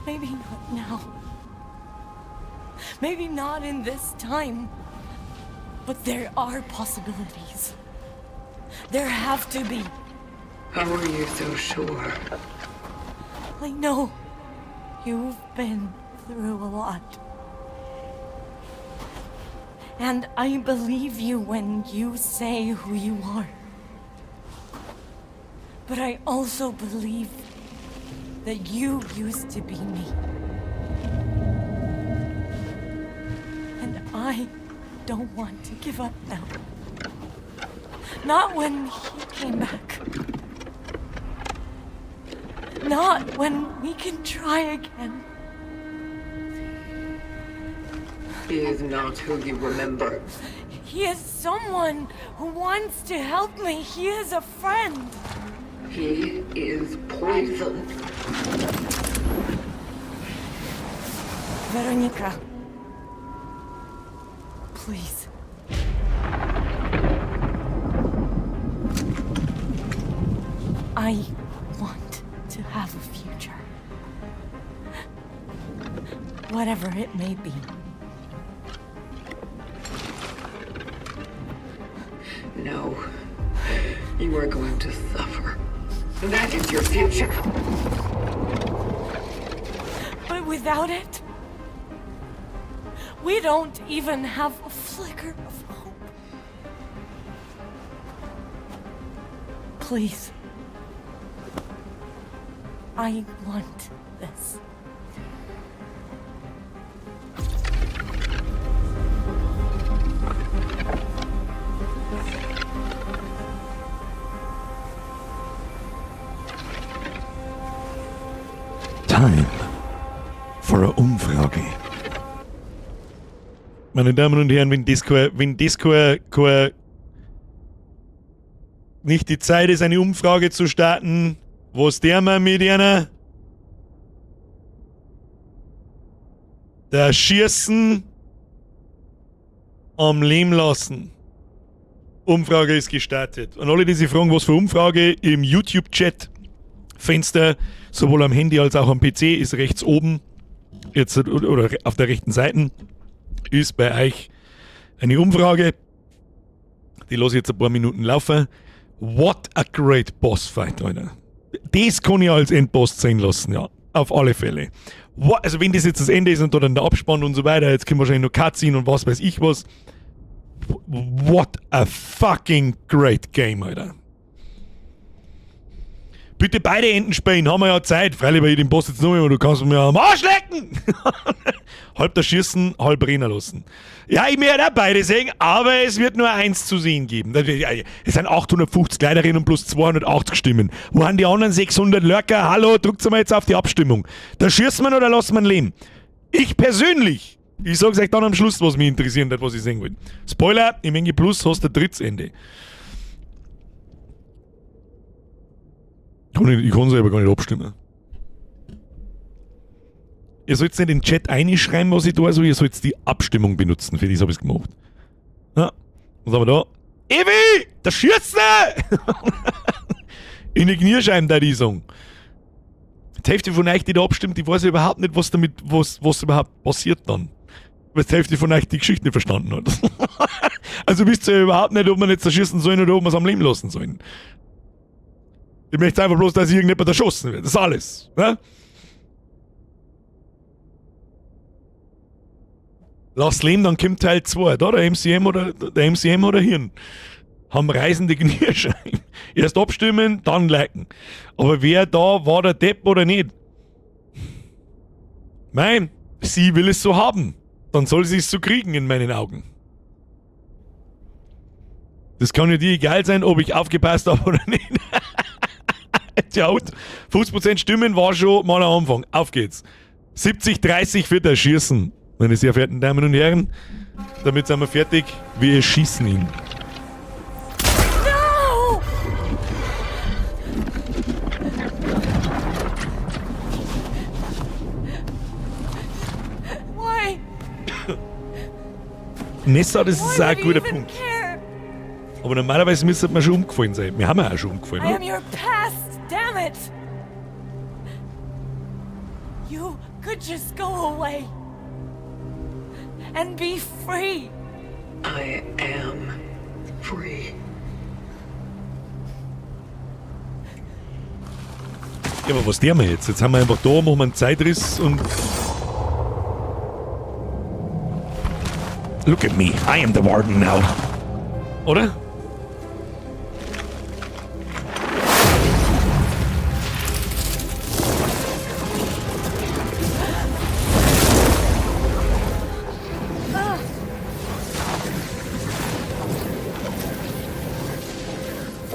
Maybe not now. Maybe not in this time. But there are possibilities. There have to be. How are you so sure? I know you've been through a lot. And I believe you when you say who you are. But I also believe that you used to be me. And I don't want to give up now. Not when he came back. Not when we can try again. He is not who you remember. He is someone who wants to help me. He is a friend. He is poison. Veronica. Please. I want to have a future. Whatever it may be. No. You are going to suffer. That is your future. But without it, we don't even have a flicker of hope. Please. I want this. Time for eine Umfrage. Meine Damen und Herren, wenn das nicht die Zeit ist, eine Umfrage zu starten, was der mal mit einer der Schießen am Leben lassen. Umfrage ist gestartet. Und alle, die sich fragen, was für Umfrage, im YouTube-Chat-Fenster, sowohl am Handy als auch am PC, ist rechts oben, jetzt, oder auf der rechten Seite, ist bei euch eine Umfrage. Die lasse ich jetzt ein paar Minuten laufen. What a great Boss Fight, Alter. Das kann ich als Endboss sehen lassen, ja. Auf alle Fälle. Also wenn das jetzt das Ende ist und dann der Abspann und so weiter, jetzt können wir wahrscheinlich noch Cutscene und was weiß ich was. What a fucking great game, Alter. Bitte beide Enden spielen, haben wir ja Zeit. Freilich, weil ich den Boss jetzt noch immer, du kannst mir am Arsch lecken! Halb da schießen, halb rennen lassen. Ja, ich werde auch beide sehen, aber es wird nur eins zu sehen geben. Es sind 850 Leiderinnen und plus 280 Stimmen. Wo haben die anderen 600 Lurker? Hallo, drückt mal jetzt auf die Abstimmung. Da schießen wir oder lassen wir ihn leben? Ich persönlich Ich sag's euch dann am Schluss, was mich interessiert hat, was ich sehen will. Spoiler, im Enge Plus hast du ein Trittsende. Ich kann selber gar nicht abstimmen. Ihr sollt nicht in den Chat einschreiben, was ich da soll, ihr sollt die Abstimmung benutzen, für das habe ich es gemacht. Ja, was haben wir da? Evi, der Schürze! In die Knierscheiben, da die sagen. Die Hälfte von euch, die da abstimmt, die weiß ja überhaupt nicht, was überhaupt passiert dann. Weil die Hälfte von euch die Geschichte nicht verstanden hat. Also wisst ihr ja überhaupt nicht, ob wir nicht zerschießen sollen oder ob wir es am Leben lassen sollen. Ich möchte einfach bloß, dass irgendjemand erschossen wird. Das ist alles. Ne? Lass leben, dann kommt Teil 2. Da der MCM oder Hirn. Haben reisende Knierscheiben. Erst abstimmen, dann liken. Aber wer da war der Depp oder nicht? Nein, sie will es so haben. Dann soll sie es so kriegen in meinen Augen. Das kann ja dir egal sein, ob ich aufgepasst habe oder nicht. Tja, 50% Stimmen war schon mal am Anfang. Auf geht's. 70-30 für das Schießen. Meine sehr verehrten Damen und Herren, damit sind wir fertig. Wir erschießen ihn. No! Why? Nessa, das ist Why auch ein would you guter even Punkt. care? Aber normalerweise müsste man schon umgefallen sein. Wir haben ja auch schon umgefallen, I am ne? your past, damn it! You could just go away and be free. I am free. Ja, aber was tun wir jetzt? Jetzt haben wir einfach da, machen wir einen Zeitriss und... Look at me, I am the warden now. Oder?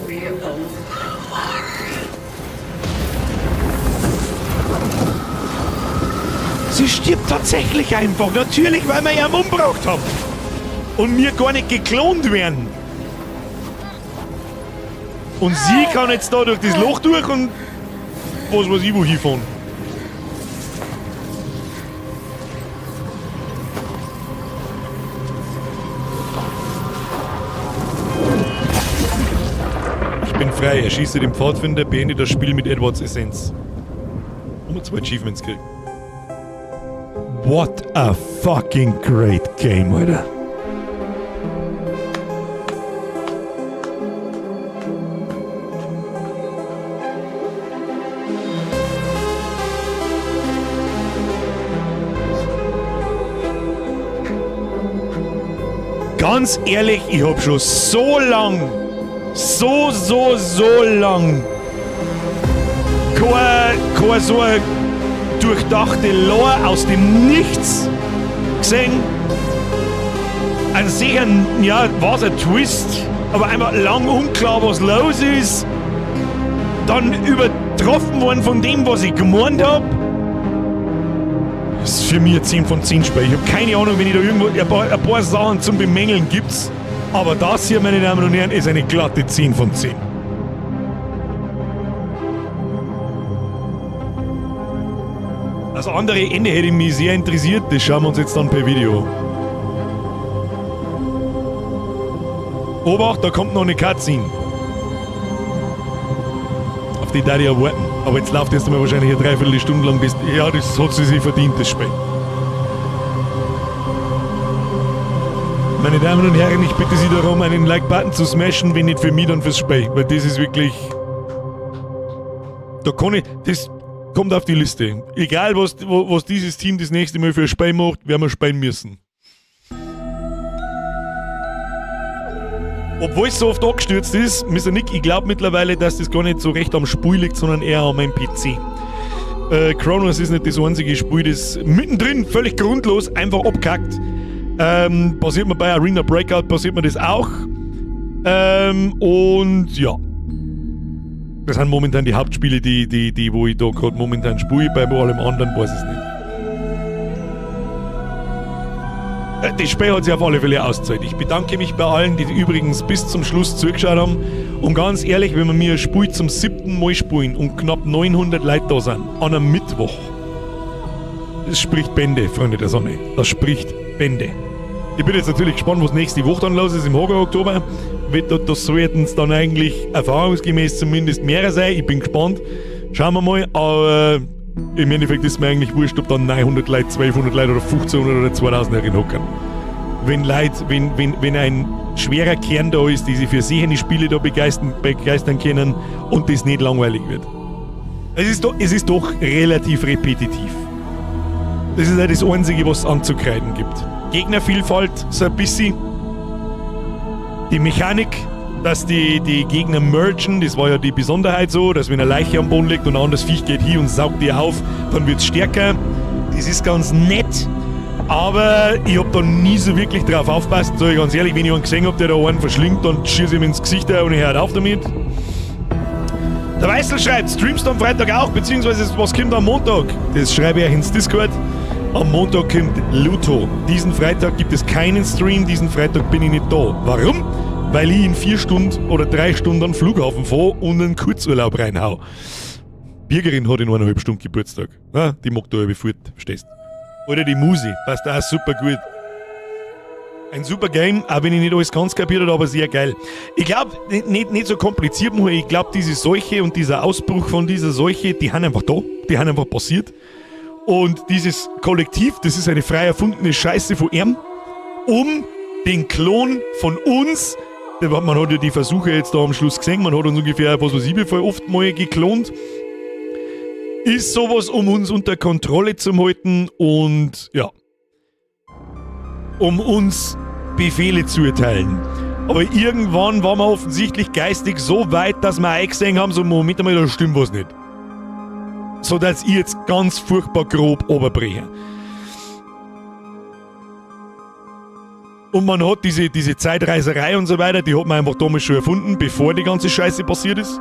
We all are. Sie stirbt tatsächlich einfach. Natürlich, weil wir ihn umgebracht haben. Und wir gar nicht geklont werden. Und sie kann jetzt da durch das Loch durch und was weiß ich wo hinfahren. Ich bin frei. Erschieße den Pfadfinder, beende das Spiel mit Edwards Essenz. Und 2 Achievements kriegen. What a fucking great game, Alter. Ganz ehrlich, ich hab schon so lang, so lang keine so eine durchdachte Lore aus dem Nichts gesehen. An sich ja, war es ein Twist, aber einfach lang unklar, was los ist. Dann übertroffen worden von dem, was ich gemeint habe. Das ist für mich ein 10 von 10 Spiel. Ich habe keine Ahnung, wenn ich da irgendwo ein paar Sachen zum Bemängeln gibt's. Aber das hier, meine Damen und Herren, ist eine glatte 10 von 10. Das andere Ende hätte mich sehr interessiert. Das schauen wir uns jetzt dann per Video. Obacht, da kommt noch eine Cutscene. Auf die darf ich ja warten. Aber jetzt läuft erst einmal wahrscheinlich eine Dreiviertelstunde lang bis... Ja, das hat sie sich verdient, das Spiel. Meine Damen und Herren, ich bitte Sie darum, einen Like-Button zu smashen, wenn nicht für mich, dann fürs Spiel. Weil das ist wirklich... Da kann ich... Das kommt auf die Liste. Egal, was dieses Team das nächste Mal für ein Spiel macht, werden wir spielen müssen. Obwohl es so oft angestürzt ist, Mr. Nick, ich glaube mittlerweile, dass das gar nicht so recht am Spiel liegt, sondern eher an meinem PC. Chronos ist nicht das einzige Spiel, das mittendrin völlig grundlos einfach abkackt. Passiert mir bei Arena Breakout, passiert mir das auch. Und ja. Das sind momentan die Hauptspiele, die wo ich da gerade momentan spiele. Bei allem anderen weiß ich es nicht. das Spiel hat sich auf alle Fälle ausgezahlt. Ich bedanke mich bei allen, die übrigens bis zum Schluss zugeschaut haben. Und ganz ehrlich, wenn wir mir ein Spiel zum 7. Mal spielen und knapp 900 Leute da sind, an einem Mittwoch, das spricht Bände, Freunde der Sonne. Das spricht Bände. Ich bin jetzt natürlich gespannt, was nächste Woche dann los ist, im Oktober. Das sollten es dann eigentlich erfahrungsgemäß zumindest mehrere sein. Ich bin gespannt. Schauen wir mal. Aber im Endeffekt ist mir eigentlich wurscht, ob dann 900 Leute, 1200 Leute oder 1500 oder 2000 herin hocken. Wenn ein schwerer Kern da ist, die sich für sehende Spiele da begeistern können und das nicht langweilig wird. Es ist doch relativ repetitiv. Das ist ja das Einzige, was es anzukreiden gibt. Gegnervielfalt so ein bisschen. Die Mechanik, dass die Gegner mergen, das war ja die Besonderheit so, dass wenn eine Leiche am Boden liegt und ein anderes Viech geht hin und saugt die auf, dann wird es stärker. Das ist ganz nett, aber ich hab da nie so wirklich drauf aufgepasst. Sag ich ganz ehrlich, wenn ich einen gesehen hab, der da einen verschlingt, dann schieße ich ihm ins Gesicht und ich hört auf damit. Der Weißel schreibt, streamst du am Freitag auch, beziehungsweise was kommt am Montag? Das schreibe ich euch ins Discord. Am Montag kommt Luto. Diesen Freitag gibt es keinen Stream, diesen Freitag bin ich nicht da. Warum? Weil ich in 4 Stunden oder 3 Stunden an den Flughafen fahre und einen Kurzurlaub reinhau. Birgerin hat in 1,5 Stunden Geburtstag. Ja, die mag da irgendwie fort, verstehst? Oder die Musi, passt auch super gut. Ein super Game, auch wenn ich nicht alles ganz kapiert habe, aber sehr geil. Ich glaube, nicht so kompliziert machen, ich glaube, diese Seuche und dieser Ausbruch von dieser Seuche, die haben einfach da, die haben einfach passiert. Und dieses Kollektiv, das ist eine frei erfundene Scheiße von ihm, um den Klon von uns, man hat ja die Versuche jetzt da am Schluss gesehen, man hat uns ungefähr, was weiß ich, wie viel oft mal geklont, ist sowas, um uns unter Kontrolle zu halten und ja, um uns Befehle zu erteilen. Aber irgendwann waren wir offensichtlich geistig so weit, dass wir eingesehen haben, so Moment einmal, da stimmt was nicht. So dass ich jetzt ganz furchtbar grob oberbreche. Und man hat diese Zeitreiserei und so weiter, die hat man einfach damals schon erfunden, bevor die ganze Scheiße passiert ist.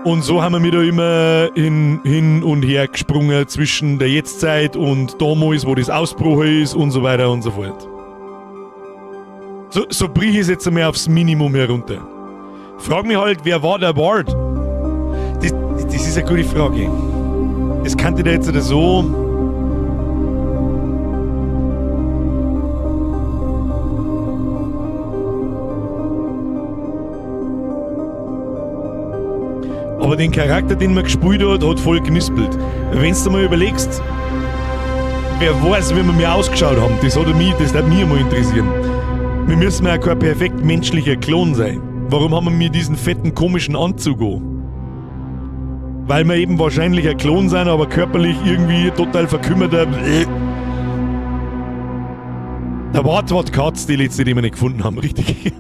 Und so haben wir da immer hin und her gesprungen zwischen der Jetztzeit und damals, wo das Ausbruch ist und so weiter und so fort. So brich ich es jetzt einmal aufs Minimum herunter. Frag mich halt, wer war der Ward? Das ist eine gute Frage. Das kannte der jetzt oder so. Aber den Charakter, den man gespielt hat voll genispelt. Wenn du mal überlegst, wer weiß, wie wir mir ausgeschaut haben, das würde mich mal interessieren. Wir müssen ja kein perfekt menschlicher Klon sein. Warum haben wir diesen fetten, komischen Anzug an? Weil wir eben wahrscheinlich ein Klon sind, aber körperlich irgendwie total verkümmerter. Der Wart Katz, die letzte, die wir nicht gefunden haben, richtig.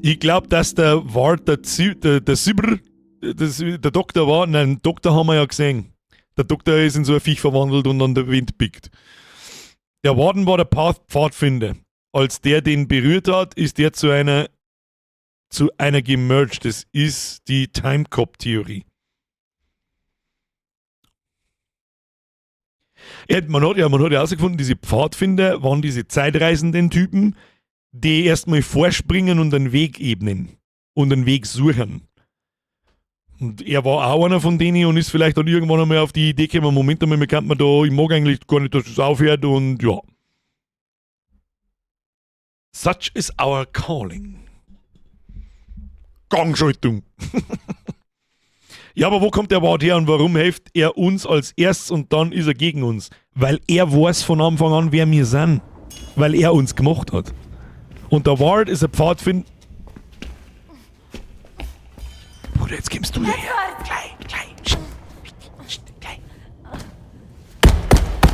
Ich glaube, dass der Wart der Sibr, der Doktor war. Nein, den Doktor haben wir ja gesehen. Der Doktor ist in so ein Viech verwandelt und dann der Wind pickt. Der Warden war der Pfadfinder. Als der den berührt hat, ist der zu einer gemerged. Das ist die Time-Cop-Theorie. Man hat ja herausgefunden, diese Pfadfinder waren diese zeitreisenden Typen, die erstmal vorspringen und einen Weg ebnen und einen Weg suchen. Und er war auch einer von denen und ist vielleicht dann irgendwann einmal auf die Idee gekommen, Moment einmal, ich mag eigentlich gar nicht, dass das aufhört und ja. Such is our calling. Gangschaltung. Ja, aber wo kommt der Wart her und warum hilft er uns als erstes und dann ist er gegen uns? Weil er weiß von Anfang an, wer wir sind. Weil er uns gemacht hat. Und der Wart ist ein Pfadfinder. Bruder, jetzt kommst du daher. Gleich. Gleich.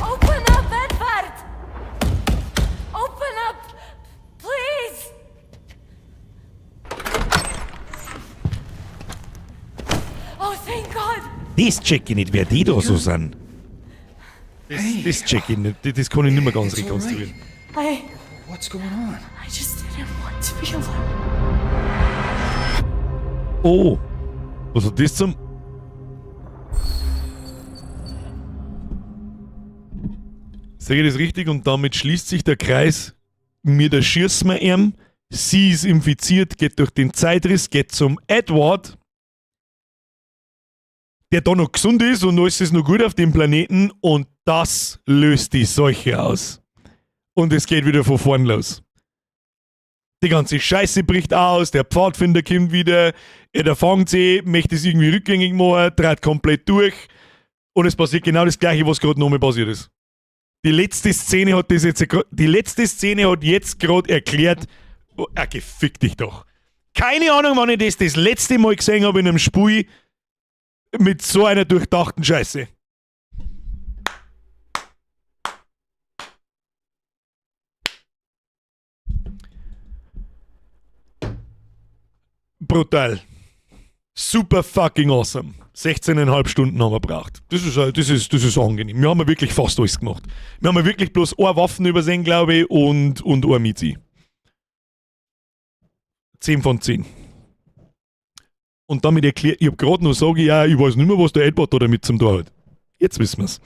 Open up, Edward! Open up! Please! Oh, thank God! Das check ich nicht, wer die da so sind. Das check ich nicht. Das kann ich nicht mehr ganz rekonstruieren. What's going on? I just didn't want to be alone. Oh, was hat das zum... Sage ich das richtig? Und damit schließt sich der Kreis. Mir erschießen wir ihn. Sie ist infiziert, geht durch den Zeitriss, geht zum Edward, der da noch gesund ist und alles ist noch gut auf dem Planeten und das löst die Seuche aus. Und es geht wieder von vorn los. Die ganze Scheiße bricht aus, der Pfadfinder kommt wieder, er fängt sie, möchte es irgendwie rückgängig machen, dreht komplett durch und es passiert genau das Gleiche, was gerade nochmal passiert ist. Die letzte Szene hat jetzt gerade erklärt, gefick dich doch. Keine Ahnung, wann ich das letzte Mal gesehen habe in einem Spiel mit so einer durchdachten Scheiße. Brutal. Super fucking awesome. 16,5 Stunden haben wir gebraucht. Das ist angenehm. Wir haben ja wirklich fast alles gemacht. Wir haben ja wirklich bloß eine Waffen übersehen, glaube ich, und eine Mizi. 10 von 10. Und damit erklärt, ich habe gerade noch gesagt, ja, ich weiß nicht mehr, was der Edward da damit zum Tor hat. Jetzt wissen wir es.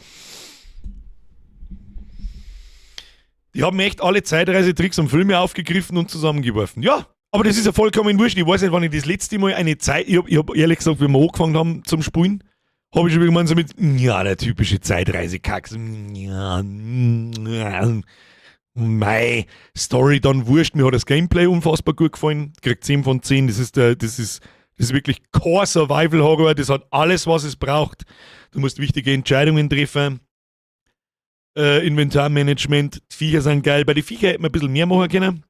Die haben echt alle Zeitreisetricks und Filme aufgegriffen und zusammengeworfen. Ja, aber das ist ja vollkommen wurscht. Ich weiß nicht, wann ich das letzte Mal eine Zeit, ich hab ehrlich gesagt, wenn wir angefangen haben zum Spielen, habe ich schon gemeint so mit, ja, der typische Zeitreisekack. Ja, mei, Story dann wurscht. Mir hat das Gameplay unfassbar gut gefallen. Kriegt 10 von 10. Das ist wirklich Core Survival Horror. Das hat alles, was es braucht. Du musst wichtige Entscheidungen treffen. Inventarmanagement. Die Viecher sind geil. Bei den Viecher hätte man ein bisschen mehr machen können.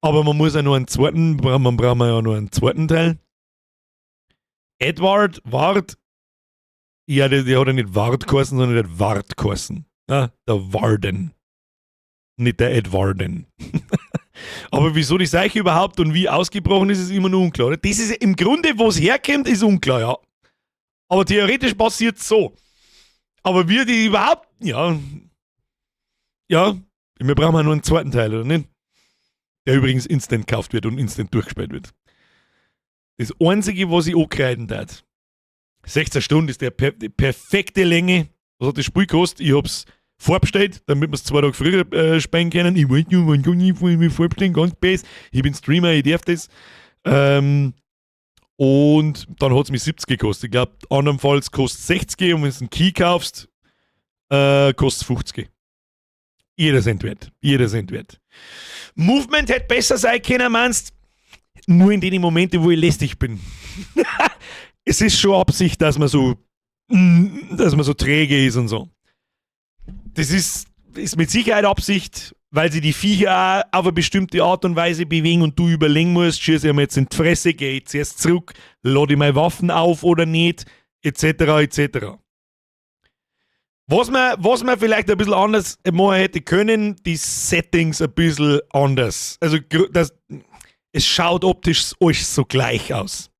Aber man muss ja noch einen zweiten, man braucht ja noch einen zweiten Teil. Edward Ward. Ja, der hat ja nicht Ward geheißen, sondern der hat Ward geheißen. Ja, der Warden. Nicht der Edwarden. Aber wieso die Seuche überhaupt und wie ausgebrochen ist, ist immer noch unklar. Das ist im Grunde, wo es herkommt, ist unklar, ja. Aber theoretisch passiert es so. Aber wie die überhaupt, ja, wir brauchen ja nur einen zweiten Teil, oder nicht? Der übrigens instant gekauft wird und instant durchgespielt wird. Das Einzige, was ich ankreiden darf, 16 Stunden ist die perfekte Länge. Was hat das Spiel gekostet? Ich hab's vorbestellt, damit wir es 2 Tage früher spielen können. Ich weiß nicht, wann kann ich mich vorbestellen, ganz best. Ich bin Streamer, ich darf das. Und dann hat es mich 70 gekostet. Ich glaube, andernfalls kostet es 60 und wenn du einen Key kaufst, kostet es 50. Jeder Cent wert. Movement hätte besser sein können, meinst nur in den Momenten, wo ich lästig bin. Es ist schon Absicht, dass man so träge ist und so. Das ist mit Sicherheit Absicht, weil sie die Viecher auch auf eine bestimmte Art und Weise bewegen und du überlegen musst, schieße ich mir jetzt in die Fresse, gehe ich zuerst zurück, lade ich meine Waffen auf oder nicht, etc. etc. Was man vielleicht ein bisschen anders machen hätte können, die Settings ein bisschen anders. Also es schaut optisch alles so gleich aus.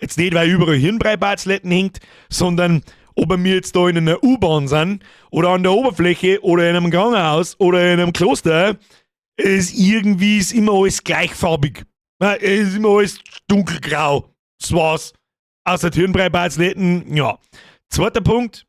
Jetzt nicht, weil überall Hirnbrei-Barzletten hängt, sondern ob wir jetzt da in einer U-Bahn sind oder an der Oberfläche oder in einem Krankenhaus oder in einem Kloster, ist immer alles gleichfarbig. Es ist immer alles dunkelgrau. Das war's. Außer die Hirnbrei-Barzletten, ja. Zweiter Punkt,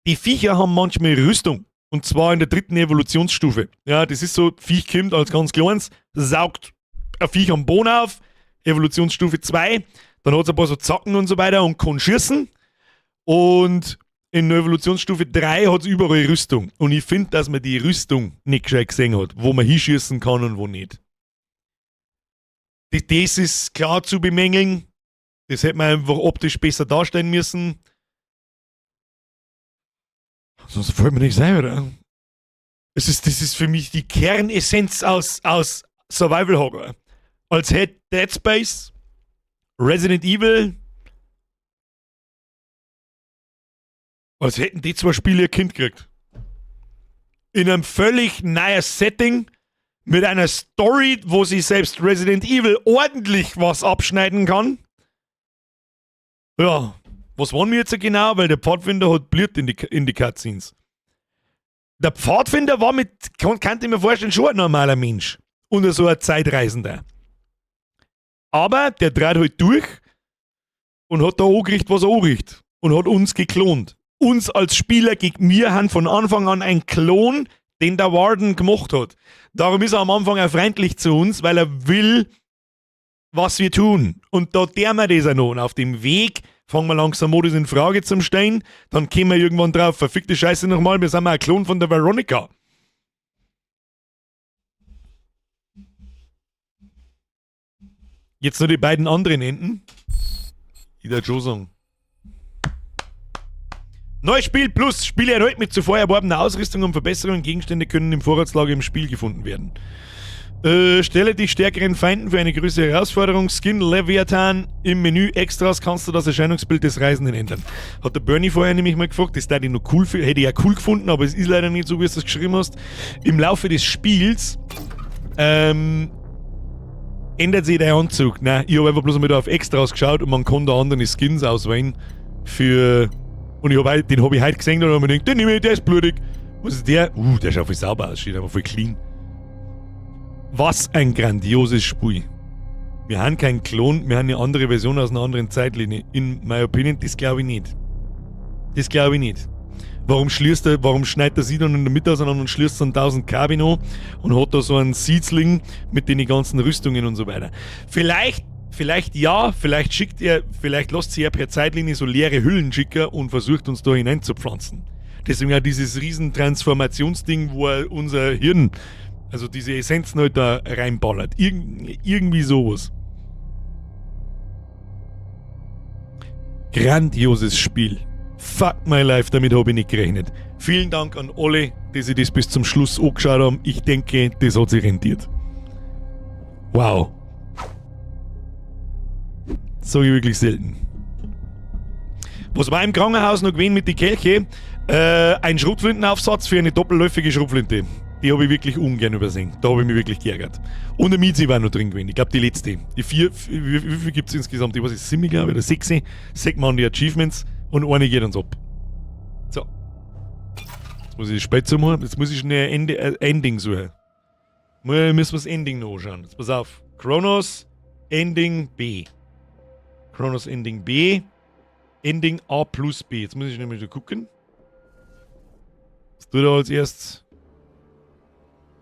die Viecher haben manchmal Rüstung. Und zwar in der 3. Evolutionsstufe. Ja, das ist so, Viech kommt als ganz kleines, saugt ein Viech am Boden auf, Evolutionsstufe 2, dann hat es ein paar so Zacken und so weiter und kann schießen. Und in der Evolutionsstufe 3 hat es überall Rüstung. Und ich finde, dass man die Rüstung nicht gescheit gesehen hat, wo man hinschießen kann und wo nicht. Das ist klar zu bemängeln. Das hätte man einfach optisch besser darstellen müssen. Sonst fällt mir nichts ein, oder? Das ist für mich die Kernessenz aus Survival Horror. Als hätte Dead Space, Resident Evil, als hätten die 2 Spiele ihr Kind gekriegt. In einem völlig neuen Setting, mit einer Story, wo sich selbst Resident Evil ordentlich was abschneiden kann. Ja, was waren wir jetzt genau? Weil der Pfadfinder hat blüht in die Cutscenes. Der Pfadfinder war kannte ich mir vorstellen, schon ein normaler Mensch. Und so ein Zeitreisender. Aber der dreht halt durch und hat da angerichtet, was er angerichtet. und hat uns geklont. Uns als Spieler gegen wir haben von Anfang an ein Klon, den der Warden gemacht hat. Darum ist er am Anfang auch freundlich zu uns, weil er will, was wir tun. Und da der wir das auch noch. Und auf dem Weg fangen wir langsam an, das in Frage zu stellen. Dann kommen wir irgendwann drauf, verfickte Scheiße nochmal, wir sind mal ein Klon von der Veronica. Jetzt noch die beiden anderen Enden. Ich darf schon sagen. Neues Spiel plus Spiele erneut mit zuvor erworbener Ausrüstung und Verbesserungen. Gegenstände können im Vorratslager im Spiel gefunden werden. Stelle die stärkeren Feinden für eine größere Herausforderung. Skin Leviathan im Menü Extras kannst du das Erscheinungsbild des Reisenden ändern. Hat der Bernie vorher nämlich mal gefragt, das hätte ich noch cool, hätte ich ja cool gefunden, aber es ist leider nicht so, wie du es geschrieben hast. Im Laufe des Spiels ändert sich der Anzug. Nein, ich habe einfach bloß mal da auf Extras geschaut und man kann da andere Skins auswählen für... Und den habe ich heute gesehen und habe mir gedacht, den nehme ich, der ist blutig. Was ist der? Der schaut voll sauber aus, steht einfach voll clean. Was ein grandioses Spiel. Wir haben keinen Klon, wir haben eine andere Version aus einer anderen Zeitlinie. In my opinion, das glaube ich nicht. Das glaube ich nicht. Warum schneidet er sie dann in der Mitte auseinander und schließt dann 1000 Kabino und hat da so einen Siezling mit den ganzen Rüstungen und so weiter. Vielleicht ja, vielleicht lässt sie ja per Zeitlinie so leere Hüllen schicken und versucht uns da hineinzupflanzen. Deswegen auch dieses riesen Transformationsding, wo er unser Hirn, also diese Essenzen halt da reinballert. Irgendwie sowas. Grandioses Spiel. Fuck my life, damit habe ich nicht gerechnet. Vielen Dank an alle, die sich das bis zum Schluss angeschaut haben. Ich denke, das hat sich rentiert. Wow. Sag ich wirklich selten. Was war im Krankenhaus noch gewesen mit den Kelche? Ein Schrotflintenaufsatz für eine doppelläufige Schrotflinte. Die habe ich wirklich ungern übersehen. Da habe ich mich wirklich geärgert. Und eine Miezi war noch drin gewesen. Ich glaube, die letzte. Die 4, wie viel gibt es insgesamt? Ich weiß nicht, 7, glaube ich, oder 6. 6 machen die Achievements und eine geht uns ab. So. Jetzt muss ich später machen. Jetzt muss ich schnell ein Ending suchen. Müssen wir das Ending noch anschauen. Jetzt pass auf. Chronos Ending B. Chronos Ending B. Ending A plus B. Jetzt muss ich nämlich noch gucken. Was tut er als erstes?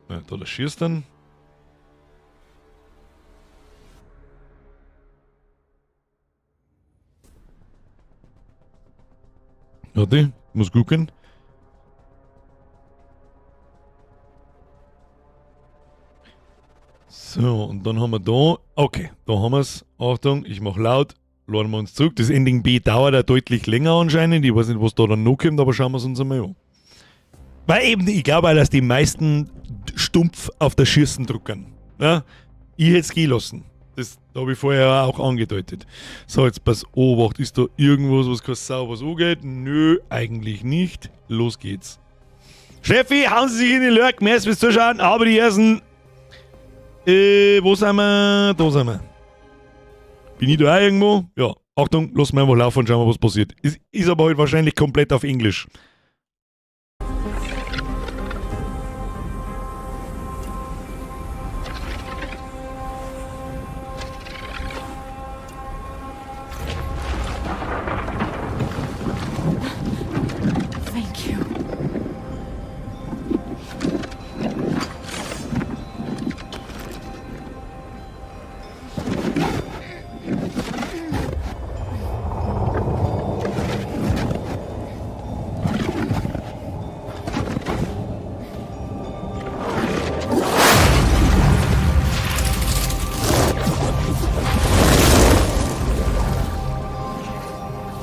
Ja, da schießt dann. Warte, muss gucken. So, und dann haben wir da. Okay, da haben wir es. Achtung, ich mache laut. Laden wir uns zurück. Das Ending B dauert ja deutlich länger anscheinend. Ich weiß nicht, was da dann noch kommt, aber schauen wir es uns einmal an. Weil eben, ich glaube, dass die meisten stumpf auf das Schießen drucken. Ja? Ich hätte es gehen lassen. Das habe ich vorher auch angedeutet. So, jetzt pass auf, ist da irgendwas, was keine Sau was angeht? Nö, eigentlich nicht. Los geht's. Chefi, hauen Sie sich in den Lurk, mehr fürs Zuschauen, aber die ersten. Wo sind wir? Da sind wir. Bin ich da auch irgendwo? Ja. Achtung, lassen wir einfach laufen und schauen wir, was passiert. Ist aber halt wahrscheinlich komplett auf Englisch.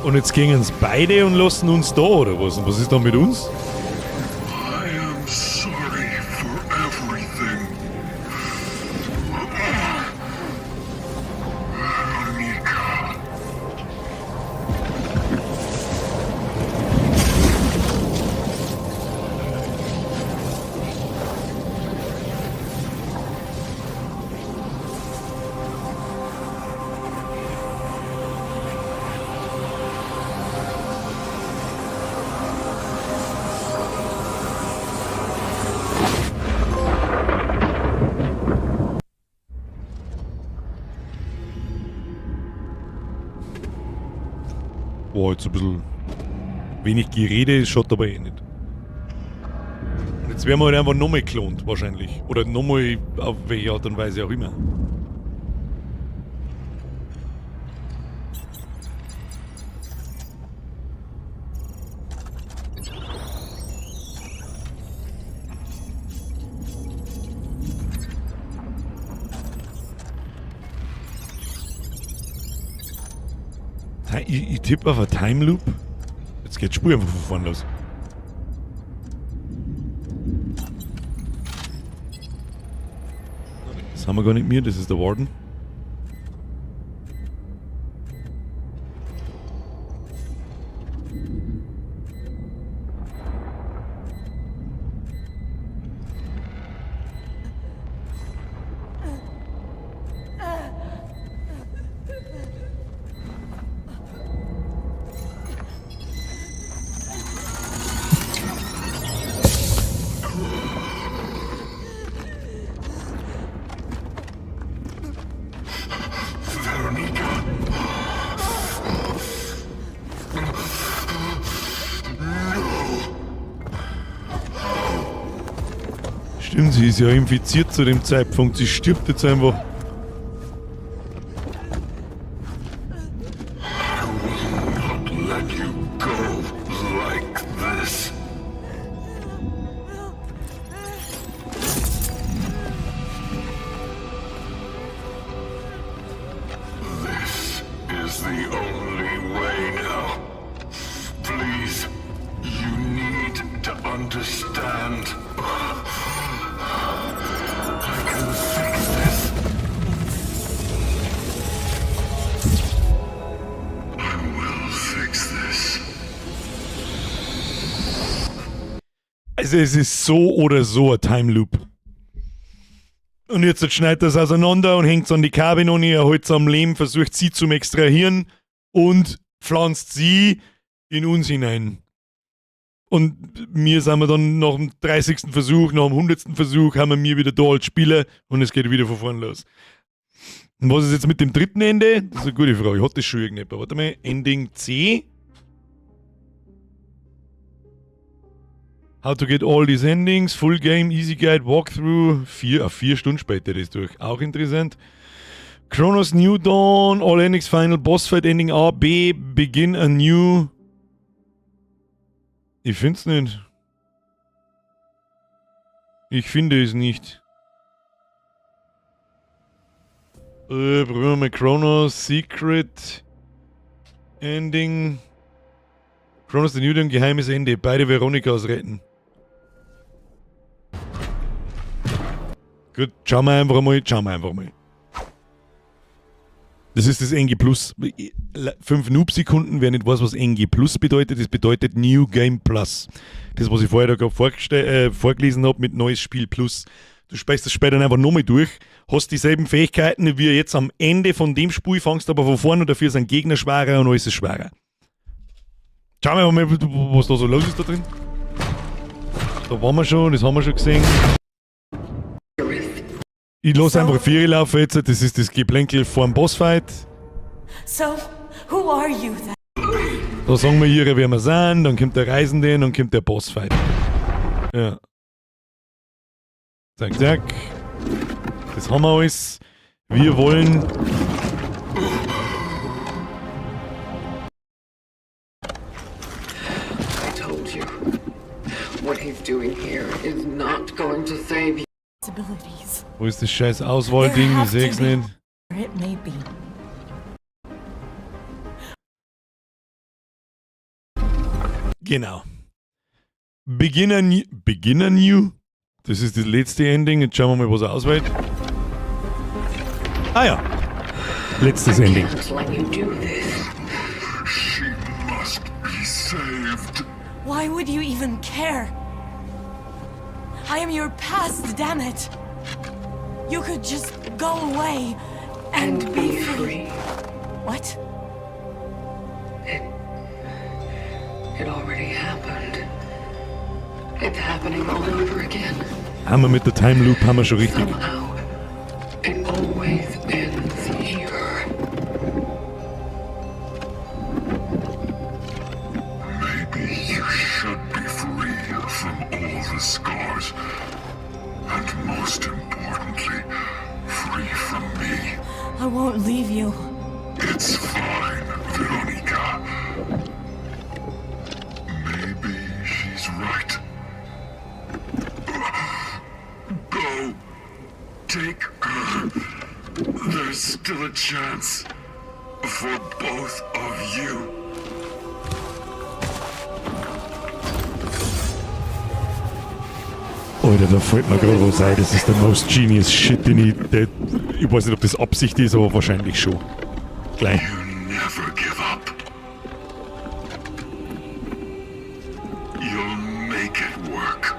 Und jetzt gehen es beide und lassen uns da, oder was? Und was ist dann mit uns? I am sorry for everything. Veronica. Boah, jetzt ein bisschen wenig Gerede, schaut aber eh nicht. Und jetzt werden wir halt einfach nochmal geklont, wahrscheinlich. Oder nochmal auf welche Art und Weise auch immer. Ich tippe auf ein Time Loop. Jetzt geht die Spur einfach von vorne los. Das haben wir gar nicht mehr, das ist der Warden. Stimmt, sie ist ja infiziert zu dem Zeitpunkt. Sie stirbt jetzt einfach. Let you go like this. This is the only way now. Please, you need to understand. I can fix this. I will fix this. Also es ist so oder so ein Time Loop. Und jetzt schneidet er es auseinander und hängt es an die Kabine und er holt es am Lehm, versucht sie zum Extrahieren und pflanzt sie in uns hinein. Und wir sind wir dann nach dem 30. Versuch, nach dem 100. Versuch, haben wir mir wieder da als Spieler und es geht wieder von vorne los. Und was ist jetzt mit dem dritten Ende? Das ist eine gute Frage. Ich hatte das schon irgendetwas. Warte mal, Ending C. How to get all these endings, Full Game, Easy Guide, Walkthrough. 4 Stunden später das durch. Auch interessant. Chronos New Dawn, All Endings Final, Boss Fight Ending A, B, Begin a New. Ich find's nicht. Ich finde es nicht. Probieren wir mal Chronos, Secret, Ending. Chronos the New Dawn, geheimes Ende. Beide Veronikas retten. Gut, schauen wir einfach mal. Das ist das NG Plus. 5 Noob-Sekunden, wer nicht weiß, was NG Plus bedeutet, das bedeutet New Game Plus. Das, was ich vorher da gerade vorgelesen habe mit Neues Spiel Plus. Du spielst das später einfach nochmal durch, hast dieselben Fähigkeiten wie jetzt am Ende von dem Spiel, fangst aber von vorne und dafür sind Gegner schwerer und alles ist schwerer. Schauen wir mal, was da so los ist da drin. Da waren wir schon, das haben wir schon gesehen. Ich lasse einfach 4 laufen jetzt, das ist das Geplänkel vor dem Bossfight. So, who are you then? Da sagen wir hier, wer wir sind, dann kommt der Reisende und dann kommt der Bossfight. Ja. Zack, zack. Das haben wir alles. Wir wollen... I told you. What he's doing here is not going to save you. Possibilities. Wo ist das scheiß Auswahlding? Ich seh's nicht. It may be. Genau. Beginner New? Das ist das letzte Ending. Jetzt schauen wir mal, was er auswählt. Ah ja. Letztes Ending. Can't let you do this. She must be saved. Why would you even care? I am your past, damn it. You could just go away and Be free. What? It already happened. It's happening all over again. Haben wir mit der Time Loop, haben wir schon richtig. Somehow, it always ends here. won't leave you. It's fine, Veronica. Maybe she's right. Go. Take her. There's still a chance for both of you. Alter, da fällt mir gerade was ein. Das ist der most genius shit, den ich weiß nicht, ob das Absicht ist, aber wahrscheinlich schon. Gleich. You never give up. You'll make it work.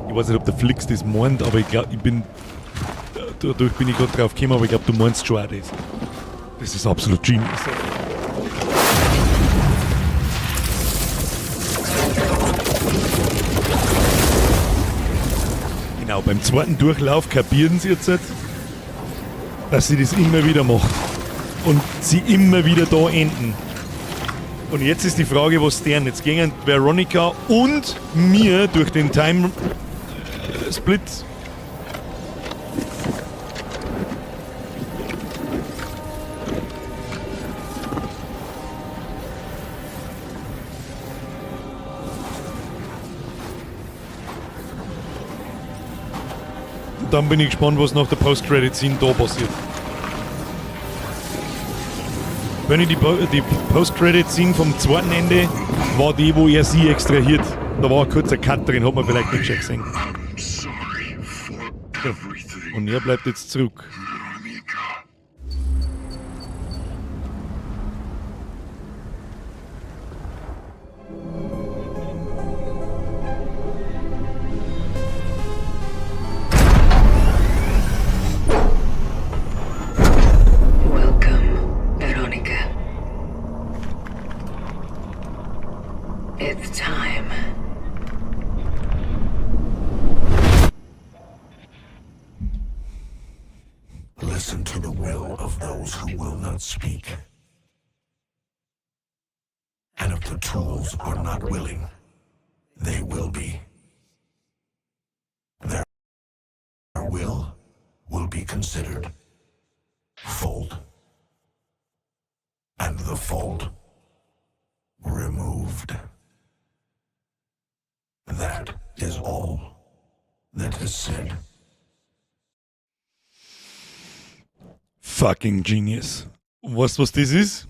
Ich weiß nicht, ob der Flix das meint, aber ich glaube, dadurch bin ich gerade drauf gekommen, aber ich glaube, du meinst schon auch das. Das ist absolut genius. Genau, beim zweiten Durchlauf kapieren sie jetzt, dass sie das immer wieder macht. Und sie immer wieder da enden. Und jetzt ist die Frage, was deren. Jetzt gehen Veronica und mir durch den Time Split. Dann bin ich gespannt, was nach der Post-Credit-Scene da passiert. Wenn ich die Post-Credit-Scene vom zweiten Ende war die, wo er sie extrahiert. Da war ein kurzer Cut drin, hat man vielleicht nicht schon gesehen. I'm sorry for everything, Und er bleibt jetzt zurück. Veronica. Welcome, Veronica. It's time. Listen to the will of those who will not speak. And if the tools are not willing, they will be. Their will be considered. Fold. And the fold removed. That is all that is said. Fucking genius. Und weißt du, was das ist?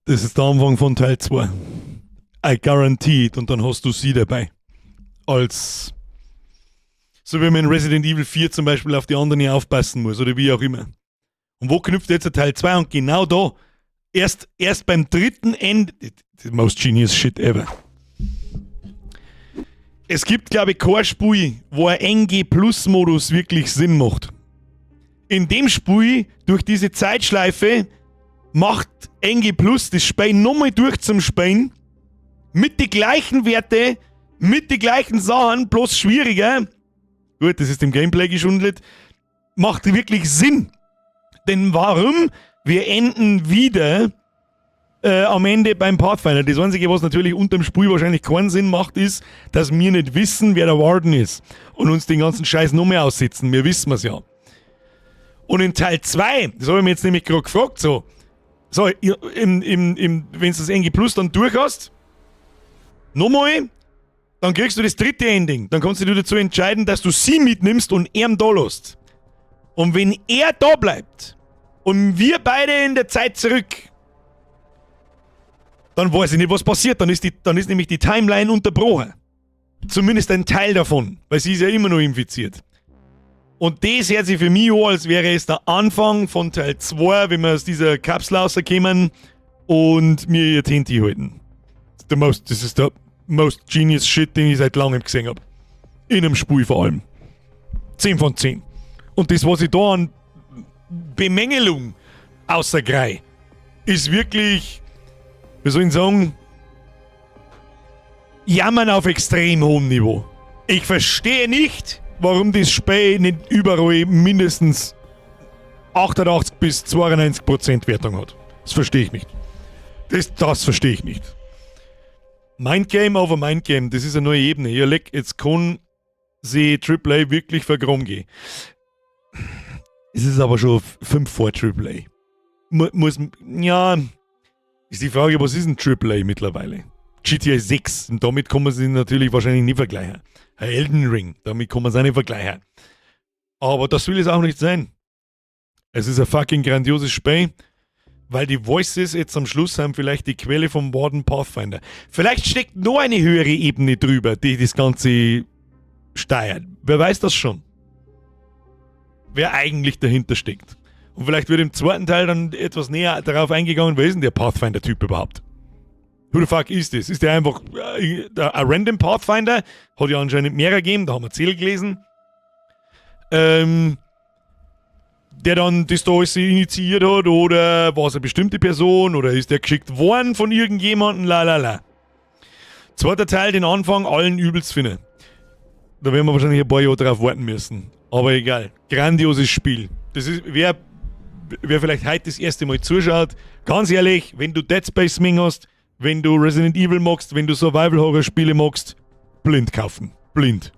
Das ist der Anfang von Teil 2. I guarantee it. Und dann hast du sie dabei. Als... So wie man in Resident Evil 4 zum Beispiel auf die anderen nicht aufpassen muss. Oder wie auch immer. Und wo knüpft jetzt der Teil 2? Und genau da. Erst beim dritten Ende... The most genius shit ever. Es gibt, glaube ich, kein Spiel, wo ein NG-Plus-Modus wirklich Sinn macht. In dem Spiel, durch diese Zeitschleife, macht NG Plus das Spiel nochmal durch zum Spielen. Mit den gleichen Werte, mit den gleichen Sachen, bloß schwieriger. Gut, das ist dem Gameplay geschuldet. Macht wirklich Sinn. Denn warum? Wir enden wieder am Ende beim Pathfinder. Das Einzige, was natürlich unterm Spiel wahrscheinlich keinen Sinn macht, ist, dass wir nicht wissen, wer der Warden ist. Und uns den ganzen Scheiß noch mehr aussitzen. Wir wissen es ja. Und in Teil 2, das habe ich mir jetzt nämlich gerade gefragt, wenn du das NG Plus dann durch hast, nochmal, dann kriegst du das dritte Ending. Dann kannst du dir dazu entscheiden, dass du sie mitnimmst und er da lässt. Und wenn er da bleibt und wir beide in der Zeit zurück, dann weiß ich nicht, was passiert. Dann ist nämlich die Timeline unterbrochen. Zumindest ein Teil davon, weil sie ist ja immer noch infiziert. Und das hört sich für mich an, als wäre es der Anfang von Teil 2, wenn wir aus dieser Kapsel rauskommen und mir ihr Tinti halten. Das ist der most genius shit, den ich seit langem gesehen habe. In einem Spiel vor allem. 10 von 10. Und das, was ich da an Bemängelung außergrei, ist wirklich, wie soll ich sagen, Jammern auf extrem hohem Niveau. Ich verstehe nicht, warum das Spiel nicht überall mindestens 88 bis 92% Wertung hat. Das verstehe ich nicht. Das verstehe ich nicht. Mindgame over Mindgame, das ist eine neue Ebene. Jetzt kann sie AAA wirklich vergraben gehen. Es ist aber schon 5 vor AAA. Ist die Frage, was ist ein AAA mittlerweile? GTA 6, und damit kann man sich natürlich wahrscheinlich nicht vergleichen. Ein Elden Ring, damit kann man es auch nicht vergleichen. Aber das will es auch nicht sein. Es ist ein fucking grandioses Spiel, weil die Voices jetzt am Schluss sind vielleicht die Quelle vom Warden Pathfinder. Vielleicht steckt noch eine höhere Ebene drüber, die das Ganze steuert. Wer weiß das schon? Wer eigentlich dahinter steckt. Und vielleicht wird im zweiten Teil dann etwas näher darauf eingegangen, wer ist denn der Pathfinder-Typ überhaupt? Who the fuck ist das? Ist der einfach ein random Pathfinder? Hat ja anscheinend mehrere gegeben, da haben wir Zähl gelesen. Der dann das da alles initiiert hat, oder war es eine bestimmte Person, oder ist der geschickt worden von irgendjemandem, lalala. Zweiter Teil, den Anfang, allen übelst finden. Da werden wir wahrscheinlich ein paar Jahre drauf warten müssen. Aber egal, grandioses Spiel. Das ist, wer vielleicht heute das erste Mal zuschaut, ganz ehrlich, wenn du Dead Space hast, wenn du Resident Evil magst, wenn du Survival-Horror-Spiele magst, blind kaufen. Blind.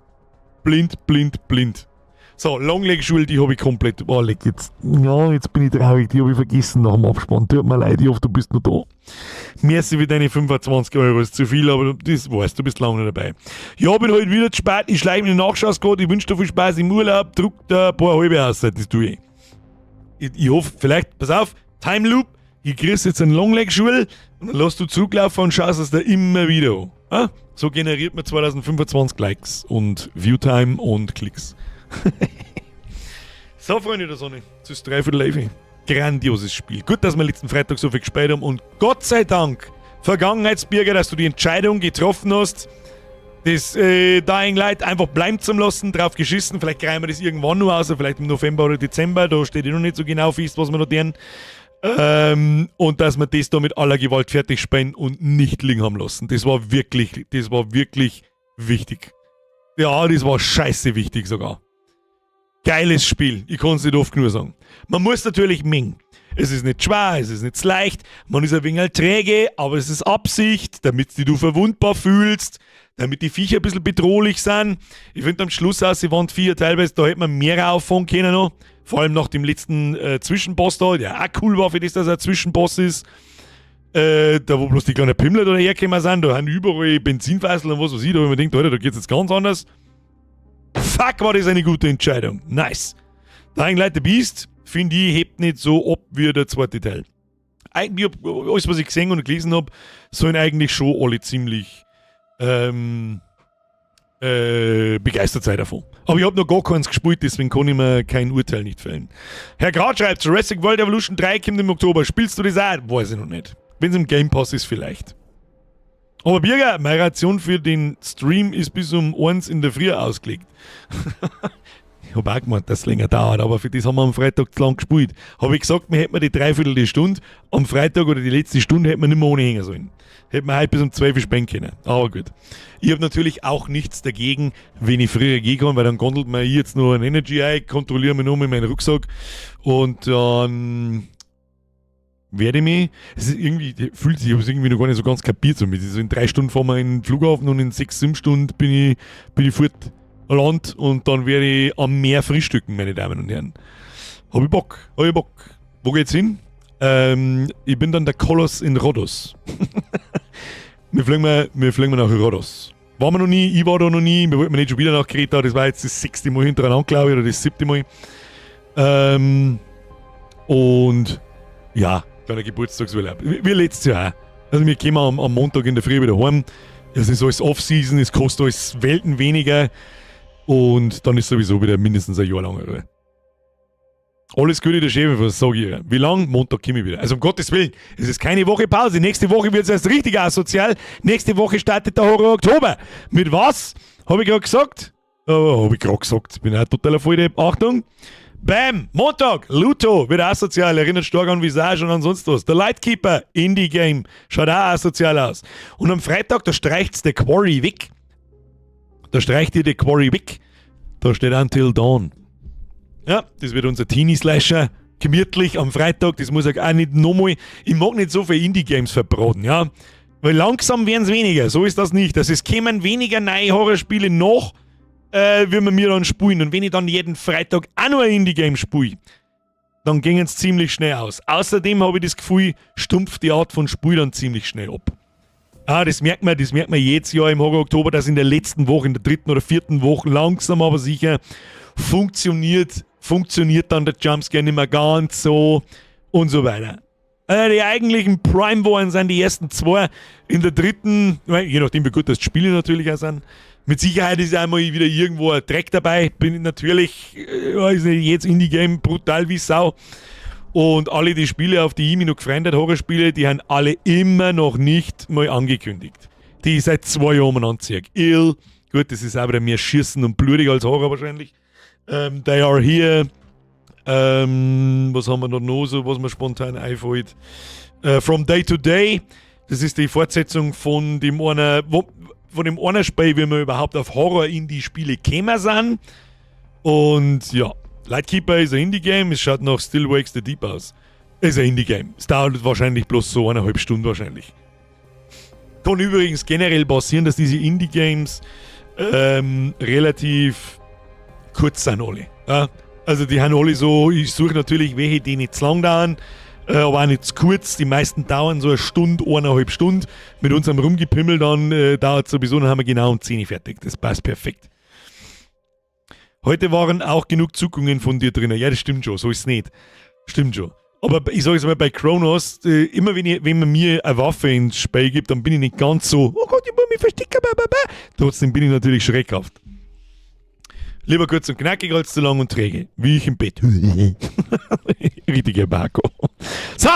Blind. So, Longleg-Schule, die habe ich komplett... Oh, jetzt bin ich traurig, die habe ich vergessen nach dem Abspann. Tut mir leid, ich hoffe, du bist noch da. Merci für deine 25 Euro, ist zu viel, aber das weißt du, bist lange noch dabei. Ja, bin heute wieder zu spät, ich schleife mir den Nachschauscode, ich wünsche dir viel Spaß im Urlaub, druck da ein paar halbe aus, das tue ich. Ich hoffe, vielleicht, pass auf, Time Loop, ich kriegst jetzt einen Longleg-Schule und dann lässt du zuglaufen und schaust es da immer wieder an. Ah? So generiert man 2025 Likes und Viewtime und Klicks. So, Freunde der Sonne, das ist 3 Leben. Grandioses Spiel. Gut, dass wir letzten Freitag so viel gespielt haben und Gott sei Dank, Vergangenheitsbürger, dass du die Entscheidung getroffen hast, das Dying Light einfach bleiben zu lassen, drauf geschissen. Vielleicht greifen wir das irgendwann noch aus, vielleicht im November oder Dezember, da steht ja noch nicht so genau fest, was wir noch tun. Und dass wir das da mit aller Gewalt fertig spielen und nicht liegen haben lassen. Das war wirklich wichtig. Ja, das war scheiße wichtig sogar. Geiles Spiel, ich kann es nicht oft genug sagen. Man muss natürlich mengen. Es ist nicht schwer, es ist nicht leicht, man ist ein wenig träge, aber es ist Absicht, damit du verwundbar fühlst, damit die Viecher ein bisschen bedrohlich sind. Ich finde am Schluss aus, sie waren 4 teilweise, da hätte man mehr auffangen können noch. Vor allem nach dem letzten Zwischenboss da, der auch cool war, für das, dass er ein Zwischenboss ist. Da wo bloß die kleinen Pimmler da hergekommen sind, da haben überall Benzinfeißel und was weiß ich, da habe ich mir gedacht, Alter, da geht's jetzt ganz anders. Fuck, war das eine gute Entscheidung. Nice. Dying Light the Beast, finde ich, hebt nicht so ab wie der zweite Teil. Eigentlich, alles, was ich gesehen und gelesen habe, sollen eigentlich schon alle ziemlich begeistert sein davon. Aber ich habe noch gar keins gespielt, deswegen kann ich mir kein Urteil nicht fällen. Herr Grad schreibt, Jurassic World Evolution 3 kommt im Oktober. Spielst du das auch? Weiß ich noch nicht. Wenn es im Game Pass ist, vielleicht. Aber Birger, meine Ration für den Stream ist bis um 1 in der Früh ausgelegt. Ich habe auch gemeint, dass es länger dauert, aber für das haben wir am Freitag zu lang gespielt. Habe ich gesagt, wir hätten die dreiviertel Stunde, am Freitag oder die letzte Stunde hätten wir nicht mehr ohne hängen sollen. Hätten wir heute bis um 12 Uhr spielen können. Aber gut. Ich habe natürlich auch nichts dagegen, wenn ich früher gehen kann, weil dann gondelt man jetzt nur ein Energy ein, kontrolliere mich nur mit meinem Rucksack und dann werde ich mich, es ist irgendwie, fühlt sich, ich habe es irgendwie noch gar nicht so ganz kapiert, so mit. Also in 3 Stunden fahren wir in den Flughafen und in 6, 7 Stunden bin ich fort Land und dann werde ich am Meer frühstücken, meine Damen und Herren. Hab ich Bock. Wo geht's hin? Ich bin dann der Koloss in Rhodos. wir fliegen nach Rhodos. Waren wir noch nie, ich war da noch nie, wir wollten nicht schon wieder nach Kreta, das war jetzt das 6. Mal hintereinander, glaube ich, oder das 7. Mal. Und ja, kleiner Geburtstagsurlaub. Wie letztes Jahr auch. Also wir kommen am Montag in der Früh wieder heim. Es ist alles Off-Season, es kostet alles Welten weniger. Und dann ist sowieso wieder mindestens ein Jahr lang. Oder? Alles Gute der Chef, was sage ich? Wie lang? Montag komme ich wieder. Also um Gottes Willen, es ist keine Woche Pause. Nächste Woche wird es erst richtig asozial. Nächste Woche startet der Horror Oktober. Mit was? Habe ich gerade gesagt? Ich bin ein totaler Volldepp. Achtung! Bam! Montag! Luto wird asozial. Erinnert stark an Visage und an sonst was. Der Lightkeeper Indie-Game schaut auch asozial aus. Und am Freitag, da streicht's der Quarry weg. Da streicht ihr die Quarry weg. Da steht Until Dawn. Ja, das wird unser Teenie-Slasher. Gemütlich am Freitag. Das muss ich auch nicht nochmal. Ich mag nicht so viele Indie-Games verbraten, ja. Weil langsam werden es weniger. So ist das nicht. Also es kämen weniger neue Horrorspiele noch, wie wir dann spielen. Und wenn ich dann jeden Freitag auch noch ein Indie-Game spiele, dann ging es ziemlich schnell aus. Außerdem habe ich das Gefühl, stumpft die Art von Spiel dann ziemlich schnell ab. Das merkt man jedes Jahr im Horror-Oktober, dass in der letzten Woche, in der 3. oder 4. Woche langsam aber sicher funktioniert dann der Jumpscare nicht mehr ganz so und so weiter. Die eigentlichen Prime-Waren sind die ersten 2. In der 3., je nachdem wie gut das Spiele natürlich auch sind. Mit Sicherheit ist einmal wieder irgendwo ein Dreck dabei. Bin ich natürlich, ist nicht jetzt Indie-Game brutal wie Sau. Und alle die Spiele, auf die ich mich noch gefreut habe, Horrorspiele, die haben alle immer noch nicht mal angekündigt. Die ich seit 2 Jahren umeinander ziehe. Ill, gut, das ist auch wieder mehr Schießen und blutig als Horror wahrscheinlich. They Are Here. Was haben wir noch so, was mir spontan einfällt? From Day to Day. Das ist die Fortsetzung von dem einen Spiel, wie wir überhaupt auf Horror-Indie-Spiele gekommen sind. Und ja, Lightkeeper ist ein Indie-Game, es schaut nach Still Wakes the Deep aus. Ist ein Indie-Game. Es dauert wahrscheinlich bloß so 1,5 Stunden wahrscheinlich. Kann übrigens generell passieren, dass diese Indie-Games relativ kurz sind alle. Ja? Also die haben alle so, ich suche natürlich welche, die nicht zu lang dauern, aber auch nicht zu kurz. Die meisten dauern so 1 Stunde, 1,5 Stunden. Mit unserem Rumgepimmel dann dauert es sowieso, dann haben wir genau um 10 fertig. Das passt perfekt. Heute waren auch genug Zuckungen von dir drin. Ja, das stimmt schon, so ist es nicht. Stimmt schon. Aber ich sage es mal, bei Chronos, immer wenn man mir eine Waffe ins Spiel gibt, dann bin ich nicht ganz so, oh Gott, ich muss mich verstecken, Trotzdem bin ich natürlich schreckhaft. Lieber kurz und knackig als zu lang und träge. Wie ich im Bett. Richtiger Marco. So!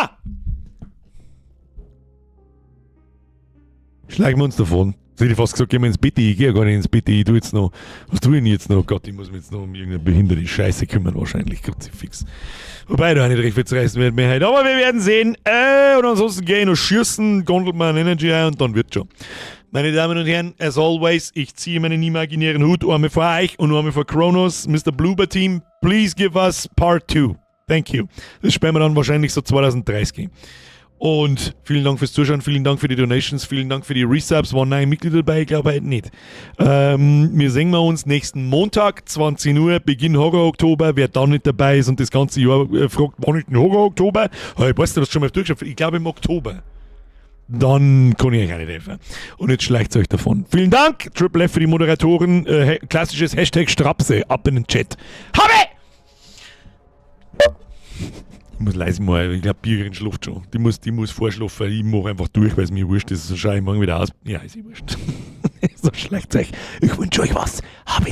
Schlagen wir uns davon. Jetzt hätte ich fast gesagt, gehen wir ins Bett. Ich gehe ja gar nicht ins Bett. Ich tue jetzt noch. Was tue ich denn jetzt noch? Gott, ich muss mich jetzt noch um irgendeine behinderte Scheiße kümmern, wahrscheinlich. Kruzifix. Wobei, da nicht recht viel zu reißen wird mehr heute. Aber wir werden sehen. Und ansonsten gehe ich noch schießen, gondelt mal ein Energy ein und dann wird schon. Meine Damen und Herren, as always, ich ziehe meinen imaginären Hut einmal vor euch und einmal vor Chronos. Mr. Bloober Team, please give us Part 2. Thank you. Das spielen wir dann wahrscheinlich so 2030. Und vielen Dank fürs Zuschauen, vielen Dank für die Donations, vielen Dank für die Resubs. Waren neue Mitglieder dabei? Ich glaube halt nicht. Wir sehen wir uns nächsten Montag, 20 Uhr, Beginn Horror-Oktober. Wer da nicht dabei ist und das ganze Jahr fragt, wann ist denn Horror-Oktober? Ich weiß nicht, das schon mal durchgeschaut. Ich glaube im Oktober. Dann kann ich euch auch nicht helfen. Und jetzt schleicht es euch davon. Vielen Dank, Triple F für die Moderatoren. Klassisches Hashtag Strapse. Ab in den Chat. Habe! Ich muss leise mal, ich glaube, Biergerin schläft schon. Die muss vorschlafen. Ich mache einfach durch, weil es mir wurscht ist. So schaue ich morgen wieder aus. Ja, ist eh wurscht. So schleicht es euch. Ich wünsche euch was. Habe